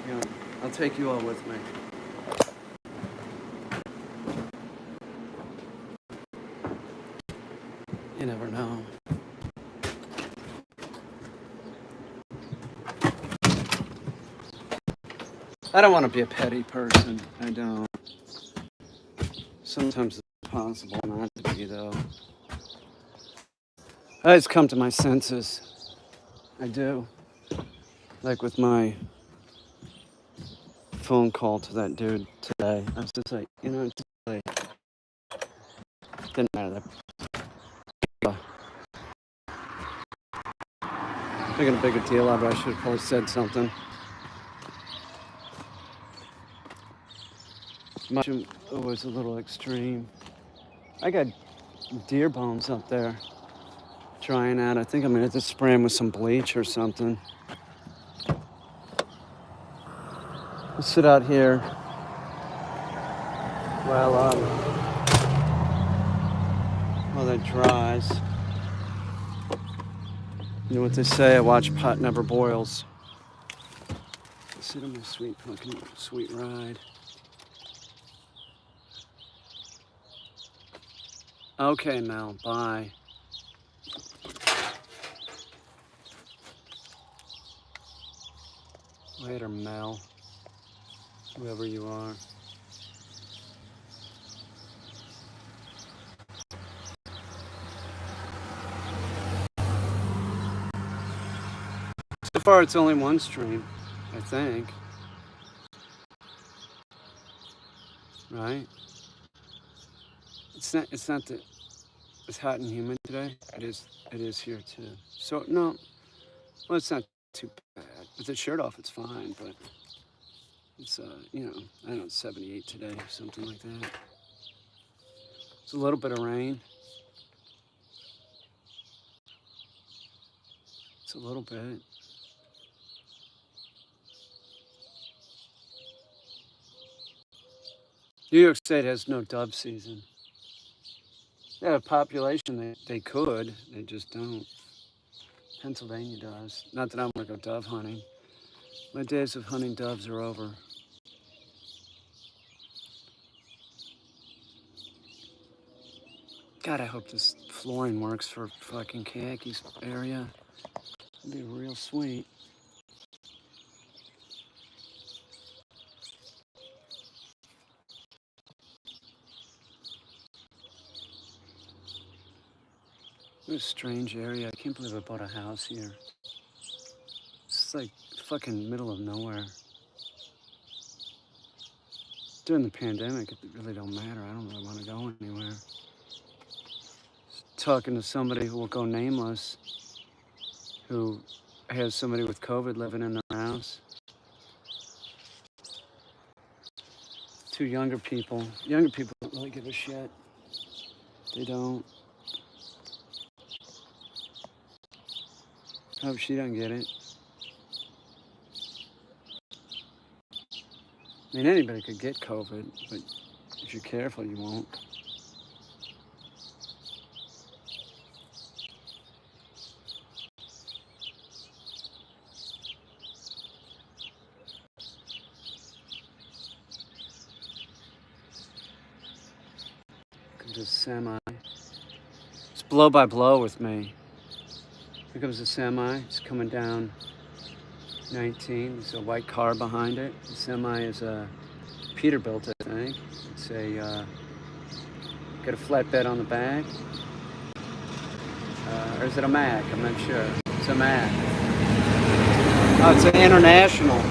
Yeah, I'll take you all with me. You never know. I don't want to be a petty person. I don't. Sometimes it's possible not to be, though. I just come to my senses. I do. Like with my phone call to that dude today. I was just like, you know, it's like, didn't matter. Making a bigger deal out of it. I should have probably said something. Much was a little extreme. I got deer bones up there drying out. I think I'm gonna have to spray them with some bleach or something. I'll sit out here while that dries. You know what they say? A watch pot never boils. Sit on my sweet ride. Okay, Mel, bye. Later, Mel. Whoever you are. So far, it's only one stream, I think. Right? It's not that it's hot and humid today. It is here too. So no, well, it's not too bad. With the shirt off, it's fine, but it's you know, I don't know, 78 today, something like that. It's a little bit of rain. It's a little bit. New York State has no dove season. They have a population they could, they just don't. Pennsylvania does. Not that I'm gonna go dove hunting. My days of hunting doves are over. God, I hope this flooring works for fucking Keaki's area. It'd be real sweet. What a strange area. I can't believe I bought a house here. It's like fucking middle of nowhere. During the pandemic, it really don't matter. I don't really want to go anywhere. Talking to somebody who will go nameless, who has somebody with COVID living in their house. Two younger people. Younger people don't really give a shit. They don't. Hope she doesn't get it. I mean, anybody could get COVID, but if you're careful, you won't. Comes a semi. It's blow by blow with me. Here comes a semi. It's coming down 19. There's a white car behind it. The semi is a Peterbilt, I think. It's a got a flatbed on the back. Or is it a Mack? I'm not sure. It's a Mack. Oh, it's an International.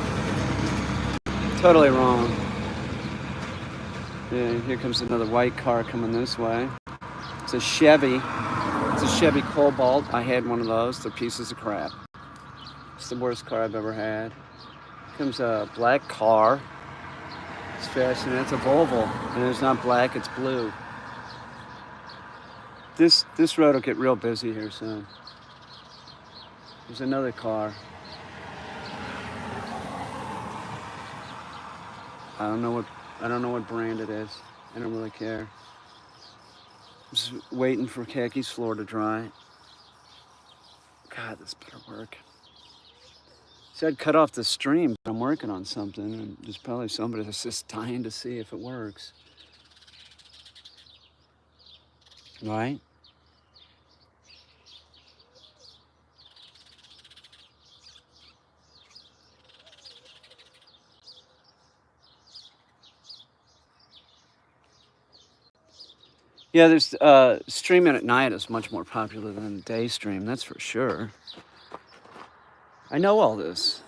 Totally wrong. Yeah, here comes another white car coming this way. It's a Chevy. It's a Chevy Cobalt. I had one of those. They're pieces of crap. It's the worst car I've ever had. Here comes a black car. It's fascinating. It's a Volvo, and it's not black. It's blue. This road will get real busy here soon. There's another car. I don't know what brand it is. I don't really care. I'm just waiting for Khaki's floor to dry. God, this better work. See, I'd cut off the stream, but I'm working on something, and there's probably somebody that's just dying to see if it works. Right? Yeah, there's streaming at night is much more popular than the day stream, that's for sure. I know all this.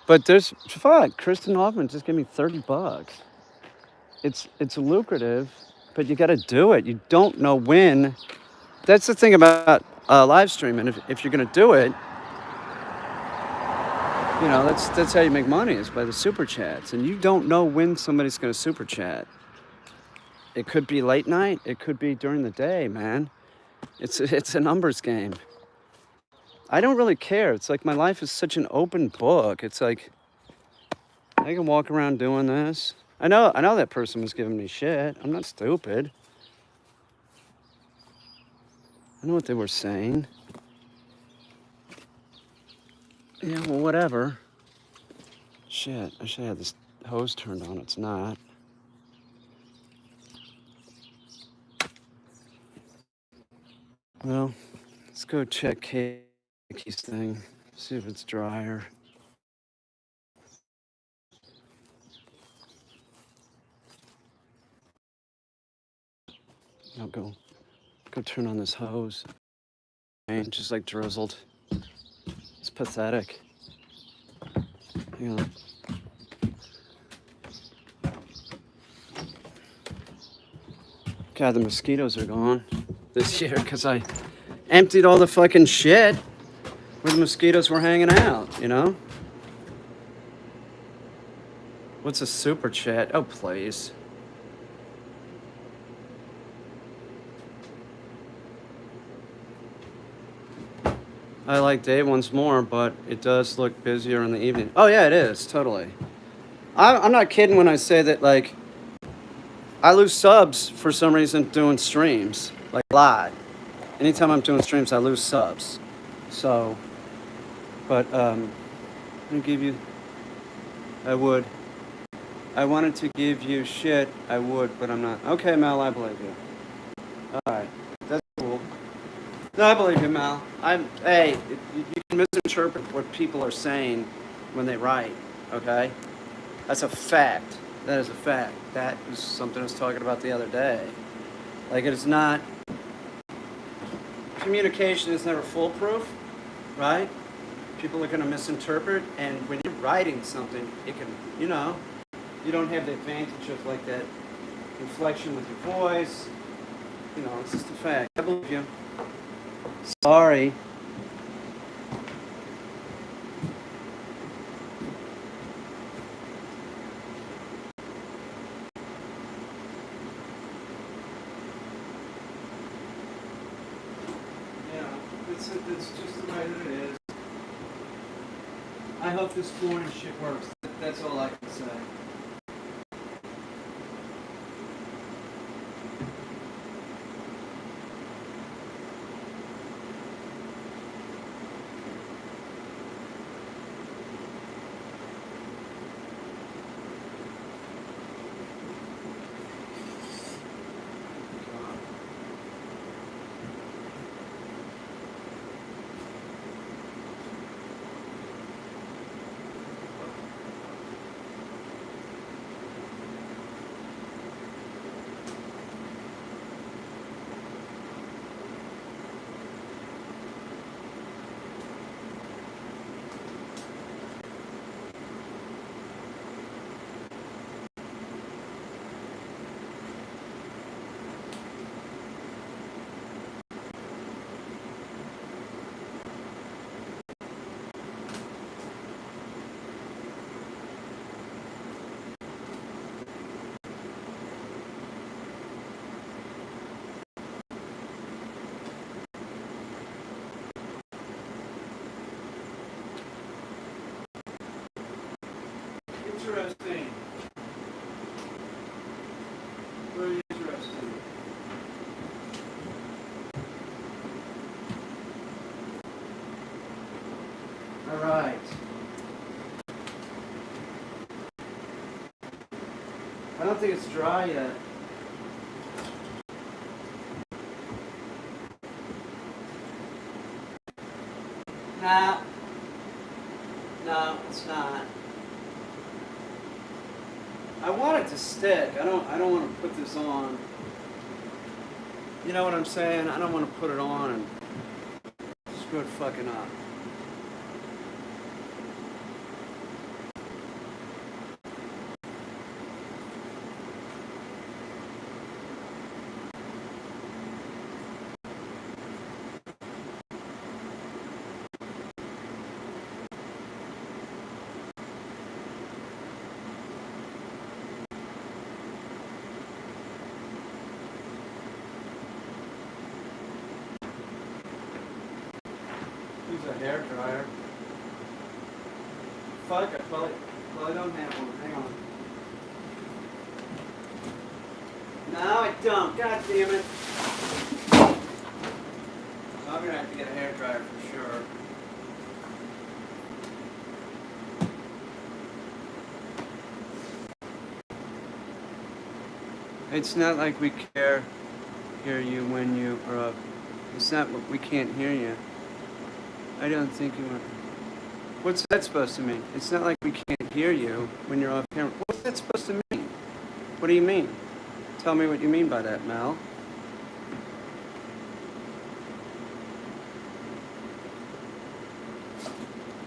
But there's fuck, Kristen Hoffman just gave me $30. It's lucrative, but you got to do it. You don't know when. That's the thing about live streaming. If you're gonna do it, you know that's how you make money is by the super chats, and you don't know when somebody's gonna super chat. It could be late night. It could be during the day, man. It's a numbers game. I don't really care. It's like my life is such an open book. It's like I can walk around doing this. I know that person was giving me shit. I'm not stupid. I know what they were saying. Yeah, well, whatever. Shit, I should have this hose turned on. It's not. Well, let's go check Khaki's thing. See if it's drier. I'll go turn on this hose. And just like drizzled. It's pathetic. Hang on. God, the mosquitoes are gone this year because I emptied all the fucking shit where the mosquitoes were hanging out, you know? What's a super chat? Oh, please. I like day ones more, but it does look busier in the evening. Oh, yeah, it is, totally. I'm not kidding when I say that, like, I lose subs for some reason doing streams, like a lot. Anytime I'm doing streams, I lose subs. So, but I'm gonna give you, I would. I wanted to give you shit, I would, but I'm not. Okay, Mel, I believe you. All right, that's cool. No, I believe you, Mel. Hey, you can misinterpret what people are saying when they write, okay? That's a fact. That is a fact. That is something I was talking about the other day. Like, it is not, communication is never foolproof, right? People are going to misinterpret, and when you're writing something, it can, you know, you don't have the advantage of, like, that inflection with your voice. You know, it's just a fact. I believe you. Sorry. It's just the way that it is. I hope this flooring shit works. That's all I can say. Interesting. Very interesting. All right. I don't think it's dry yet. Nah. No, it's not. I want it to stick. I don't want to put this on. You know what I'm saying? I don't want to put it on and screw it fucking up. Use a hair dryer. Fuck, I probably don't have one. Hang on. No, I don't. God damn it. I'm gonna have to get a hair dryer for sure. It's not like we hear you when you are up. It's not what we can't hear you. I don't think you want. What's that supposed to mean? It's not like we can't hear you when you're off camera. What's that supposed to mean? What do you mean? Tell me what you mean by that, Mel.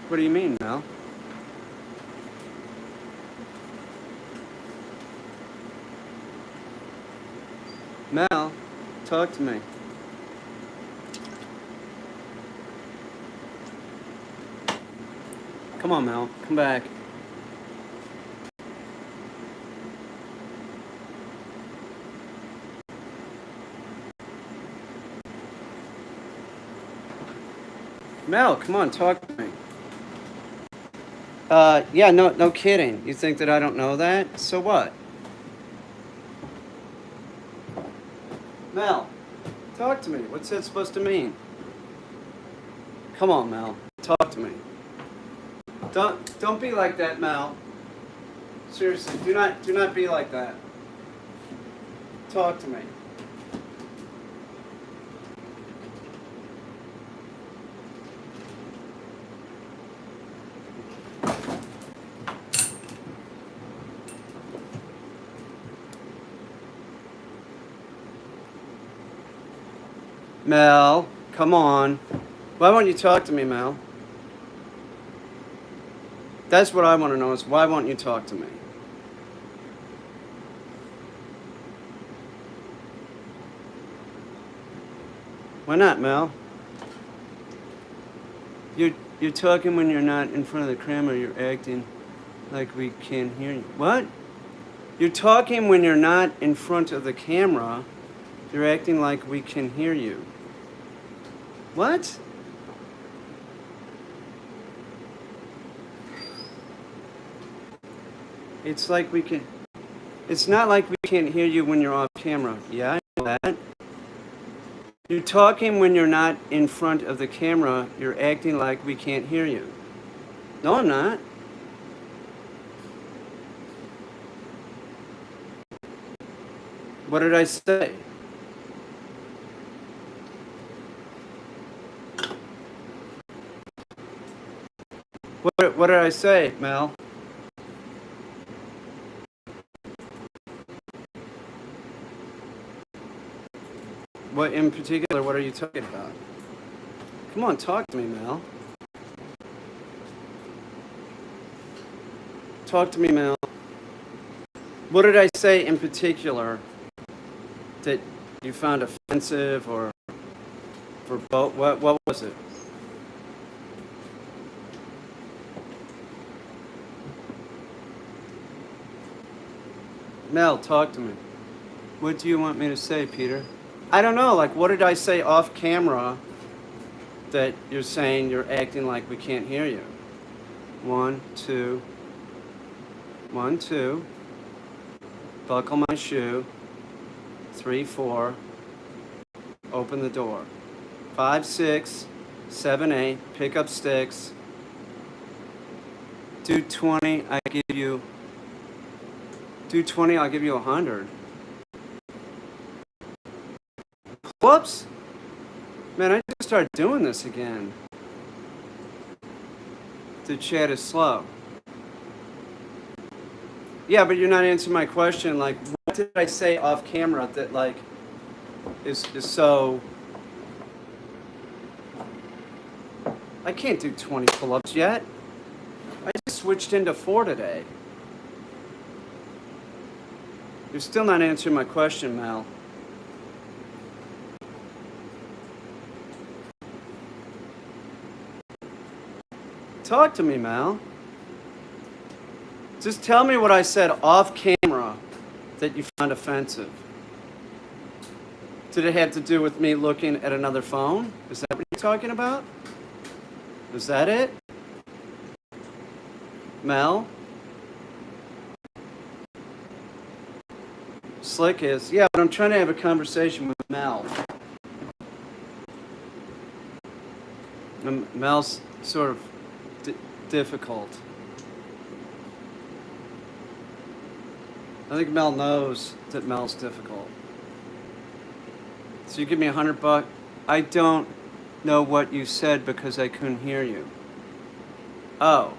What do you mean, Mel? Mel, talk to me. Come on, Mel. Come back. Mel, come on, talk to me. Yeah, no kidding. You think that I don't know that? So what? Mel, talk to me. What's that supposed to mean? Come on, Mel. Talk to me. Don't be like that, Mel. Seriously, do not be like that. Talk to me. Mel, come on. Why won't you talk to me, Mel? That's what I want to know is why won't you talk to me? Why not, Mel? You're talking when you're not in front of the camera. You're acting like we can't hear you. What? You're talking when you're not in front of the camera. You're acting like we can hear you. What? It's like we can. It's not like we can't hear you when you're off camera. Yeah, I know that. You're talking when you're not in front of the camera. You're acting like we can't hear you. No, I'm not. What did I say? What did I say, Mel? What in particular, what are you talking about? Come on, talk to me, Mel. Talk to me, Mel. What did I say in particular that you found offensive or for both? What was it? Mel, talk to me. What do you want me to say, Peter? I don't know, like what did I say off camera that you're saying you're acting like we can't hear you? 1, 2. 1, 2. Buckle my shoe. 3, 4. Open the door. 5, 6, 7, 8. Pick up sticks. Do 20, I give you. Do 20, I'll give you 100. Whoops. Man, I just started doing this again. The chat is slow. Yeah, but you're not answering my question. Like, what did I say off camera that, like, is so... I can't do 20 pull-ups yet. I just switched into 4 today. You're still not answering my question, Mel. Talk to me, Mel. Just tell me what I said off camera that you found offensive. Did it have to do with me looking at another phone? Is that what you're talking about? Is that it? Mel? Slick is. Yeah, but I'm trying to have a conversation with Mel. And Mel's sort of difficult. I think Mel knows that Mel's difficult. So you give me $100. I don't know what you said because I couldn't hear you. Oh.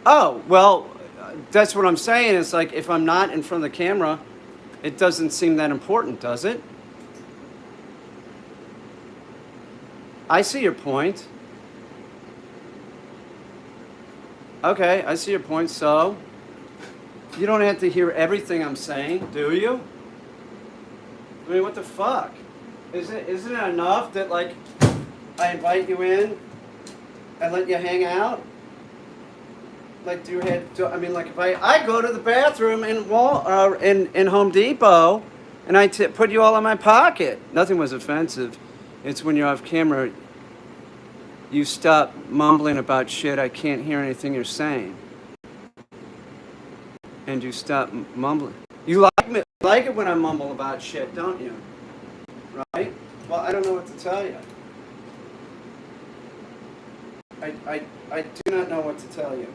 Oh, well, that's what I'm saying. It's like if I'm not in front of the camera, it doesn't seem that important, does it? I see your point. Okay, I see your point. So, you don't have to hear everything I'm saying, do you? I mean, what the fuck? Isn't it enough that, like, I invite you in and let you hang out? Like, I mean, like, if I go to the bathroom in Home Depot and I put you all in my pocket. Nothing was offensive. It's when you're off camera, you stop mumbling about shit. I can't hear anything you're saying. And you stop mumbling. You like it when I mumble about shit, don't you? Right? Well, I don't know what to tell you. I do not know what to tell you.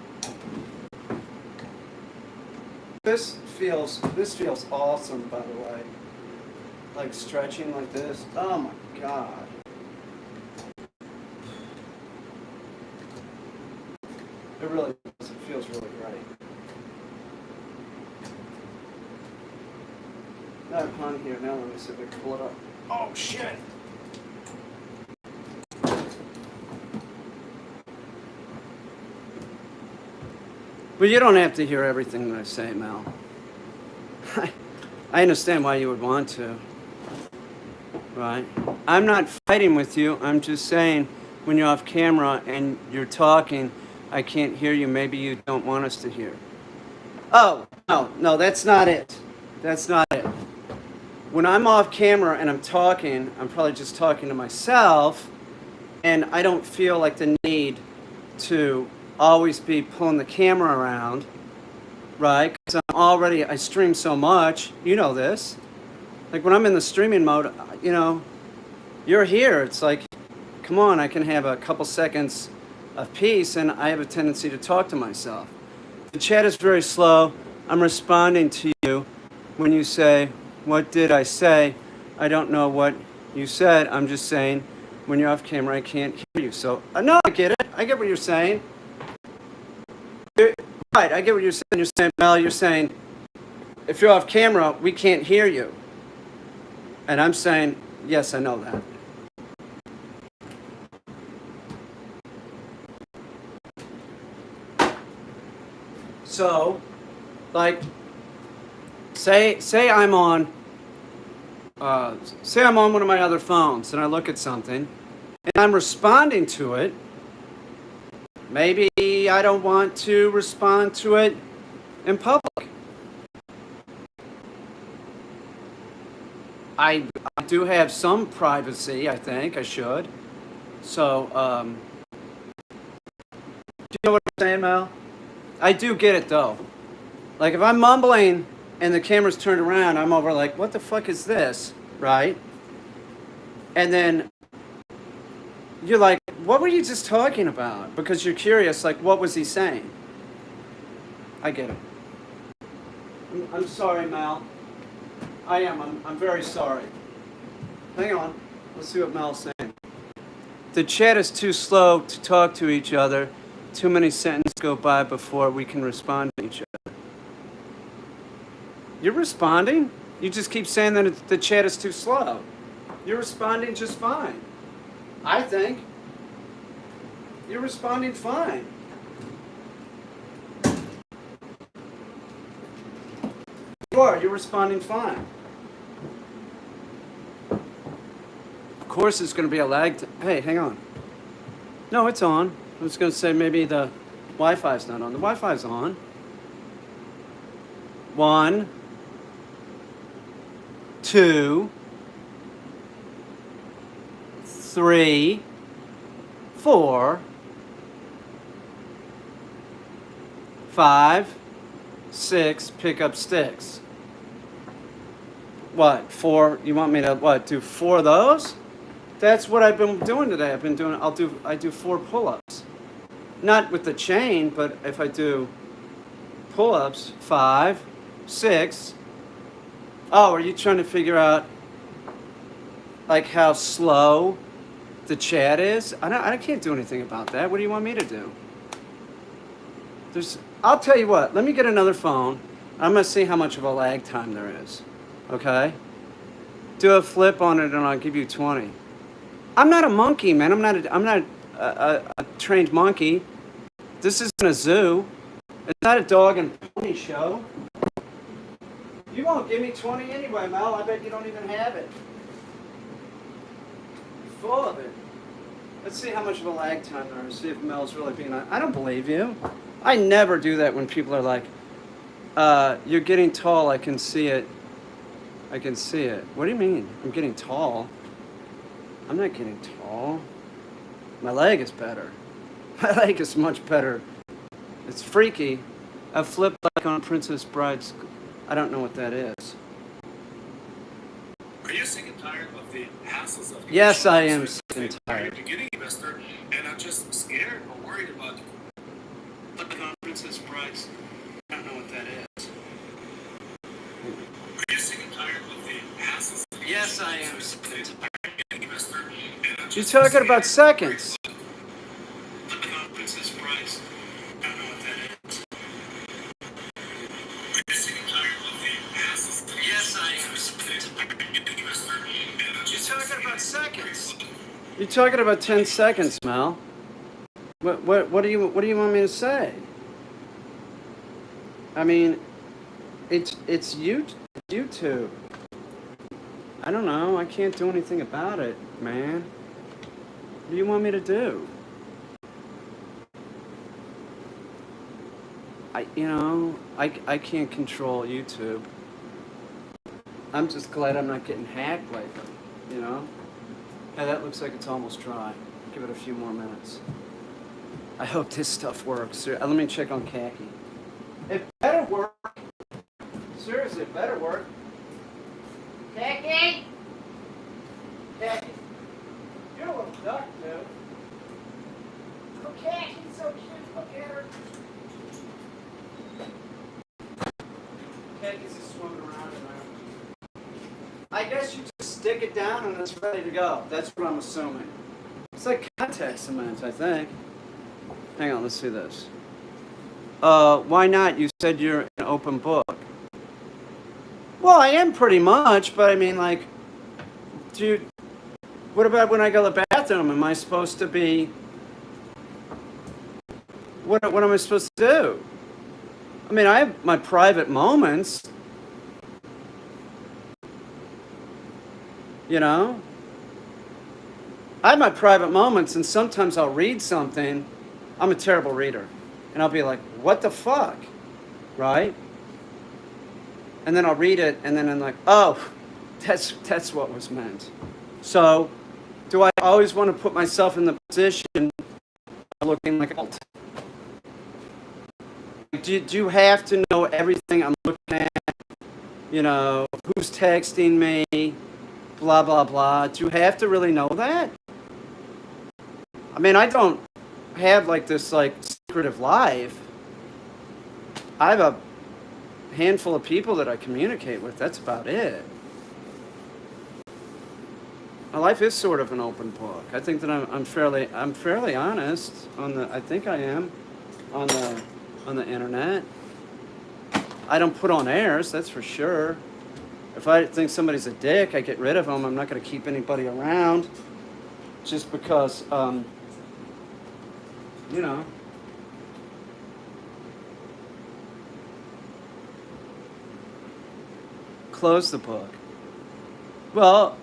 This feels awesome, by the way. Like stretching like this. Oh my god. It really does. It feels really great. Not upon here now. Let me see if I can pull it up. Oh shit! But you don't have to hear everything that I say, Mel. I understand why you would want to. Right? I'm not fighting with you. I'm just saying when you're off camera and you're talking, I can't hear you. Maybe you don't want us to hear. Oh, no, that's not it. That's not it. When I'm off camera and I'm talking, I'm probably just talking to myself, and I don't feel like the need to always be pulling the camera around, right? Because I stream so much. You know this. Like when I'm in the streaming mode, you know, you're here. It's like, come on, I can have a couple seconds of peace, and I have a tendency to talk to myself. The chat is very slow. I'm responding to you when you say, what did I say? I don't know what you said. I'm just saying, when you're off camera, I can't hear you. So, no, I get it. I get what you're saying. Right, I get what you're saying. You're saying, Mel, you're saying, if you're off camera, we can't hear you. And I'm saying, yes, I know that. So, like, say I'm on one of my other phones and I look at something and I'm responding to it. Maybe I don't want to respond to it in public. I do have some privacy, I think I should. So, do you know what I'm saying, Mel? I do get it though. Like if I'm mumbling and the camera's turned around, I'm over like, what the fuck is this? Right? And then you're like, what were you just talking about? Because you're curious, like, what was he saying? I get it. I'm sorry, Mel. I am. I'm very sorry. Hang on. Let's see what Mel's saying. The chat is too slow to talk to each other. Too many sentences go by before we can respond to each other. You're responding? You just keep saying that the chat is too slow. You're responding just fine. I think. You're responding fine. You're responding fine. Of course it's going to be a lag. Hey, hang on. No, it's on. I was going to say maybe the Wi-Fi's not on. The Wi-Fi's on. 1, 2, 3, 4, 5, 6, pick up sticks. What, 4? You want me to, what, do 4 of those? That's what I've been doing today. I do 4 pull-ups. Not with the chain, but if I do pull-ups, 5, 6. Oh, are you trying to figure out, like, how slow the chat is? I can't do anything about that. What do you want me to do? I'll tell you what. Let me get another phone. I'm going to see how much of a lag time there is. Okay? Do a flip on it, and I'll give you 20. I'm not a monkey, man. I'm not a trained monkey. This isn't a zoo. It's not a dog and pony show. You won't give me 20 anyway, Mel. I bet you don't even have it. You're full of it. Let's see how much of a lag time there is. See if Mel's really being honest. I don't believe you. I never do that when people are like, you're getting tall. I can see it. I can see it. What do you mean? I'm getting tall? I'm not getting tall. My leg is better. My leg is much better. It's freaky. I flipped like on Princess Bride's. I don't know what that is. Are you sick and tired of the hassles of? Yes, I am sick and tired. Beginning investor, and I'm just scared or worried about. Like on Princess Bride's. I don't know what that is. Are you sick and tired of the hassles? Yes, I am sick and tired. Investor, and I'm You're just talking scared about seconds. Like on Princess Bride's. I don't know what that is. Are you sick and tired of the hassles? Yes, I am sick and tired. Investor, and I'm just You're talking about seconds. You're talking about 10 seconds, Mel. What do you want me to say? I mean, it's YouTube. I don't know. I can't do anything about it, man. What do you want me to do? I can't control YouTube. I'm just glad I'm not getting hacked lately, you know? Hey, that looks like it's almost dry. Give it a few more minutes. I hope this stuff works. Let me check on khaki. It better work. Better work. Khaki? Khaki. You're a little duck, dude. Okay, she's so cute. Look at her. Khaki's just swimming around in there. I guess you just stick it down and it's ready to go. That's what I'm assuming. It's like contact cement, I think. Hang on, let's see this. Why not? You said you're an open book. Well, I am pretty much, but I mean, like, what about when I go to the bathroom? Am I supposed to be, what am I supposed to do? I mean, I have my private moments, you know? I have my private moments, and sometimes I'll read something. I'm a terrible reader. And I'll be like, what the fuck? Right? And then I'll read it, and then I'm like, oh, that's what was meant. So, do I always want to put myself in the position of looking like a cult? Do you have to know everything I'm looking at? You know, who's texting me? Blah, blah, blah. Do you have to really know that? I mean, I don't have like this like secretive life. I have a handful of people that I communicate with. That's about it. My life is sort of an open book. I think that I'm fairly honest on the. I think I am on the internet. I don't put on airs. That's for sure. If I think somebody's a dick, I get rid of them. I'm not going to keep anybody around just because. You know. Close the book. Well,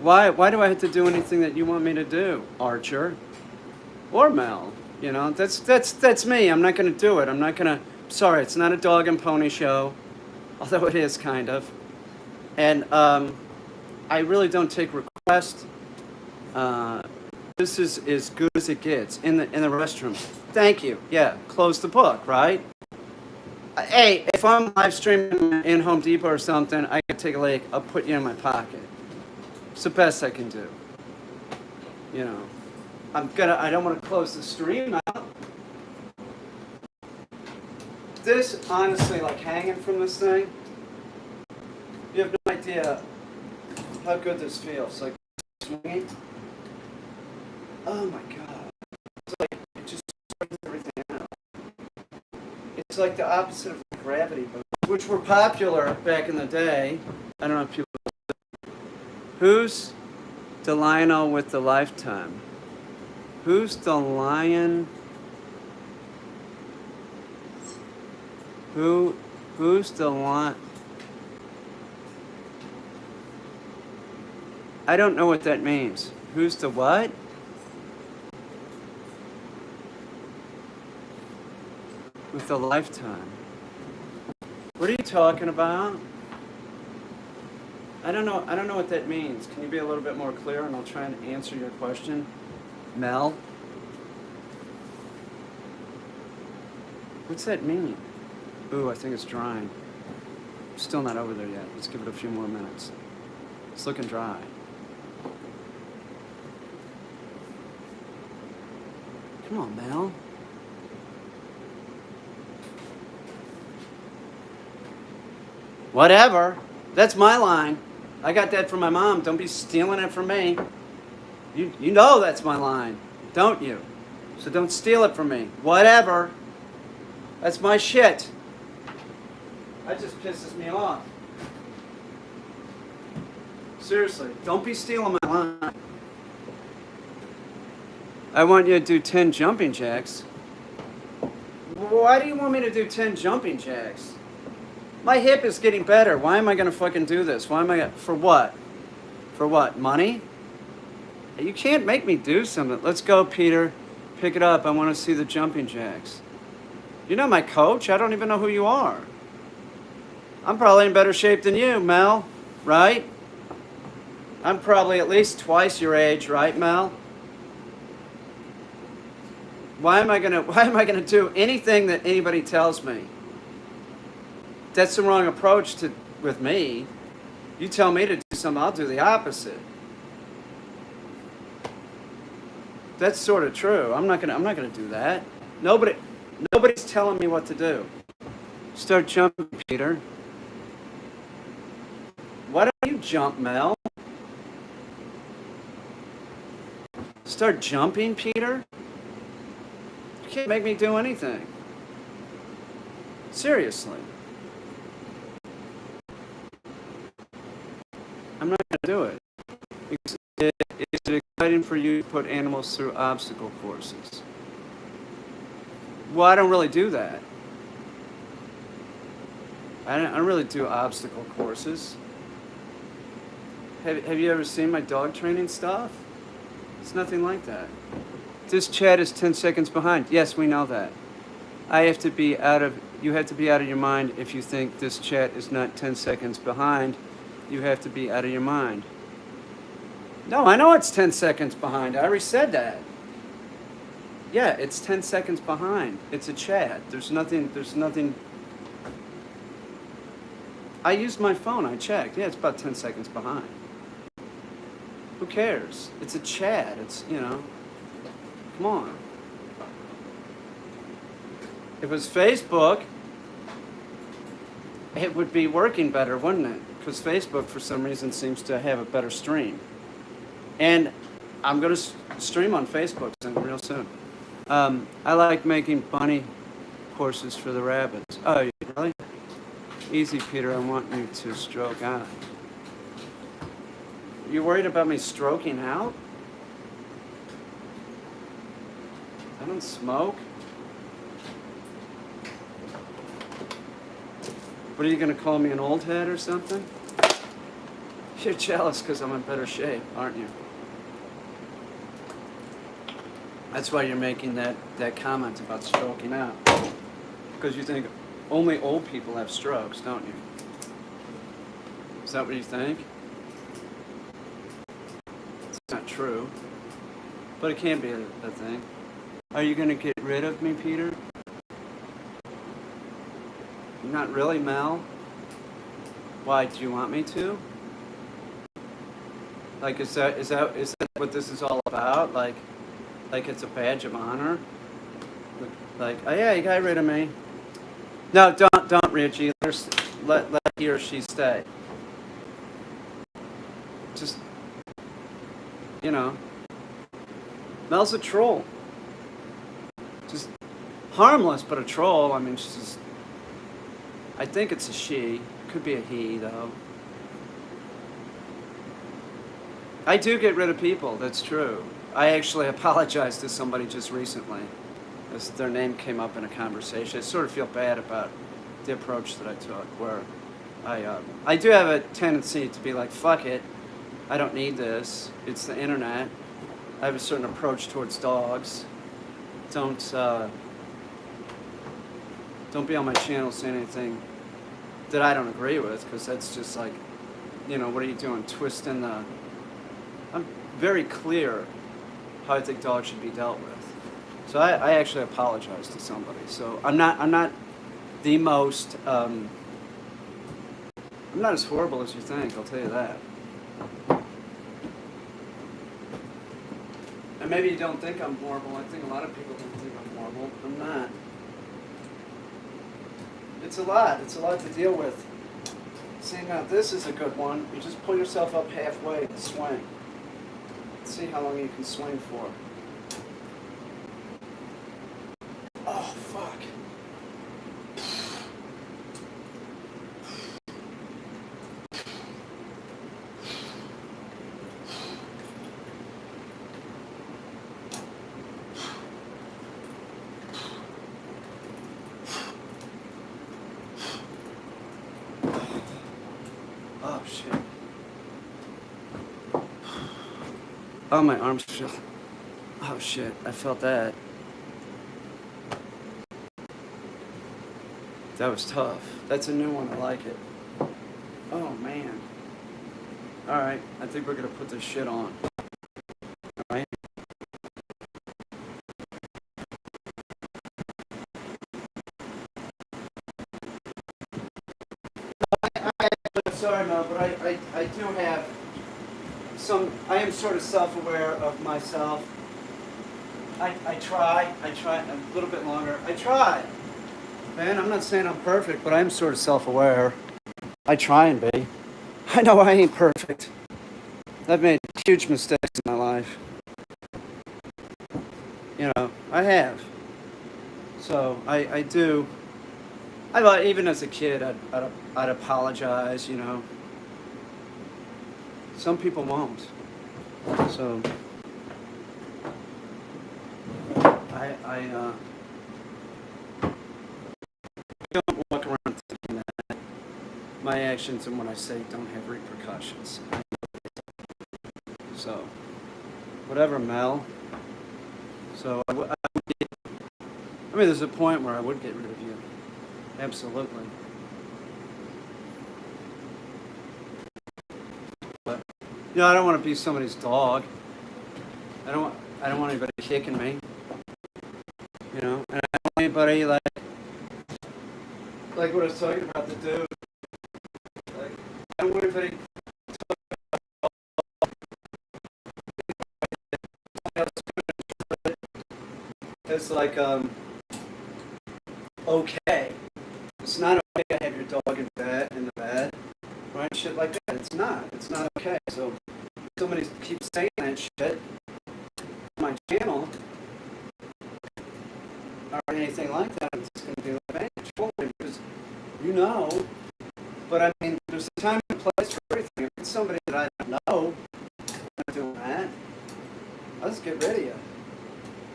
why do I have to do anything that you want me to do, Archer? Or Mel? You know, that's me. I'm not going to do it. I'm not going to. Sorry, it's not a dog and pony show, although it is kind of. And I really don't take requests. This is as good as it gets in the restroom. Thank you. Yeah, close the book, right? Hey, if I'm live streaming in Home Depot or something, I can take a leak. I'll put you in my pocket. It's the best I can do. You know, I don't want to close the stream out. This, honestly, like hanging from this thing, you have no idea how good this feels. Like swinging. Oh my God. It's like, it just brings everything out. It's like the opposite of gravity boots, which were popular back in the day. I don't know if people. Who's the Lionel with the lifetime? Who's the lion? Who's the lion? I don't know what that means. Who's the what? With the lifetime. What are you talking about? I don't know what that means. Can you be a little bit more clear and I'll try and answer your question? Mel? What's that mean? Ooh, I think it's drying. Still not over there yet. Let's give it a few more minutes. It's looking dry. Come on, Mel. Whatever. That's my line. I got that from my mom. Don't be stealing it from me. You know that's my line, don't you? So don't steal it from me. Whatever. That's my shit. That just pisses me off. Seriously, don't be stealing my line. I want you to do 10 jumping jacks. Why do you want me to do 10 jumping jacks? My hip is getting better. Why am I going to fucking do this? Why am I going to... For what? For what? Money? You can't make me do something. Let's go, Peter. Pick it up. I want to see the jumping jacks. You're not my coach. I don't even know who you are. I'm probably in better shape than you, Mel. Right? I'm probably at least twice your age, right, Mel? Why am I gonna do anything that anybody tells me? That's the wrong approach with me. You tell me to do something, I'll do the opposite. That's sort of true. I'm not gonna do that. Nobody's telling me what to do. Start jumping, Peter. Why don't you jump, Mel? Start jumping, Peter? You can't make me do anything. Seriously. I'm not going to do it. Is it exciting for you to put animals through obstacle courses? Well, I don't really do that. I don't really do obstacle courses. Have you ever seen my dog training stuff? It's nothing like that. This chat is 10 seconds behind. Yes, we know that. You have to be out of your mind if you think this chat is not 10 seconds behind. You have to be out of your mind. No, I know it's 10 seconds behind. I already said that. Yeah, it's 10 seconds behind. It's a chat. There's nothing. I used my phone. I checked. Yeah, it's about 10 seconds behind. Who cares? It's a chat. It's, come on. If it was Facebook, it would be working better, wouldn't it? Because Facebook, for some reason, seems to have a better stream. And I'm going to stream on Facebook real soon. I like making bunny courses for the rabbits. Oh, really? Easy, Peter. I want you to stroke out. You worried about me stroking out? I don't smoke. What are you going to call me, an old head or something? You're jealous because I'm in better shape, aren't you? That's why you're making that comment about stroking out. Because you think only old people have strokes, don't you? Is that what you think? It's not true. But it can be a thing. Are you going to get rid of me, Peter? Not really, Mel. Why, do you want me to? Like, is that what this is all about? Like it's a badge of honor? Like, oh yeah, you got rid of me. No, don't, Richie. Let he or she stay. Just, Mel's a troll. Just harmless, but a troll. I mean, she's just, I think it's a she. Could be a he, though. I do get rid of people, that's true. I actually apologized to somebody just recently, as their name came up in a conversation. I sort of feel bad about the approach that I took, where I do have a tendency to be like, fuck it, I don't need this, it's the internet. I have a certain approach towards dogs. Don't be on my channel saying anything that I don't agree with, because that's just like, what are you doing, twisting the... I'm very clear how I think dogs should be dealt with. So I actually apologized to somebody. So I'm not the most, I'm not as horrible as you think, I'll tell you that. And maybe you don't think I'm horrible. I think a lot of people don't think I'm horrible. I'm not. It's a lot to deal with. See, now this is a good one. You just pull yourself up halfway and swing. See how long you can swing for. Oh, fuck. Oh, shit. Oh, my arms feel... Oh, shit. I felt that. That was tough. That's a new one. I like it. Oh, man. All right. I think we're going to put this shit on. All right? I am sort of self-aware of myself. I try a little bit longer. I try. Man, I'm not saying I'm perfect, but I'm sort of self-aware. I try and be. I know I ain't perfect. I've made huge mistakes in my life. You know, I have. So I do. Even as a kid, I'd apologize. You know. Some people won't. So I don't walk around thinking that my actions and what I say don't have repercussions. So whatever, Mel. So I mean, there's a point where I would get rid of you. Absolutely. But I don't want to be somebody's dog. I don't want anybody kicking me. You know, and I don't want anybody like what I was talking about the dude. Like, I don't want anybody it's like okay. It's not okay to have your dog in the bed, right? Shit like that. It's not. It's not okay. So if somebody keeps saying that shit on my channel or anything like that, I'm just gonna be like, man, because you know. But I mean, there's a time and place for everything. If it's somebody that I don't know, I'm not doing that. I'll just get rid of you.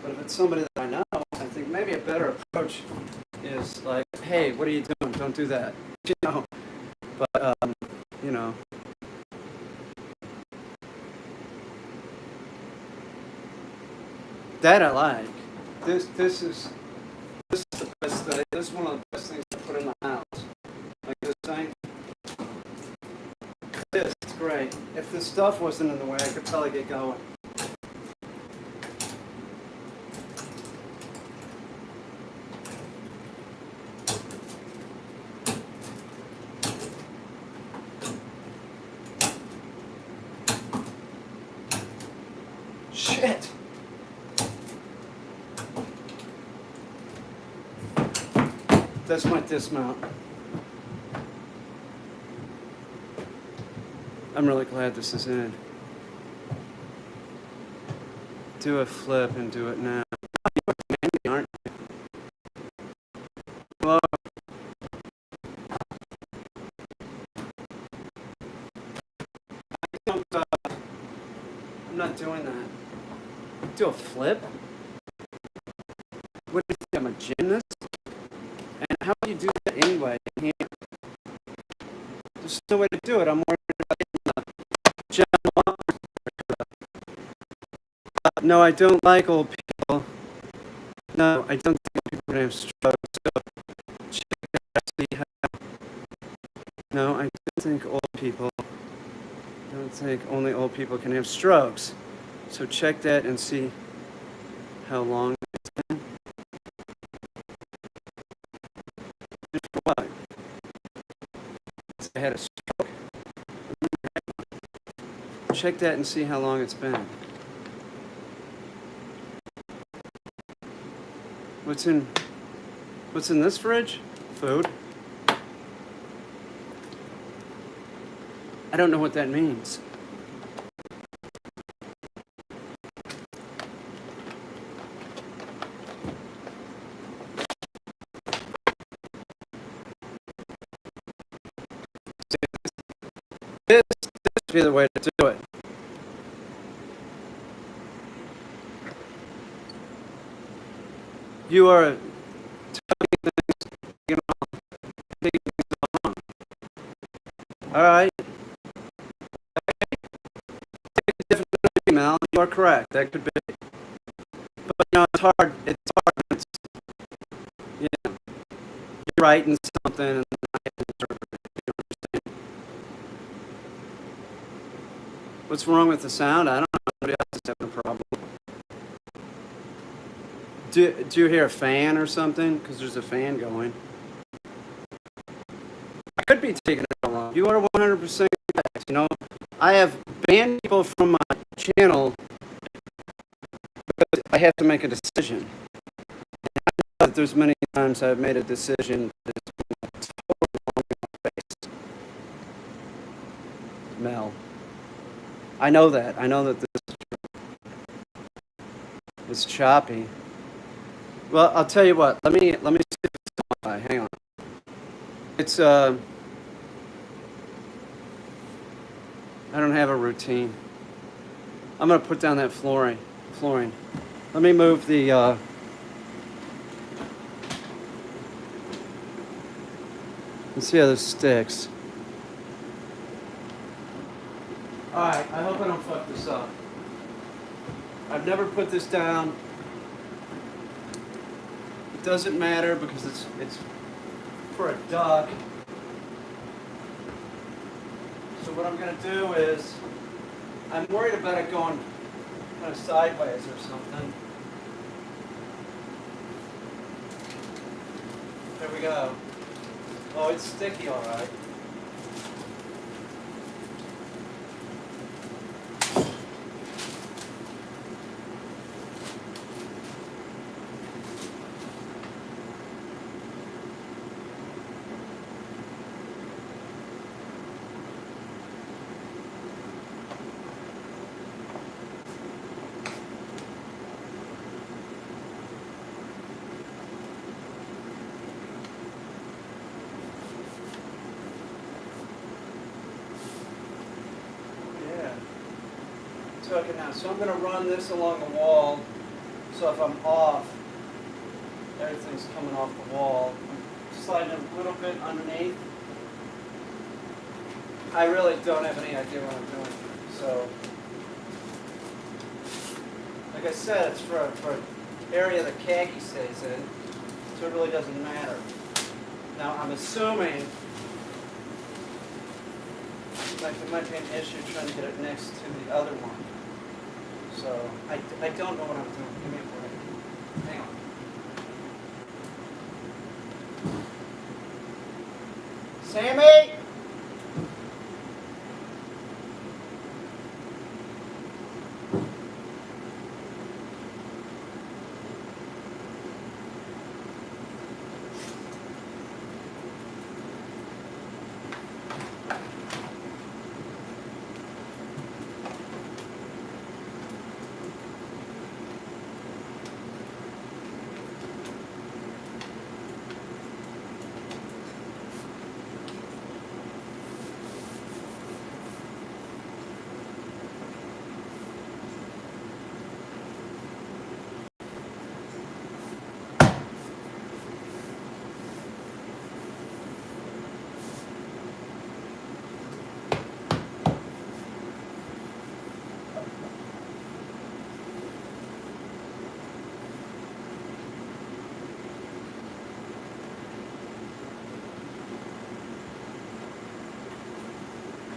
But if it's somebody that I know, I think maybe a better approach is like, hey, what are you doing? Don't do that. You know. But you know. That I like. This is the best thing. This is one of the best things to put in the house. Like this thing. This is great. If this stuff wasn't in the way, I could probably get going. Shit. That's my dismount. I'm really glad this is in. Do a flip and do it now. You're demanding, aren't you? Hello? I'm not doing that. Do a flip? What do you think? I'm a gymnast? And how do you do that anyway? There's no way to do it. I'm worried about getting the general. No, I don't like old people. No, I don't think people are going to have strokes. So check that, see how. No, I don't think old people. I don't think only old people can have strokes. So check that and see how long it's been. For what? I had a stroke. Check that and see how long it's been. What's in this fridge? Food. I don't know what that means. This would be the way to do it. You are tugging things, taking things along. All right. Definitely, Mel. You are correct. That could be. But you know, it's hard. It's hard. It's, you know, you're writing something, and I interpret it. You understand? What's wrong with the sound? I don't know. Nobody else is having a problem. Do you hear a fan or something? Because there's a fan going. I could be taking it wrong. You are 100% correct. You know, I have ban people from my channel because I have to make a decision. And I know that there's many times I've made a decision that's been totally wrong in my face. Mel. I know that. I know that this is choppy. Well, I'll tell you what. Let me see if it's on. Hang on. It's I don't have a routine. I'm gonna put down that flooring. Let me move the let's see how this sticks. Alright, I hope I don't fuck this up. I've never put this down. It doesn't matter because it's for a duck. So what I'm going to do is, I'm worried about it going kind of sideways or something. There we go. Oh, it's sticky all right. Took it now. So I'm going to run this along the wall. So if I'm off, everything's coming off the wall. I'm sliding a little bit underneath. I really don't have any idea what I'm doing. So, like I said, it's for an area the khaki stays in. So it really doesn't matter. Now I'm assuming like there might be an issue trying to get it next to the other one. So I don't know what I'm doing. Give me a break. Hang on. Sammy!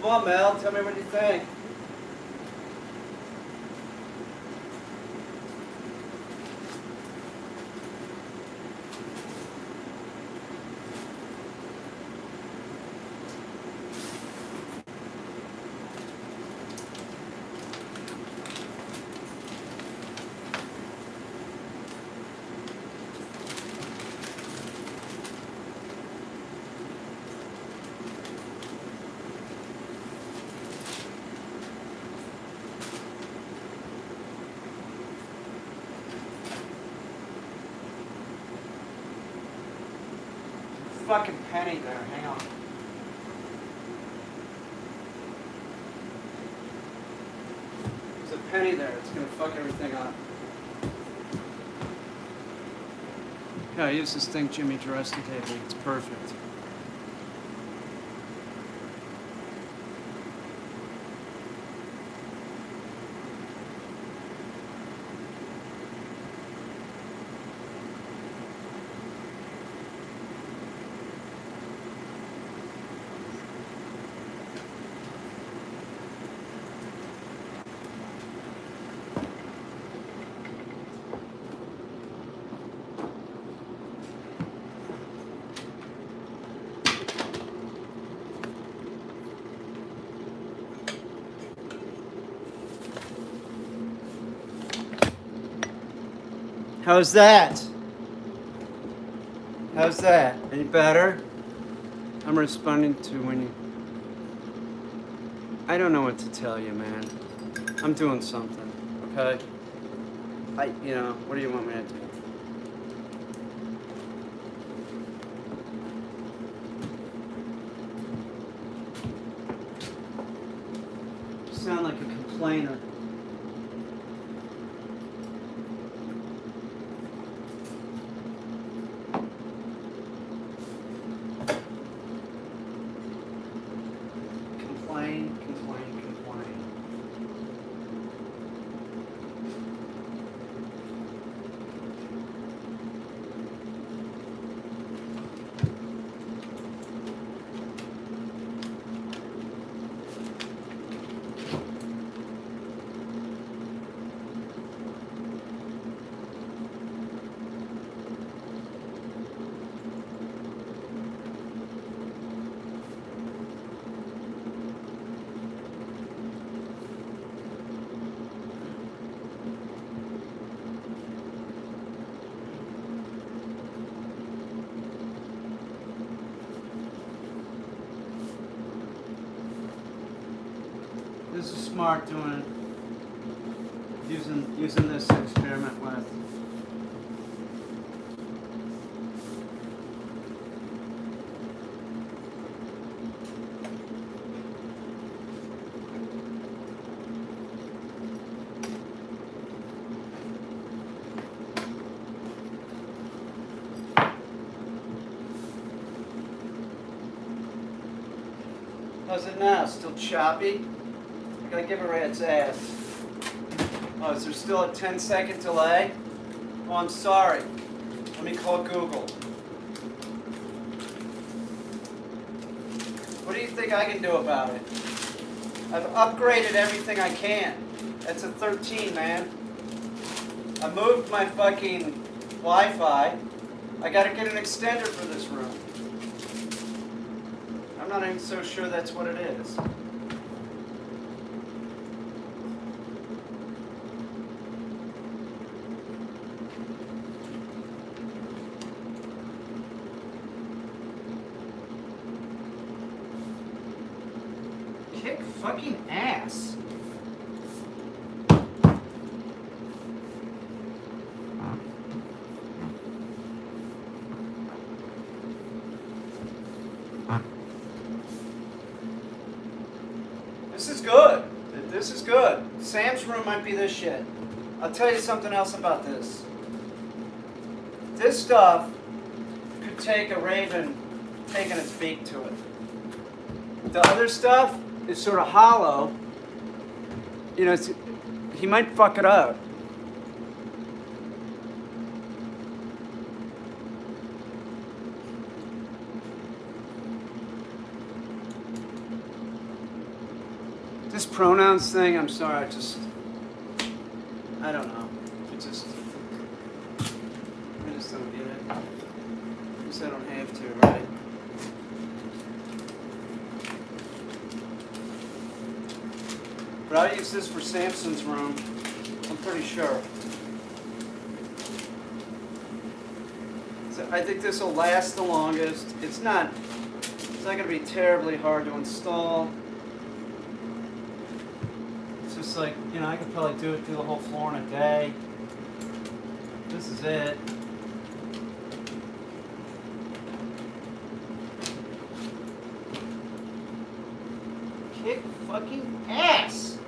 Come on, Mel, tell me what you think. Fucking penny there, hang on. There's a penny there, it's gonna fuck everything up. Yeah, I use this thing Jimmy dressing table, it's perfect. How's that? How's that? Any better? I'm responding to when you... I don't know what to tell you, man. I'm doing something, okay? What do you want me to do? You sound like a complainer. Complain. This is smart doing it. Using this to experiment with. How's it now? Still choppy? I gotta give a rat's ass. Oh, is there still a 10-second delay? Oh, I'm sorry. Let me call Google. What do you think I can do about it? I've upgraded everything I can. That's a 13, man. I moved my fucking Wi-Fi. I gotta get an extender for this room. I'm not even so sure that's what it is. Kick fucking ass. This is good. This is good. Sam's room might be this shit. I'll tell you something else about this. This stuff could take a raven taking its beak to it. The other stuff is sort of hollow. He might fuck it up. This pronouns thing, I'm sorry, I don't know. I just don't get it. I guess I don't have to, right? But I'll use this for Samson's room, I'm pretty sure. So I think this will last the longest. It's not going to be terribly hard to install. It's just like, I could probably do the whole floor in a day. This is it. Kick fucking ass.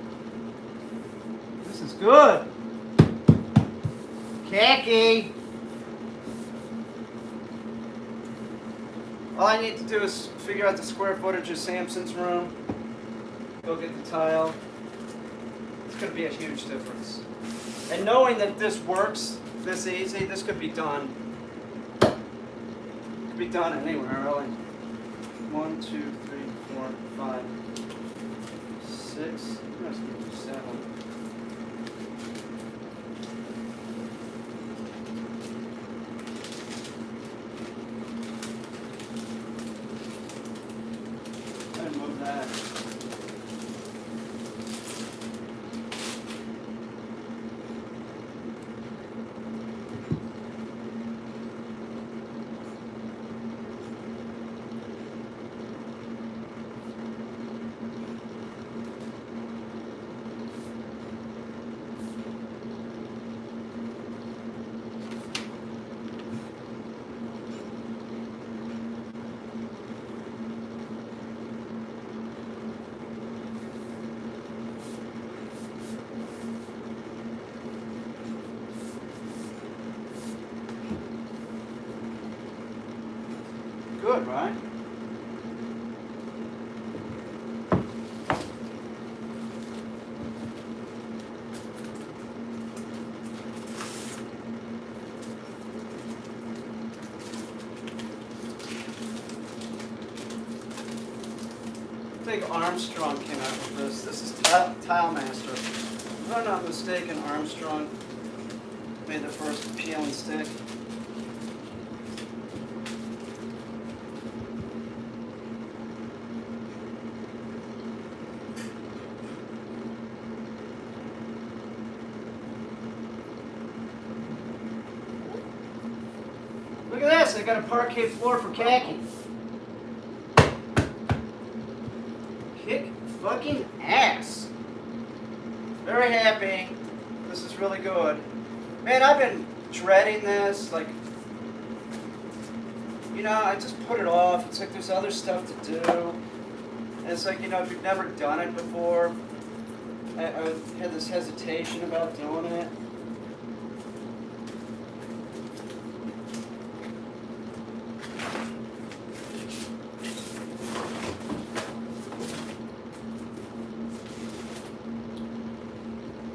This is good. Khaki. All I need to do is figure out the square footage of Samson's room. Go get the tile. It's going to be a huge difference. And knowing that this works this easy, this could be done. Could be done anywhere, really. 1, 2, 3, 4, 5, 6. Must be 7. And move that. good, right? I think Armstrong came out with this. This is Tile Master. If I'm not mistaken, Armstrong made the first peel and stick. Look at this, I got a parquet floor for khaki. Kick fucking ass. Very happy. This is really good. Man, I've been dreading this. Like, you know, I just put it off. It's like there's other stuff to do. And it's like, you know, if you've never done it before, I had this hesitation about doing it.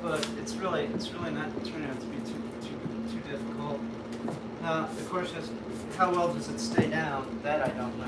But it's really not turning out to be too difficult. Now, of course, just how well does it stay down? That I don't know.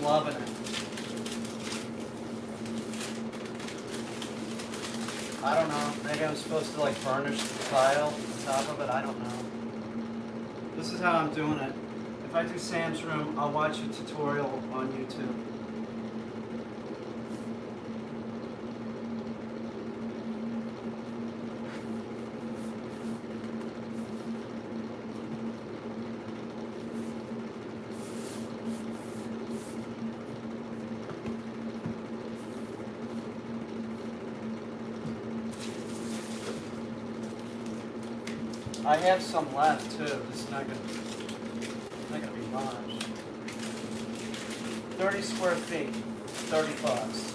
Loving it. I don't know. Maybe I'm supposed to like varnish the tile on top of it. I don't know. This is how I'm doing it. If I do Sam's room, I'll watch a tutorial on YouTube. I have some left too. This is not gonna be much. 30 square feet, 30 bucks.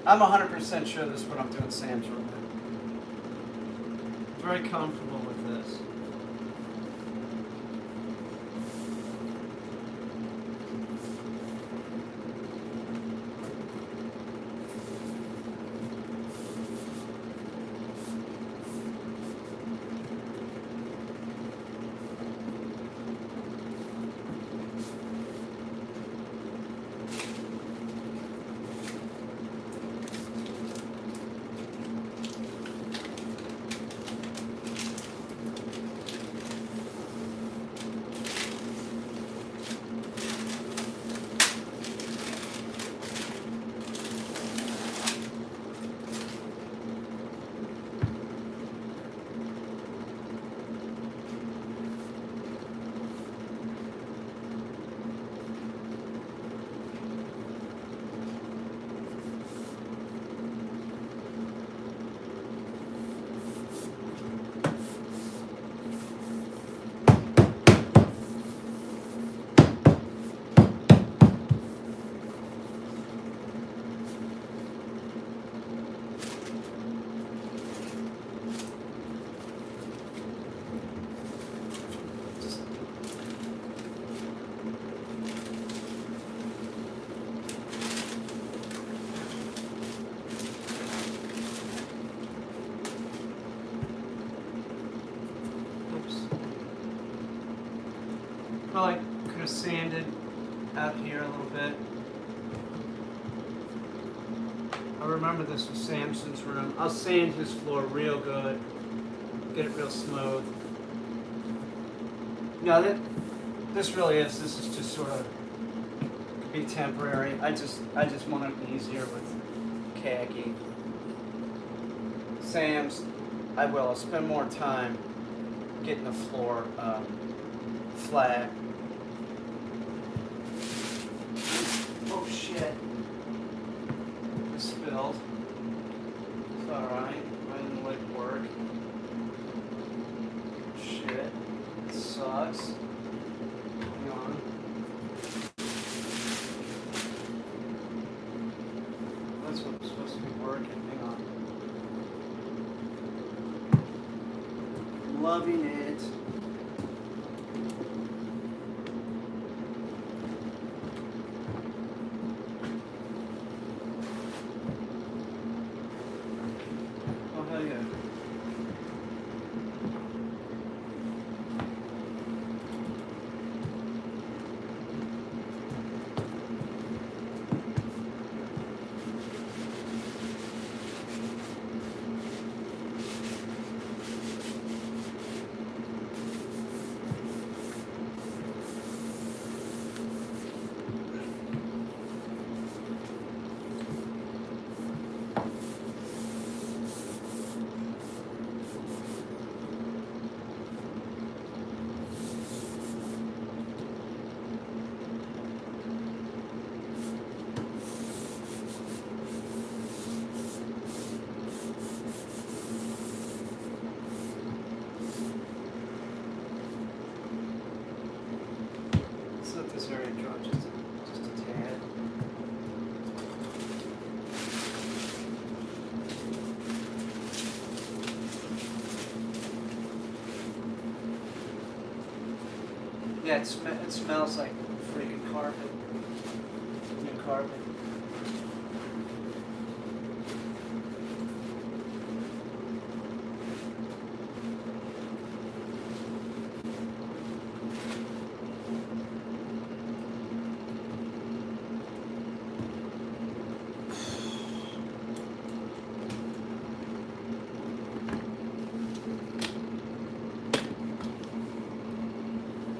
I'm 100% sure this is what I'm doing Sam's room in. Very comfortable with this. Probably could have sanded out here a little bit. I remember this was Samson's room. I'll sand his floor real good. get it real smooth. Now this really is. This is just sort of be temporary. I just want it easier with khaki. Sam's, I'll spend more time getting the floor flat. Oh shit! I spilled. It's all right. I didn't let it work. Shit. It sucks. Hang on. That's what's supposed to be working. Hang on. Loving it. Oh, hell yeah. Let this area drop just a tad. Yeah, it smells like freaking carpet. New carpet.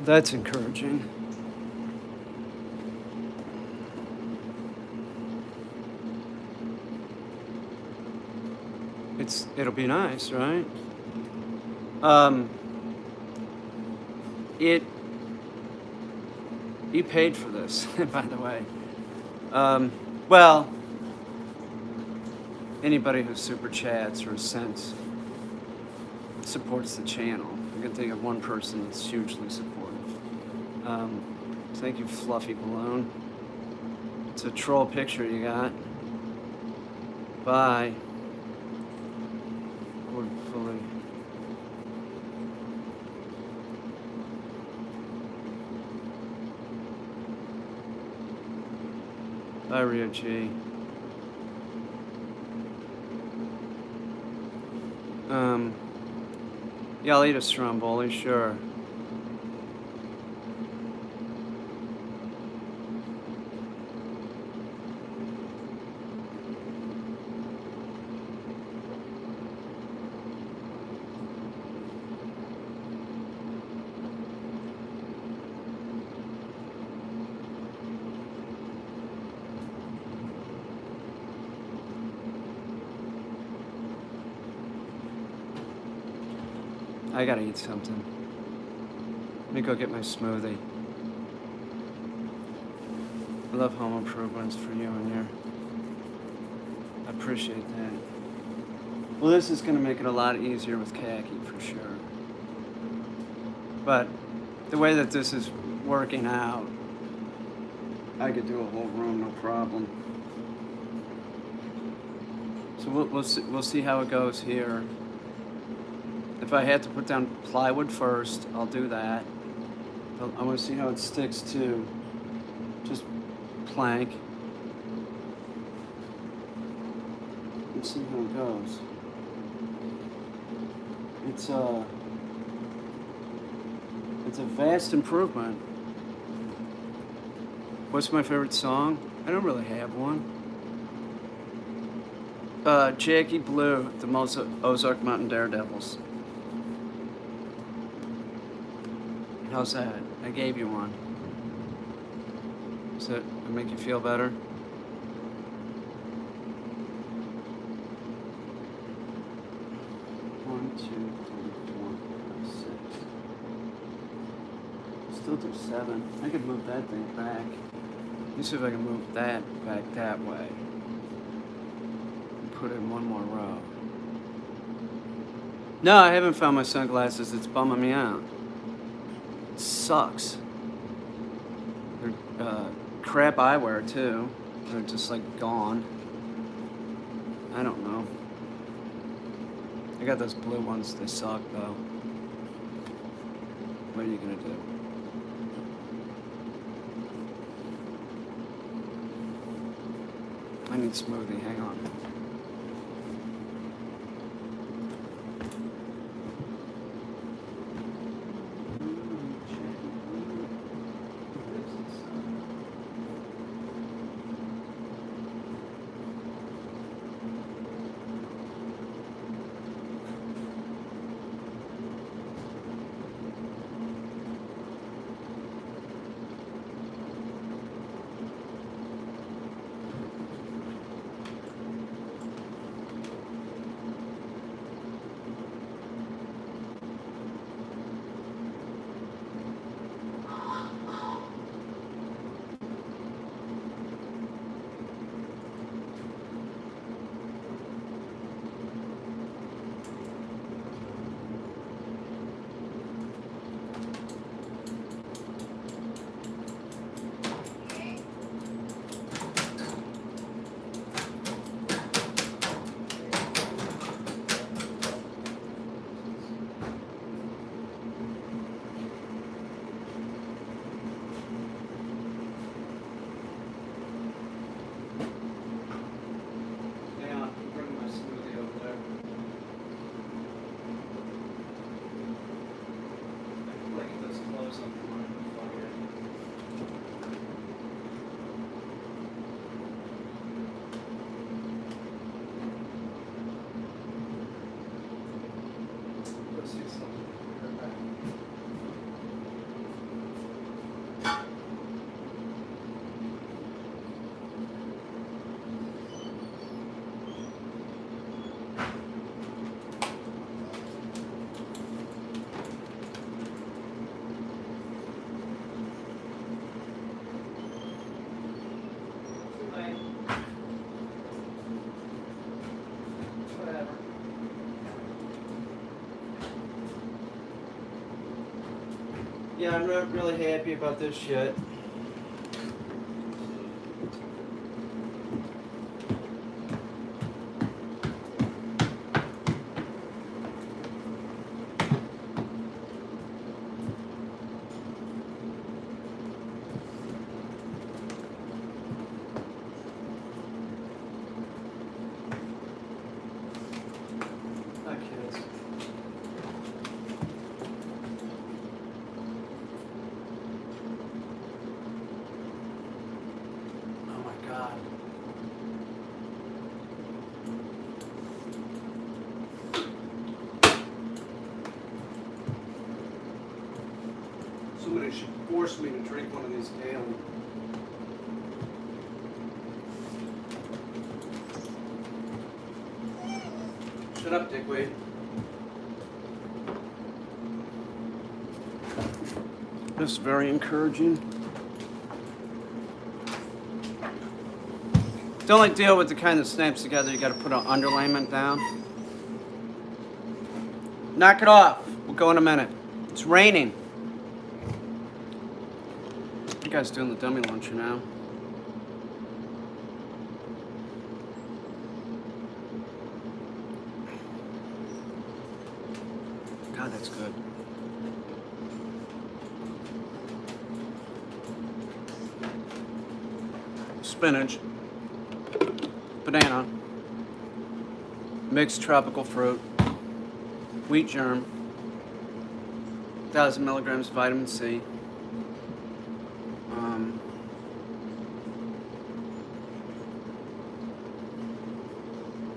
That's encouraging. It'll be nice, right? You paid for this, by the way. Well, anybody who super chats or cents supports the channel. I can think of one person that's hugely supportive. Thank you, Fluffy Balloon. It's a troll picture you got. Bye. Cord fully. Bye, Rio G. Yeah, I'll eat a stromboli, sure. I gotta eat something. Let me go get my smoothie. I love home improvements for you and your. I appreciate that. Well, this is gonna make it a lot easier with khaki for sure. But the way that this is working out, I could do a whole room, no problem. So we'll see how it goes here. If I had to put down plywood first, I'll do that. I want to see how it sticks to just plank. Let's see how it goes. It's a vast improvement. What's my favorite song? I don't really have one. Jackie Blue, the Ozark Mountain Daredevils. How's that? I gave you one. Does that make you feel better? One, two, three, four, five, six. Still do 7. I could move that thing back. Let me see if I can move that back that way. And put in one more row. No, I haven't found my sunglasses. It's bumming me out. It sucks. They're crap eyewear too. They're just like gone. I don't know. I got those blue ones. They suck though. What are you gonna do? I need smoothie. Hang on. Yeah, I'm not really happy about this shit. Somebody should force me to drink one of these daily. Shut up, dickweed. This is very encouraging. The only deal with the kind that snaps together, you gotta put an underlayment down. Knock it off. We'll go in a minute. It's raining. You guys doing the dummy launcher now? God, that's good. Spinach, banana, mixed tropical fruit, wheat germ, 1,000 milligrams of vitamin C.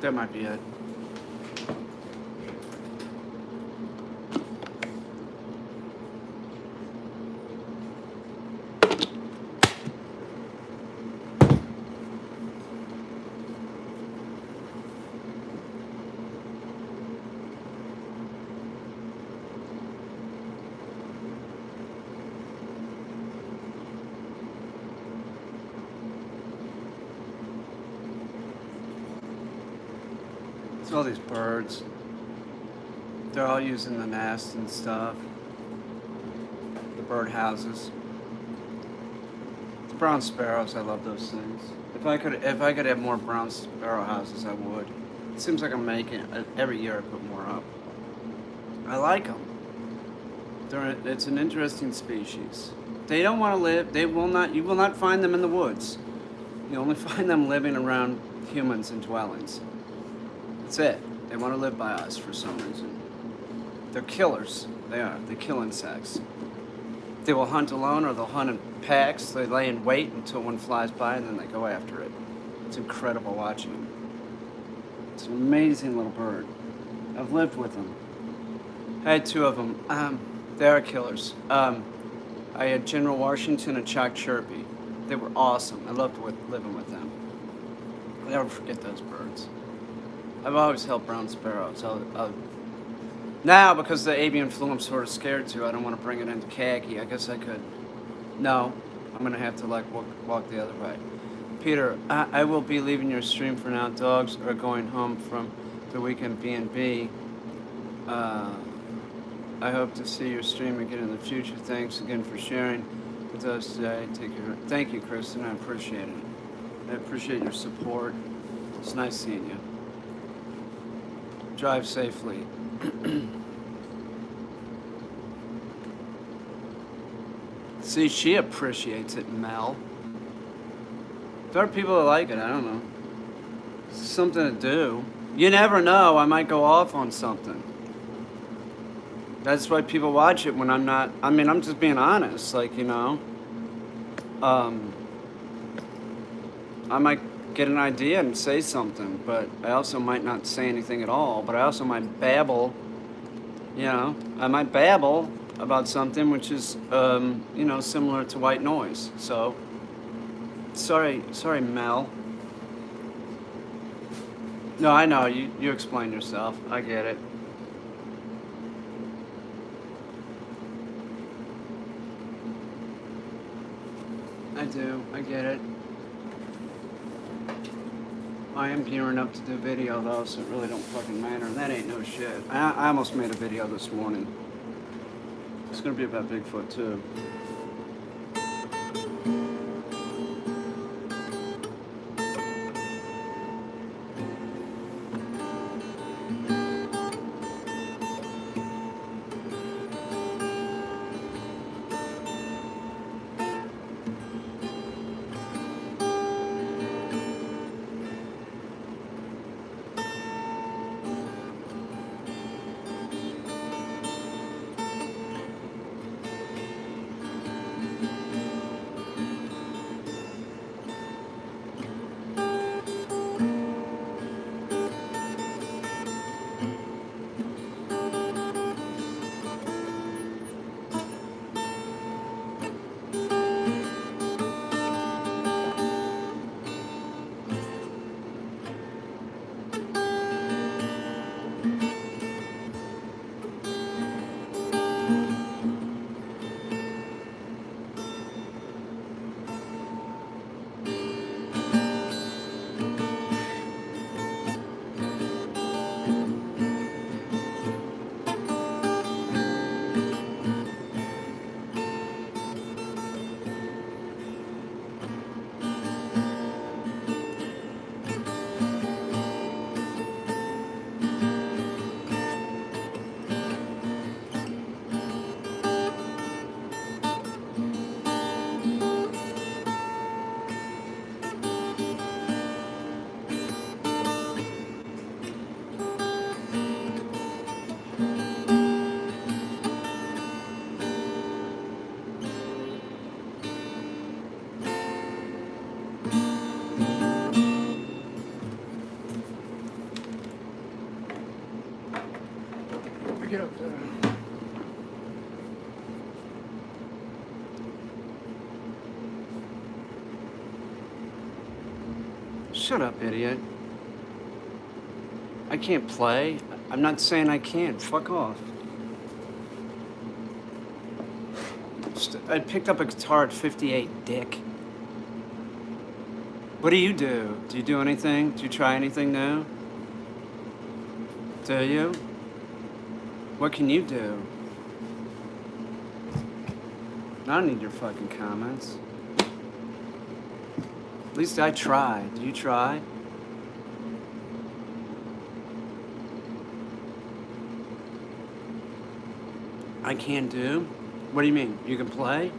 That might be it. all these birds. They're all using the nest and stuff. The bird houses. The brown sparrows, I love those things. If I could have more brown sparrow houses, I would. It seems like I'm making every year I put more up. I like them. It's an interesting species. They don't want to live. They will not. You will not find them in the woods. You only find them living around humans and dwellings. That's it. They want to live by us for some reason. They're killers. They are. They kill insects. They will hunt alone or they'll hunt in packs. They lay in wait until one flies by and then they go after it. It's incredible watching them. It's an amazing little bird. I've lived with them. I had two of them. They are killers. I had General Washington and Chalk Chirpy. They were awesome. I loved living with them. I'll never forget those birds. I've always held brown sparrows. Now, because the avian flu, I'm sort of scared to. I don't want to bring it into khaki. I guess I could. No, I'm going to have to walk the other way. Peter, I will be leaving your stream for now. Dogs are going home from the weekend B&B. I hope to see your stream again in the future. Thanks again for sharing with us today. Take care. Thank you, Kristen. I appreciate it. I appreciate your support. It's nice seeing you. Drive safely. See, she appreciates it, Mel. There are people that like it. I don't know. It's something to do. You never know. I might go off on something. That's why people watch it when I'm not. I mean, I'm just being honest. Like, you know. I might get an idea and say something, but I also might not say anything at all. But I also might babble. You know, I might babble about something which is, you know, similar to white noise. So, sorry, Mel. No, I know, you explained yourself. I get it. I do, I get it. I am gearing up to do video though, so it really don't fucking matter. And that ain't no shit. I almost made a video this morning. It's gonna be about Bigfoot too. Get up there. Shut up, idiot. I can't play. I'm not saying I can't. Fuck off. I picked up a guitar at 58, dick. What do? Do you do anything? Do you try anything new? Do you? What can you do? I don't need your fucking comments. At least I try. Do you try? I can do? What do you mean? You can play?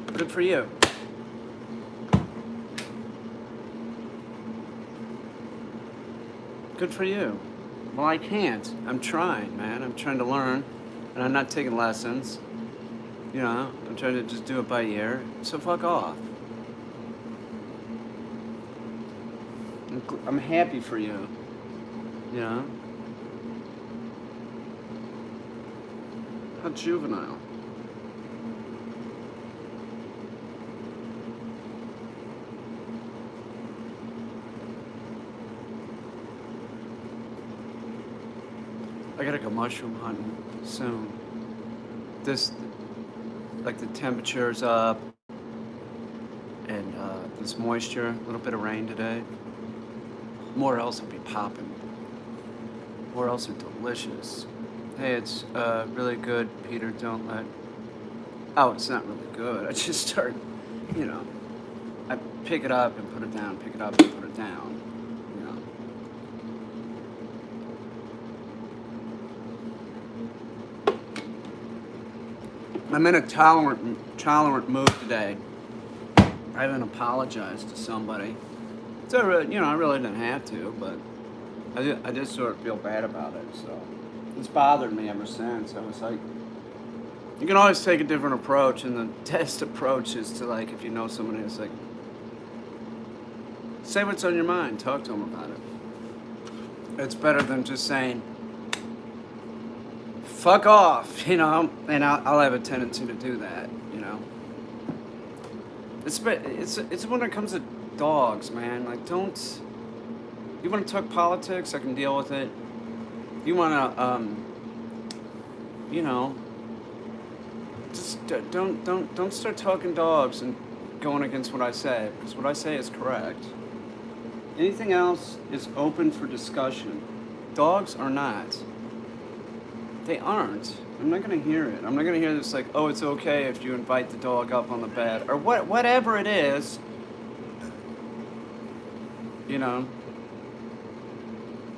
Good for you. Good for you. Well, I can't. I'm trying, man. I'm trying to learn, and I'm not taking lessons. You know, I'm trying to just do it by ear. So fuck off. I'm happy for you. You know? How juvenile. I gotta go mushroom hunting soon. Like the temperature's up, and this moisture, a little bit of rain today. Morels will be popping. Morels are delicious. Hey, it's really good, Peter. Don't let. Oh, it's not really good. I just start, you know, I pick it up and put it down, pick it up and put it down. You know. I'm in a tolerant mood today. I haven't apologized to somebody. So, you know, I really didn't have to, but I just sort of feel bad about it. So it's bothered me ever since. I was like, you can always take a different approach, and the best approach is to, like, if you know somebody, it's like, say what's on your mind, talk to them about it. It's better than just saying, fuck off, you know, and I'll have a tendency to do that, you know. It's when it comes to dogs, man. Like, don't. You want to talk politics? I can deal with it. You want to, you know, just don't start talking dogs and going against what I say, because what I say is correct. Anything else is open for discussion. Dogs are not. They aren't. I'm not going to hear it. I'm not going to hear this like, oh, it's okay if you invite the dog up on the bed, or whatever it is. You know,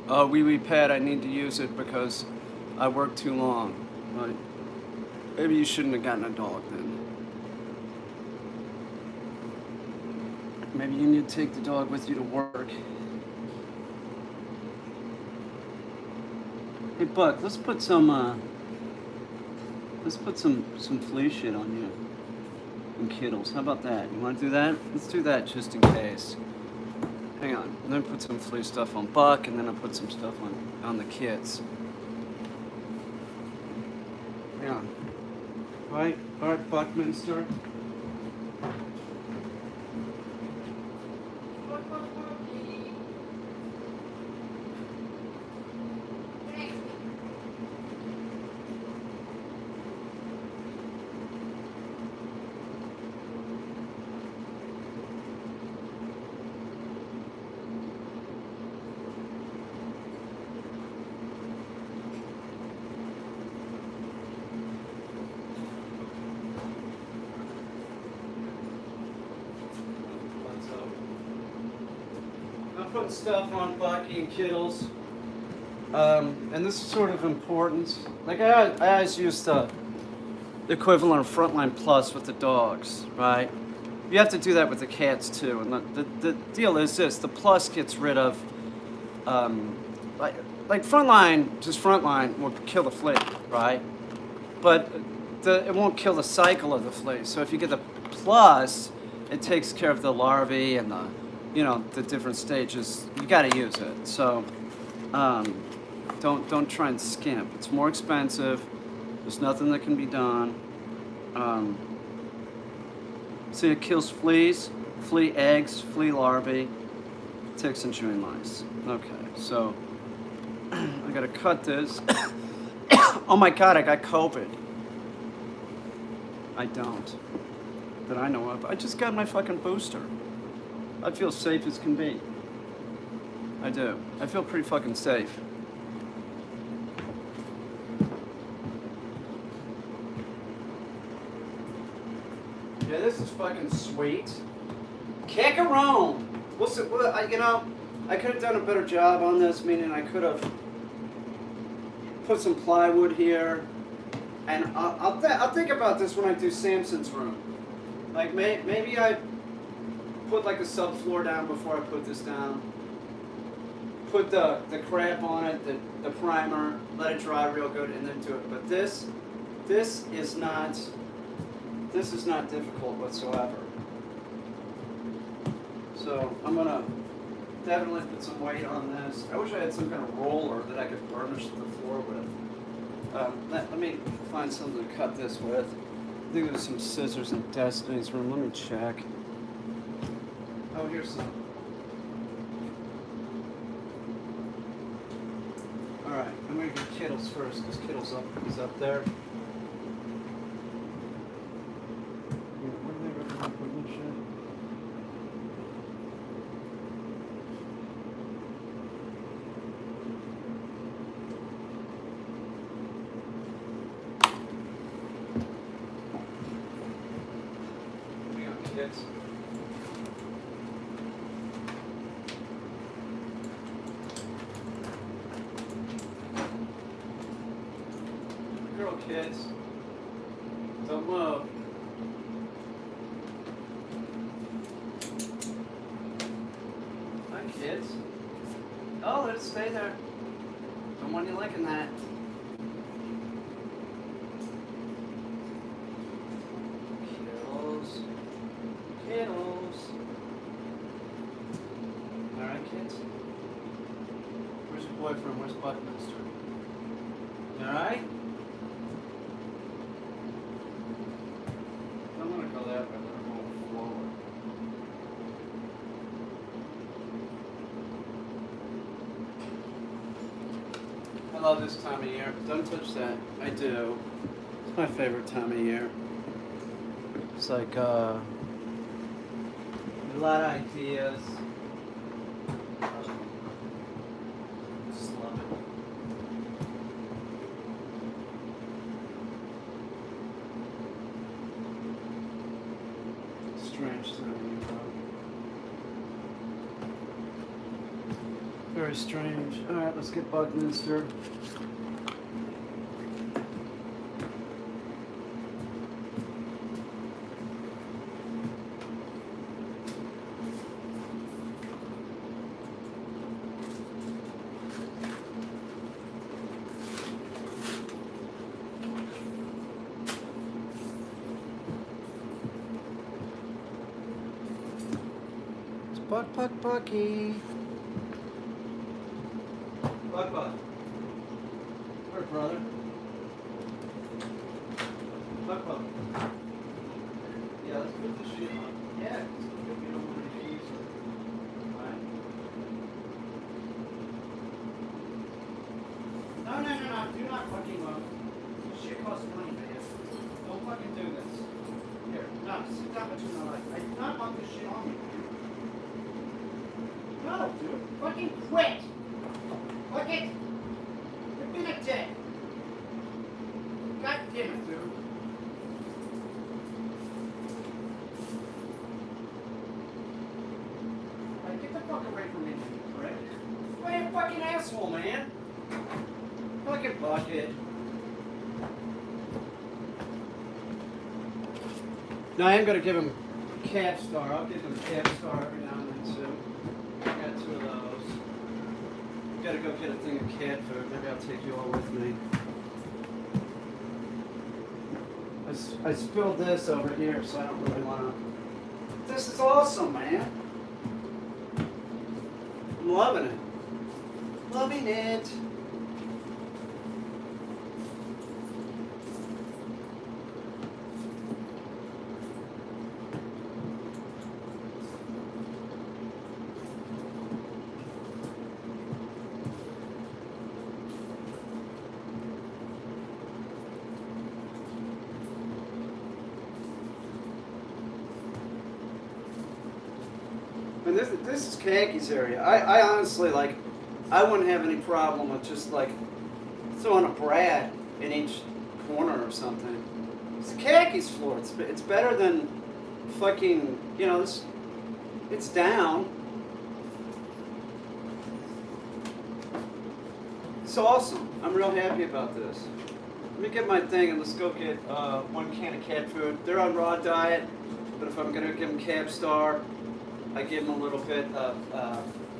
oh, wee pad, I need to use it because I work too long. Well, maybe you shouldn't have gotten a dog then. Maybe you need to take the dog with you to work. Hey, Buck, let's put some flea shit on you and Kittles. How about that? You want to do that? Let's do that just in case. Hang on. And then put some flea stuff on Buck, and then I'll put some stuff on the kids. Hang on. All right, Buckminster. Put stuff on Bucky and Kittles, and this is sort of important. Like I always use the equivalent of Frontline Plus with the dogs, right? You have to do that with the cats too. And the deal is this: the Plus gets rid of, like Frontline will kill the flea, right? But it won't kill the cycle of the flea. So if you get the Plus, it takes care of the larvae and the the different stages. You got to use it. So don't try and skimp. It's more expensive. There's nothing that can be done. See, it kills fleas, flea eggs, flea larvae, ticks, and chewing lice. Okay, so I gotta cut this. Oh my God, I got COVID. I don't. That I know of. I just got my fucking booster. I feel safe as can be. I do. I feel pretty fucking safe. fucking sweet. Kick around. We'll see, you know, I could have done a better job on this, meaning I could have put some plywood here. And I'll think about this when I do Samson's room. Like, maybe I put like a subfloor down before I put this down. Put the crap on it, the primer, let it dry real good, and then do it. But this is not difficult whatsoever. So I'm gonna definitely put some weight on this. I wish I had some kind of roller that I could burnish the floor with. Let me find something to cut this with. I think there's some scissors in Destiny's room. Let me check. Oh, here's some. Alright, I'm gonna get Kittles first, because Kittles is up there. Where do they recommend putting this shit? We got kids. Girl, kids, don't move. Hi, kids. Oh, let it stay there. Don't want you licking that. Kittles. Kittles. Alright, kids. Where's your boyfriend? Where's Buckminster? Alright? I'm gonna go that way, but I'm going forward. I love this time of year. Don't touch that. I do. It's my favorite time of year. It's like, a lot of ideas. Just love it. Strange time of year, bro. Very strange. Alright, let's get Buckminster. Bucky. Buck. Where, brother? Buck. Yeah, let's put this shit on. Yeah, because we don't want to use it. Right? No. Do not fucking move. This shit costs money, man. Don't fucking do this. Here, no, sit down between my legs. I do not want this shit on me. No, dude. Fucking quit. Fuck it. You've been a dick. God damn it, dude. Like, get the fuck away from me, prick. Why you a fucking asshole, man? Fucking bucket. Now I am gonna give him Cat Star. I'll give him Cat Star every now and then too. I got 2 of those. Gotta go get a thing of cat food. Maybe I'll take you all with me. I spilled this over here, so I don't really want to. This is awesome, man. I'm loving it. Loving it. And this is Kaki's area. I honestly, like, I wouldn't have any problem with just, like, throwing a Brad in each corner or something. It's Kaki's floor. It's better than fucking, you know, it's down. It's awesome. I'm real happy about this. Let me get my thing and let's go get 1 can of cat food. They're on raw diet, but if I'm gonna give them Cap Star, I give them a little bit of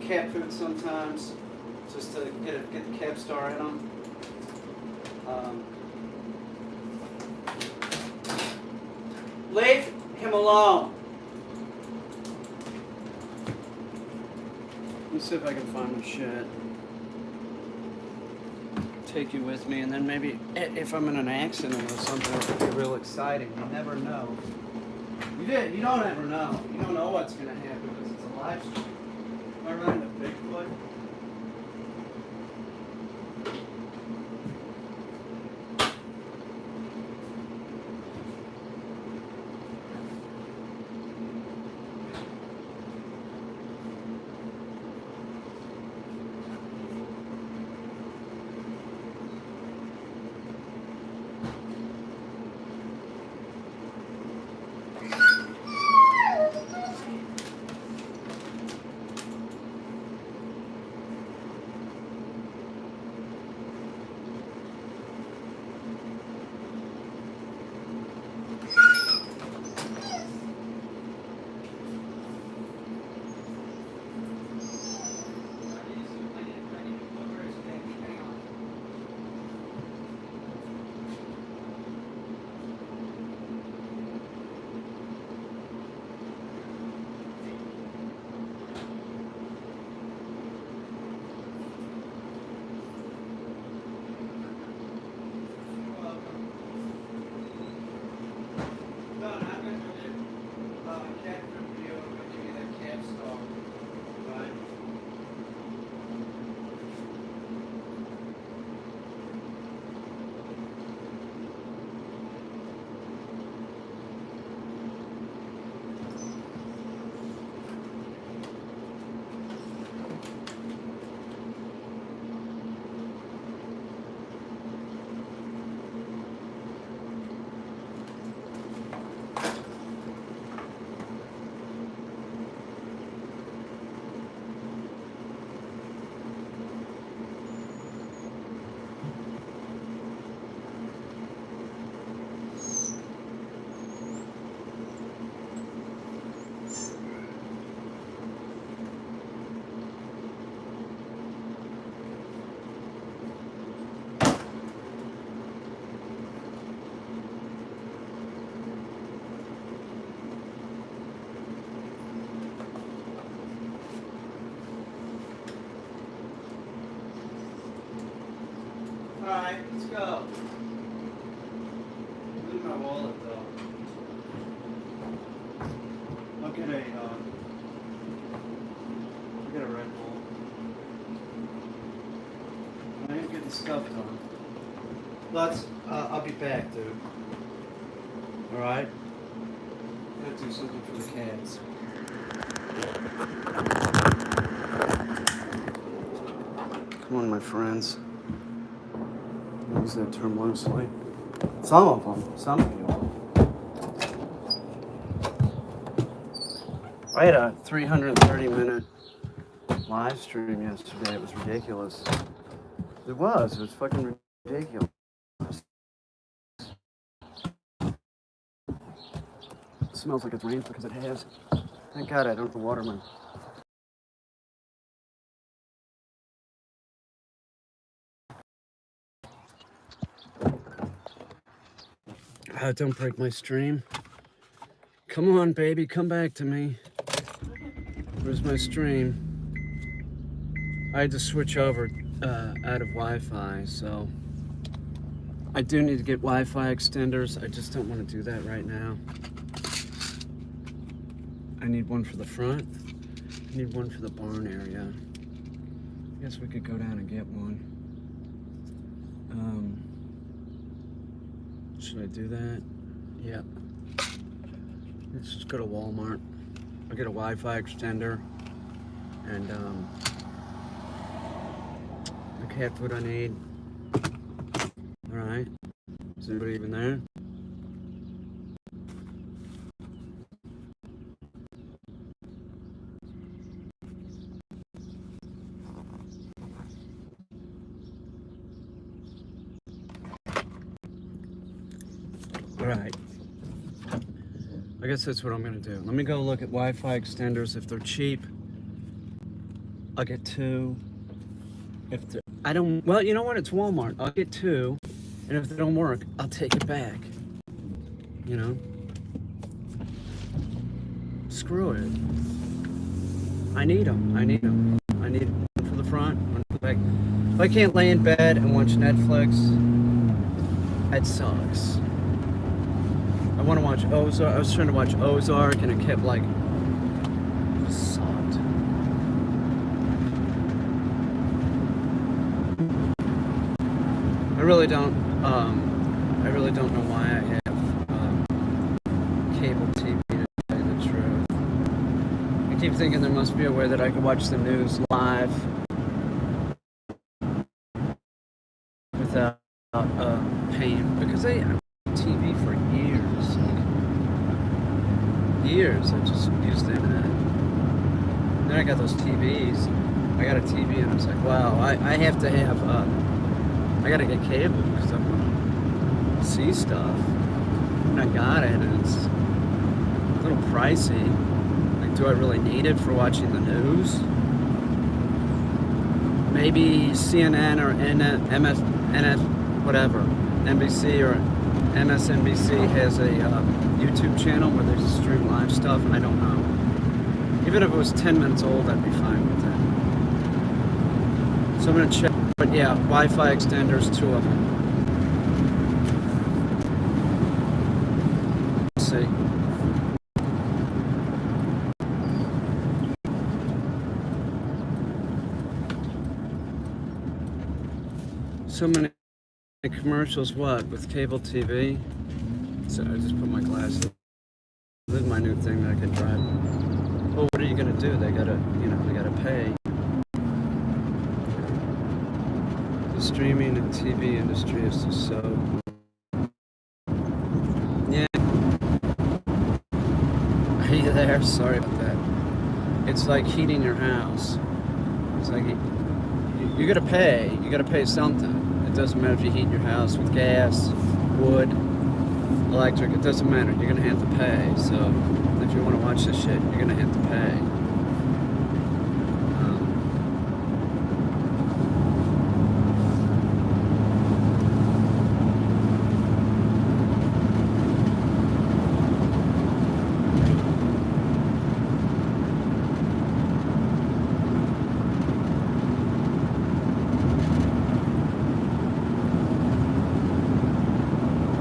cat food sometimes, just to get the Cap Star in them. Leave him alone. Let me see if I can find my shit. Take you with me, and then maybe if I'm in an accident or something, it'll be real exciting. You never know. You don't ever know. You don't know what's gonna happen because it's a live stream. Am I running a Bigfoot? Alright, let's go. Leave my wallet though. I'll get a Red Bull. I am getting stuff done. I'll be back, dude. Alright? Gotta do something for the cats. Come on, my friends. Use that term loosely. Some of you. I had a 330-minute live stream yesterday. It was ridiculous. It was fucking ridiculous. It smells like it's rained because it has. Thank God I don't have to water my... Don't break my stream. Come on, baby, come back to me. Where's my stream? I had to switch over out of Wi-Fi, so I do need to get Wi-Fi extenders. I just don't want to do that right now. I need one for the front. I need one for the barn area. I guess we could go down and get one. Should I do that? Yeah. Let's just go to Walmart. I'll get a Wi-Fi extender and the cat food I need. All right. Is anybody even there? Alright. I guess that's what I'm gonna do. Let me go look at Wi-Fi extenders. If they're cheap, I'll get 2. If they're, I don't, well, you know what? It's Walmart. I'll get 2. And if they don't work, I'll take it back. You know? Screw it. I need them. I need them. I need one for the front, one for the back. If I can't lay in bed and watch Netflix, that sucks. I want to watch Ozark. I was trying to watch Ozark and it kept like, it sucked. I really don't know why I have cable TV, to tell you the truth. I keep thinking there must be a way that I could watch the news live without paying, because I have TV for years. Years, I just used the internet. Then I got those TVs. I got a TV and I was like, wow, I have to have, I gotta get cable because I want to see stuff. And I got it, and it's a little pricey. Like, do I really need it for watching the news? Maybe CNN or whatever, NBC or MSNBC has a YouTube channel where they just stream live stuff. I don't know. Even if it was 10 minutes old, I'd be fine with it. So I'm gonna check. But yeah, Wi-Fi extenders, 2 of them. Let's see. So many commercials, what, with cable TV? So I just put my glasses. This is my new thing that I can drive. Well, what are you gonna do? They gotta, they gotta pay. The streaming and TV industry is just so... Yeah. Are you there? Sorry about that. It's like heating your house. It's like you gotta pay. You gotta pay something. It doesn't matter if you heat your house with gas, wood, electric. It doesn't matter. You're gonna have to pay. So if you want to watch this shit, you're gonna have to pay.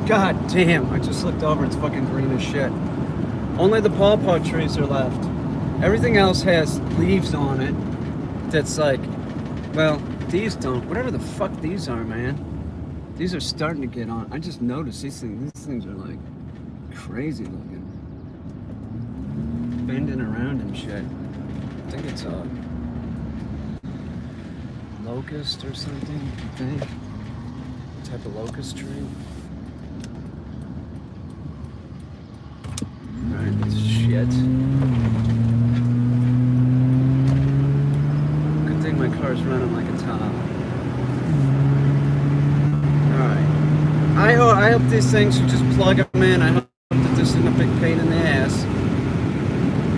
God damn, I just looked over, it's fucking green as shit. Only the pawpaw trees are left. Everything else has leaves on it that's like, well, these don't. Whatever the fuck these are, man. These are starting to get on. I just noticed these things are like crazy looking. Bending around and shit. I think it's a locust or something, I think. Type of locust tree. Alright, this shit. Good thing my car's running like a top. Alright. I hope these things, you just plug them in. I hope that this isn't a big pain in the ass.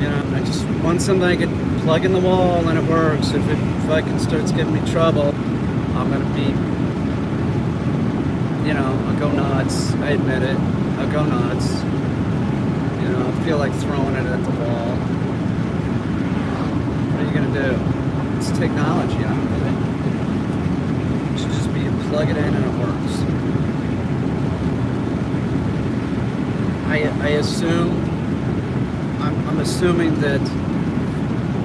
You know, I just want something I can plug in the wall and it works. If fucking starts giving me trouble, I'm gonna be, I'll go nuts. I admit it. I'll go nuts. I feel like throwing it at the wall. What are you gonna do? It's technology, I don't get it. It should just be you plug it in and it works. I assume, I'm assuming that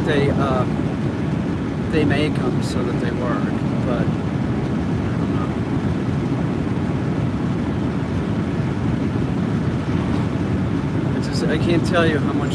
they make them so that they work, but I don't know. I can't tell you how much